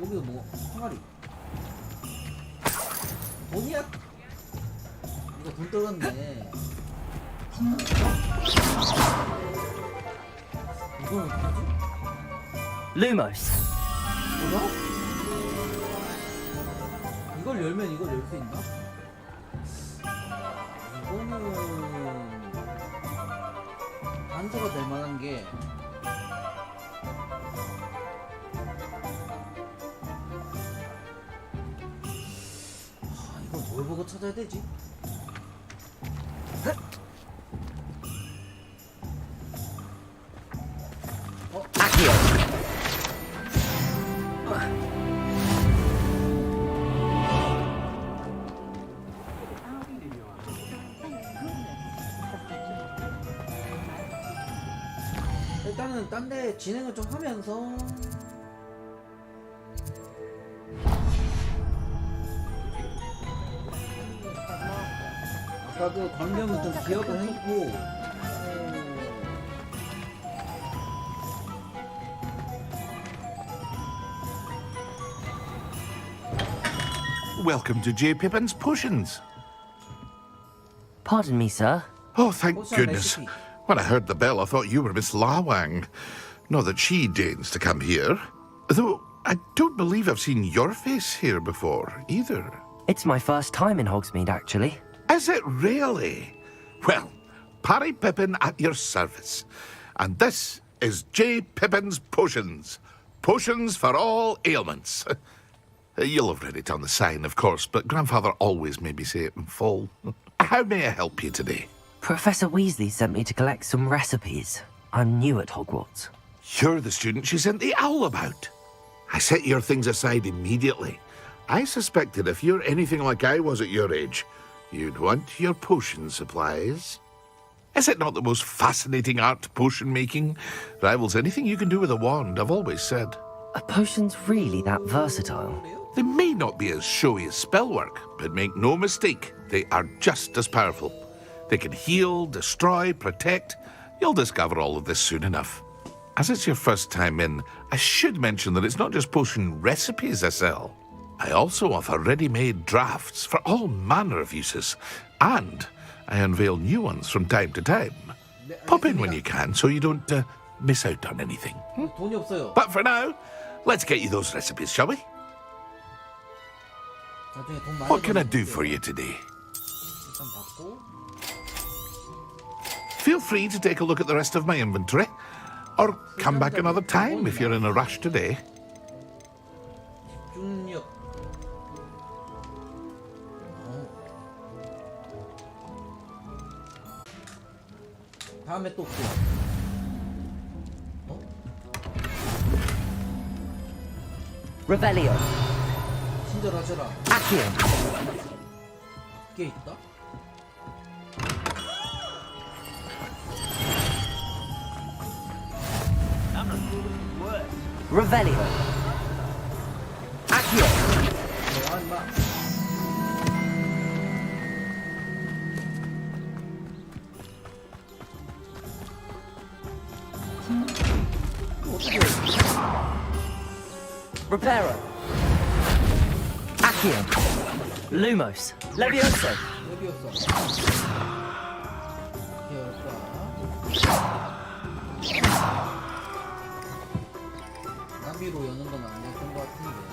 여기도 뭐 항아리. 뭐냐? 이거 돈 떨었네. 이거는 뭐지? Lumos. 뭐야? 이걸 열면 이걸 열 수 있나? 이거는 단서가 될 만한 게 이거 뭘 보고 찾아야 되지? 일단은 딴 데 진행을 좀 하면서 아까 그 광경은 좀 기억을 했고 Welcome to J. Pippin's Potions. Pardon me, sir. Oh, thank goodness. When I heard the bell, I thought you were Miss Lawang. Not that she deigns to come here. Though, I don't believe I've seen your face here before, either. It's my first time in Hogsmeade, actually. Is it really? Well, Parry Pippin at your service. And this is J. Pippin's Potions. Potions for all ailments. You'll have read it on the sign, of course, but Grandfather always made me say it in full. How may I help you today? Professor Weasley sent me to collect some recipes. I'm new at Hogwarts. You're the student she sent the owl about. I set your things aside immediately. I suspected if you're anything like I was at your age, you'd want your potion supplies. Is it not the most fascinating art, potion making? Rivals anything you can do with a wand, I've always said. Are potions really that versatile? They may not be as showy as spellwork, but make no mistake, they are just as powerful. They can heal, destroy, protect. You'll discover all of this soon enough. As it's your first time in, I should mention that it's not just potion recipes I sell. I also offer ready-made drafts for all manner of uses, and I unveil new ones from time to time. Pop in when you can so you don't miss out on anything. 돈이 없어요. But for now, let's get you those recipes, shall we? What can I do for you today? Feel free to take a look at the rest of my inventory, or come back another time if you're in a rush today. 중력. 다음에 또 올게요. Revelio. 친절하셔라. Accio. 이게 있다? Revelio. Accio. 아, 임마. 어떻게 Reparo. Accio. Lumos. Levioso. 나비로 여는 건 안 됐던 것 같은데.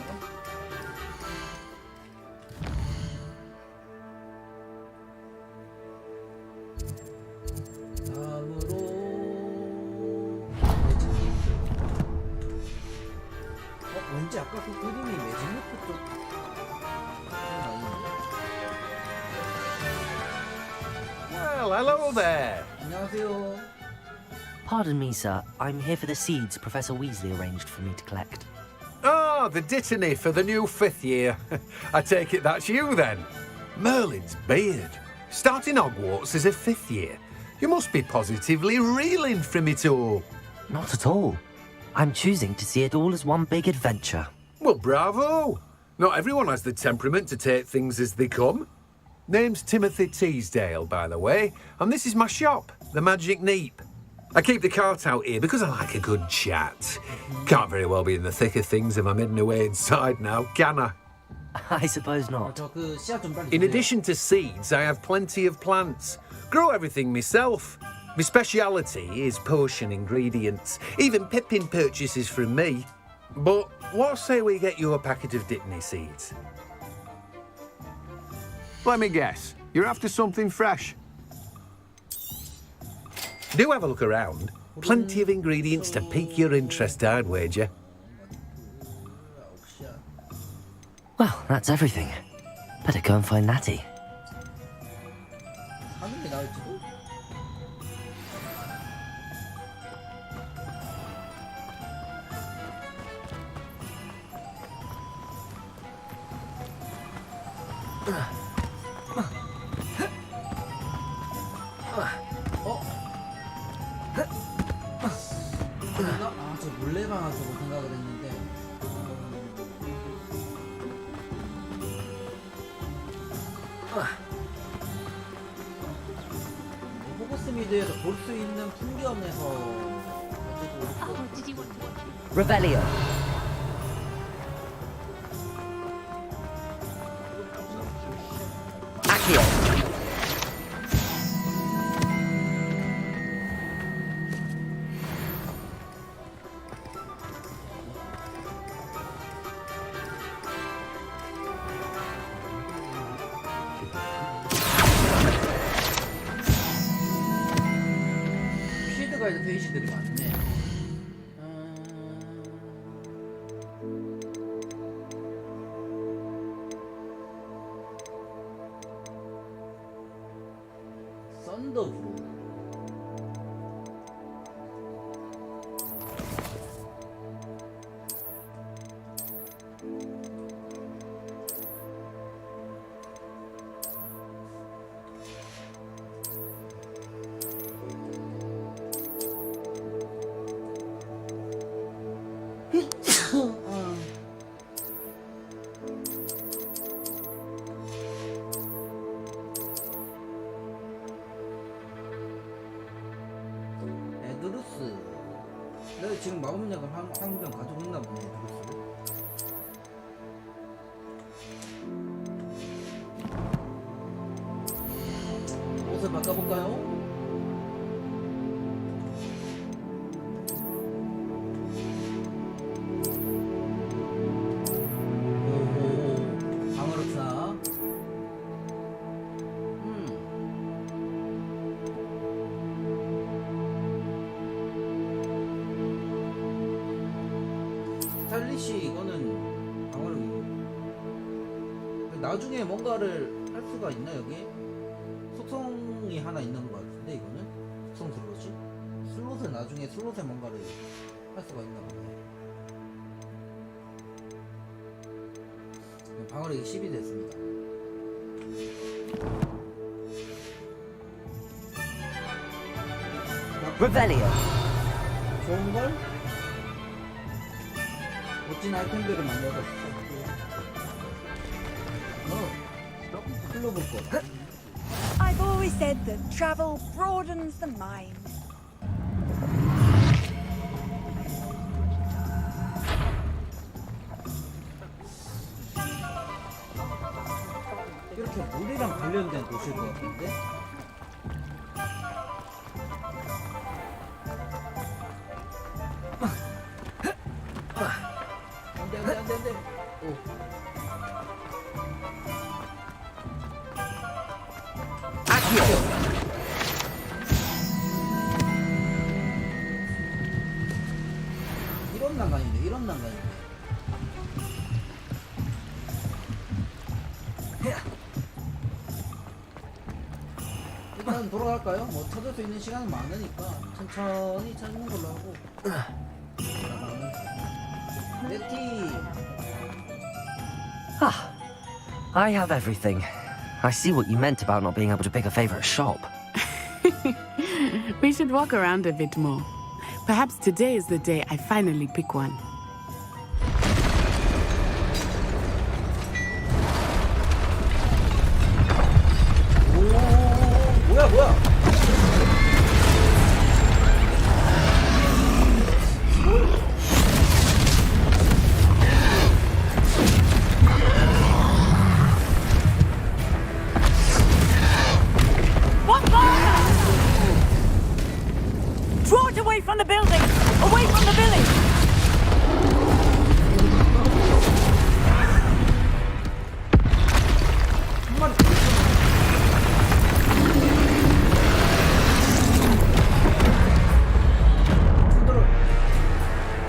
왠지 아까 그 그림이 매직루프 쪽 Well, hello there. 안녕하세요. Pardon me, sir. I'm here for the seeds Professor Weasley arranged for me to collect. Oh, the dittany for the new 5th year. I take it that's you then. Merlin's beard. Starting Hogwarts as a 5th year. You must be positively reeling from it all. Not at all. I'm choosing to see it all as one big adventure. Well, bravo. Not everyone has the temperament to take things as they come. Name's Timothy Teasdale, by the way, and this is my shop, the Magic Neep. I keep the cart out here because I like a good chat. Can't very well be in the thick of things if I'm hidden away inside now, can I? I suppose not. 저그 씨앗 좀 빨리 In 주세요. addition to seeds, I have plenty of plants. Grow everything myself. My speciality is potion ingredients. Even Pippin purchases from me. But what say we get you a packet of Dittany seeds? Let me guess. You're after something fresh. Do have a look around. Plenty of ingredients to pique your interest, I'd wager. Well, that's everything. Better go and find Natty. 하는 게 나을지도. 저 몰래방 하자고 생각을 했는데. 호그스미드에서 볼 수 있는 풍경에서 Revelio. Accio. 필드 가이드 페이지들이 많네. 썬더브. 에드루스. 내가 지금 마법약을 한 병 가지고 있나 보네. 에드루스. 옷을 바꿔볼까요? 오호, 방어력사. 스타일리시 이거는 방어력이. 나중에 뭔가를 할 수가 있나 여기? 속성이 하나 있는 것 같은데 이거는 속성 슬롯이? 슬롯을 나중에 슬롯에 뭔가를 할 수가 있나 보네. 방어력이 10이 됐습니다. Revelio. 좋은걸? 멋진 아이템들을 만들어서 클로버 거. I've always said that travel broadens the mind. 이렇게 물이랑 관련된 도시일 것 같은데? 안돼. 오. 이런 난간인데. 일단 돌아갈까요? 뭐 찾을 수 있는 시간은 많으니까 천천히 찾는 걸로 하고. 네티. Ah, I have everything. I see what you meant about not being able to pick a favorite shop. We should walk around a bit more. Perhaps today is the day I finally pick one. 뭐야? Away from the building! Away from the village! 컨트롤.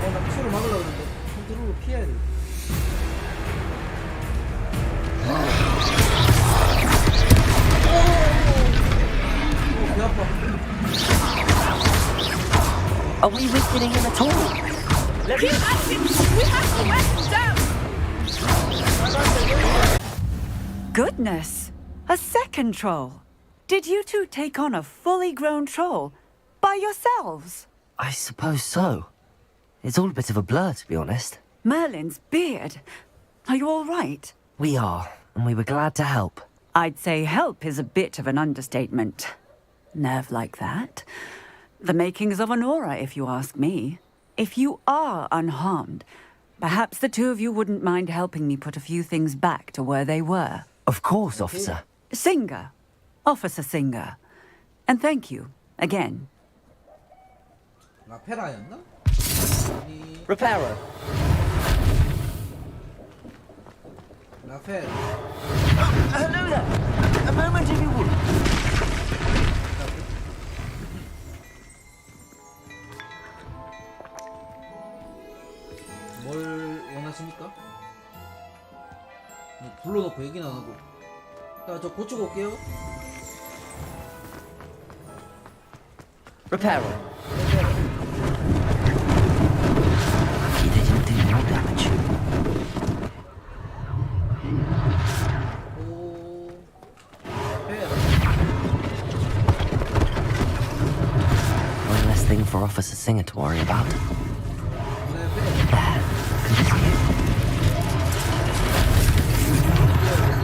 나 피로 막으려고 했는데 컨트롤로 피해야 돼. 배 아파. Are we risking him at all? Keep at him! We have to wet him down! Goodness! A second troll! Did you two take on a fully grown troll by yourselves? I suppose so. It's all a bit of a blur, to be honest. Merlin's beard. Are you all right? We are, and we were glad to help. I'd say help is a bit of an understatement. Nerve like that. The makings of an aura, if you ask me. If you are unharmed, perhaps the two of you wouldn't mind helping me put a few things back to where they were. Of course, officer. Singer. Officer Singer. And thank you, again. 라페라였나? Repairer. 라페. Hello there. A moment if you would. 뭘 원하십니까? 불러놓고 얘기는 안 하고. 자, 저 고치고 올게요. Repairer. Lucky they didn't do more damage. One less thing for Officer Singer to worry about.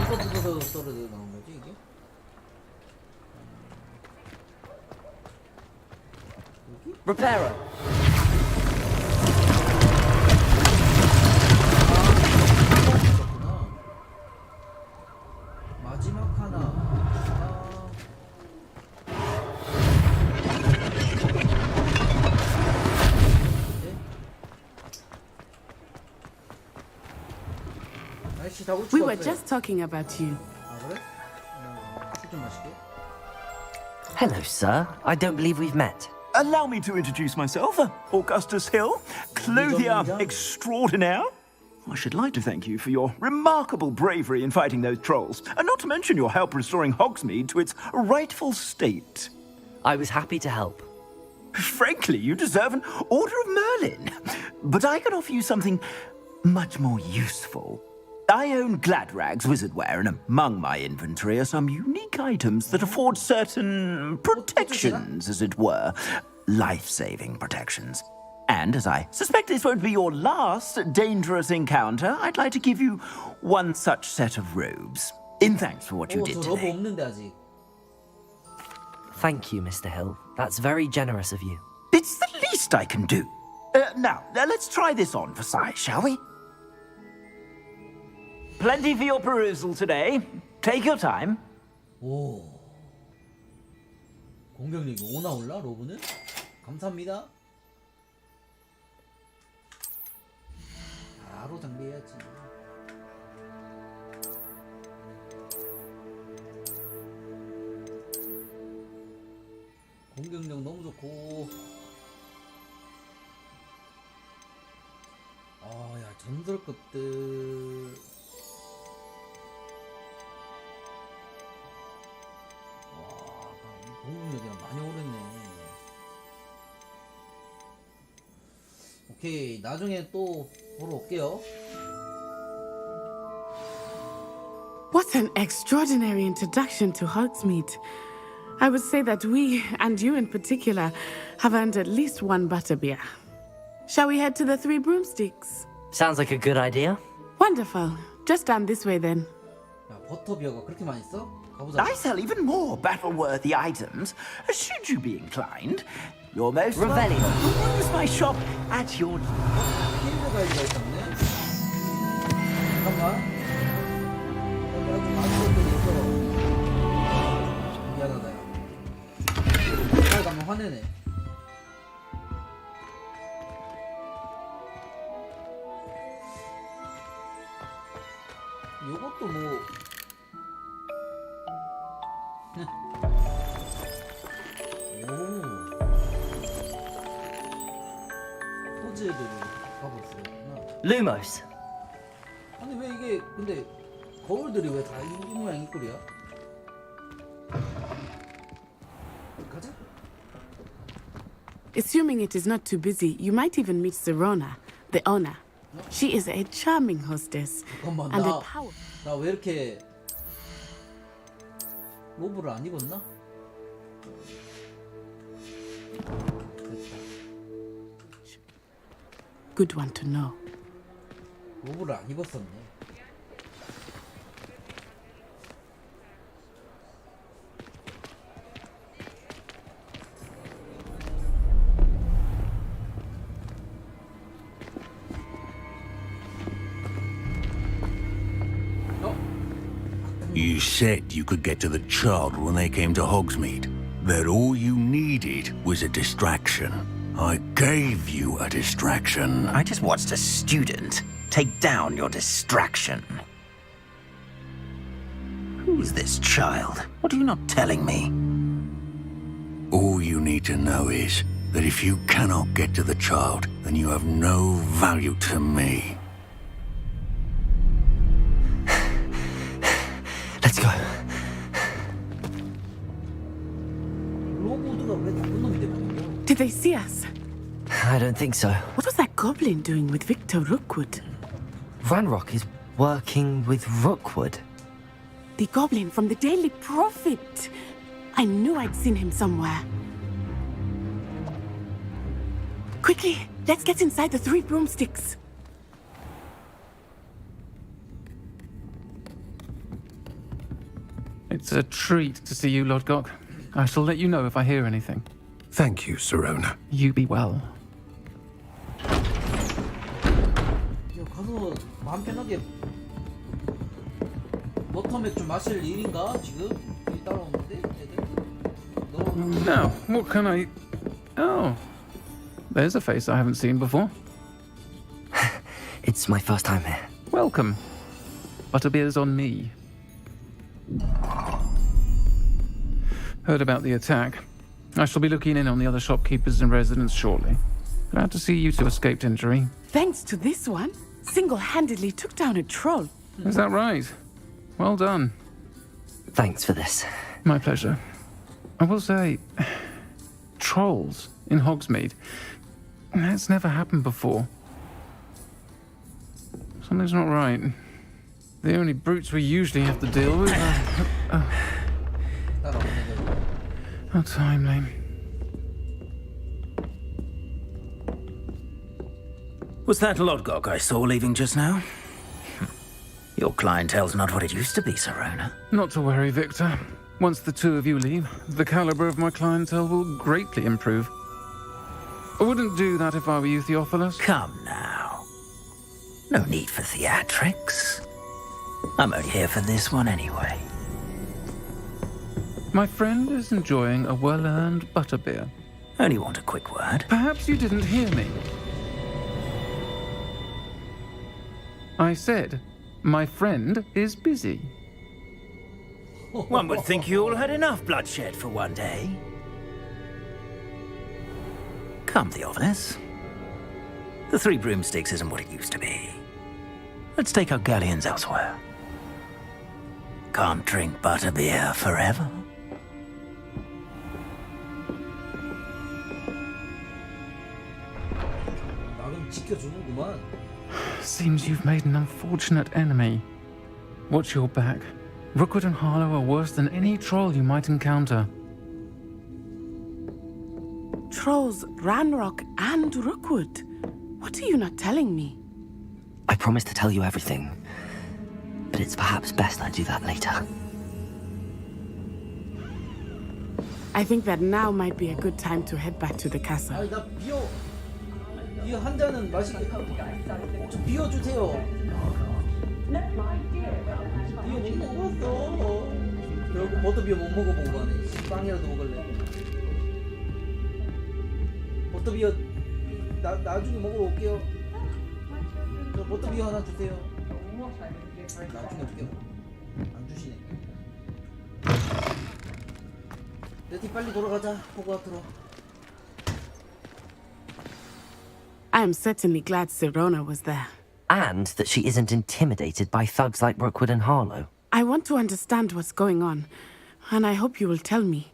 이거 부서서 떨어져 나온 거지 이게? Repairer. 마지막 하나. We were just talking about you. 아 그래? 술좀 마실게. Hello, sir. I don't believe we've met. Allow me to introduce myself, Augustus Hill, clothier extraordinaire. I should like to thank you for your remarkable bravery in fighting those trolls, and not to mention your help restoring Hogsmeade to its rightful state. I was happy to help. Frankly, you deserve an Order of Merlin. But I can offer you something much more useful. I own Gladrag's wizardware, and among my inventory are some unique items that afford certain protections, as it were. Life-saving protections. And as I suspect this won't be your last dangerous encounter, I'd like to give you one such set of robes. In thanks for what you did 저 로브 today. 없는데 아직. Thank you, Mr. Hill. That's very generous of you. It's the least I can do. Now, let's try this on for size, shall we? Plenty for your perusal today. Take your time. 오. 공격력이 5 나올라 로브는? 감사합니다. 바로 장비해야지. 공격력 너무 좋고. 아, 야, 전설 것들. 와, 공격력이랑 많이 오르네. 오케이, 나중에 또 보러 올게요. What an extraordinary introduction to Hogsmeade. I would say that we, and you in particular, have earned at least one butterbeer. Shall we head to the Three Broomsticks? Sounds like a good idea. Wonderful. Just down this way then. 야, 버터비어가 그렇게 많이 써? 가보자. I sell even more battle-worthy items, should you be inclined. You're most Revelio. welcome. Use my shop at your... 필드 가이드가 있었네. 잠깐만. 여기 아주 많은 것들이 있어. 미안하다, 야. 빨리 가면 화내네. 요것도 뭐 오 포즈들을 하고 있었구나. Lumos. 아니 왜 이게 근데 거울들이 왜 다 이 모양 이 꼴이야? 가자. Assuming it is not too busy, you might even meet Serona, the owner. She is a charming hostess 잠깐만 and a power. 나 왜 이렇게 로브를 안 입었나? 됐다. Good one to know. 로브를 안 입었었네. You said you could get to the child when they came to Hogsmeade. That all you needed was a distraction. I gave you a distraction. I just watched a student take down your distraction. Who's this child? What are you not telling me? All you need to know is that if you cannot get to the child, then you have no value to me. Let's go. 로보드가 왜 나쁜 놈이 돼버린 Did they see us? I don't think so. What was that goblin doing with Victor Rookwood? Ranrock is working with Rookwood. The goblin from the Daily Prophet. I knew I'd seen him somewhere. Quickly, let's get inside the three broomsticks. It's a treat to see you, Lodgok. I shall let you know if I hear anything. Thank you, Serona. You be well. 야 가서 마음 편하게 버터맥주 마실 일인가 지금? 여기 따라오는데 애들? 너 Now, what can I... Oh, there's a face I haven't seen before. It's my first time here. Welcome. Butterbeer's on me. Heard about the attack. I shall be looking in on the other shopkeepers and residents shortly. Glad to see you two escaped injury. Thanks to this one, single-handedly took down a troll. Is that right? Well done. Thanks for this. My pleasure. I will say, trolls in Hogsmeade. That's never happened before. Something's not right. The only brutes we usually have to deal with are... How timely. Was that Lodgok I saw leaving just now? Your clientele's not what it used to be, Serona. Not to worry, Victor. Once the two of you leave, the caliber of my clientele will greatly improve. I wouldn't do that if I were you, Theophilus. Come now. No need for theatrics. I'm only here for this one anyway. My friend is enjoying a well-earned butterbeer. Only want a quick word. Perhaps you didn't hear me. I said, my friend is busy. One would think you all had enough bloodshed for one day. Come, Theophilus. The Three Broomsticks isn't what it used to be. Let's take our galleons elsewhere. Can't drink butterbeer forever. 나름 지켜주는구만. Seems you've made an unfortunate enemy. Watch your back. Rookwood and Harlow are worse than any troll you might encounter. Trolls, Ranrock, and Rookwood. What are you not telling me? I promise to tell you everything, but it's perhaps best I do that later. I think that now might be a good time to head back to the castle. 아니 나 비어 한 잔은 마시게 좀 비워주세요. 비어 못 먹었어. 결국 버터비어 못 먹어보고 가네. 빵이라도 먹을래. 버터비어 나중에 먹으러 올게요. 저 버터비어 하나 주세요. 나중에 올게요. 안 주시네. 레티 빨리 돌아가자. 호그와트로. I am certainly glad Sirona was there. And that she isn't intimidated by thugs like Rookwood and Harlow. I want to understand what's going on, and I hope you will tell me.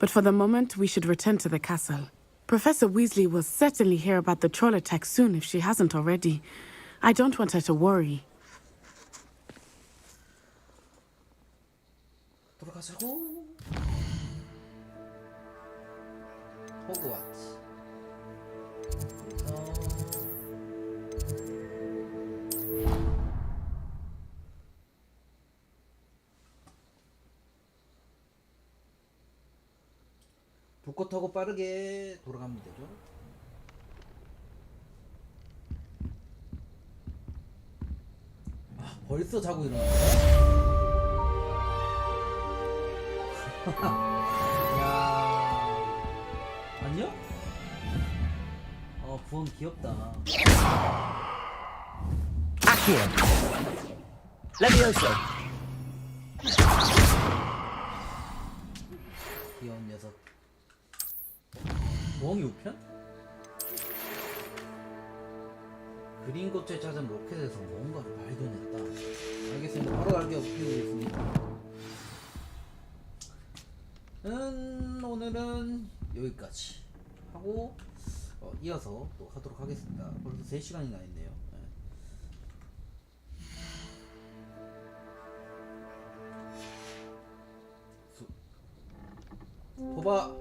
But for the moment, we should return to the castle. Professor Weasley will certainly hear about the troll attack soon if she hasn't already. I don't want her to worry. 돌아가자고. 호그와트. 불꽃 타고 빠르게 돌아가면 되죠. 아, 벌써 자고 일어났어. 야, 아니요? 부엉 귀엽다. Accio! Levioso! 귀여운 녀석. 부엉이 우편? 그린 꽃을 찾은 로켓에서 뭔가를 발견했다. 알겠습니다. 바로 알게 업히겠습니다. 오늘은 여기까지 하고 이어서 또 하도록 하겠습니다. 벌써 3시간이나 했네요. 도바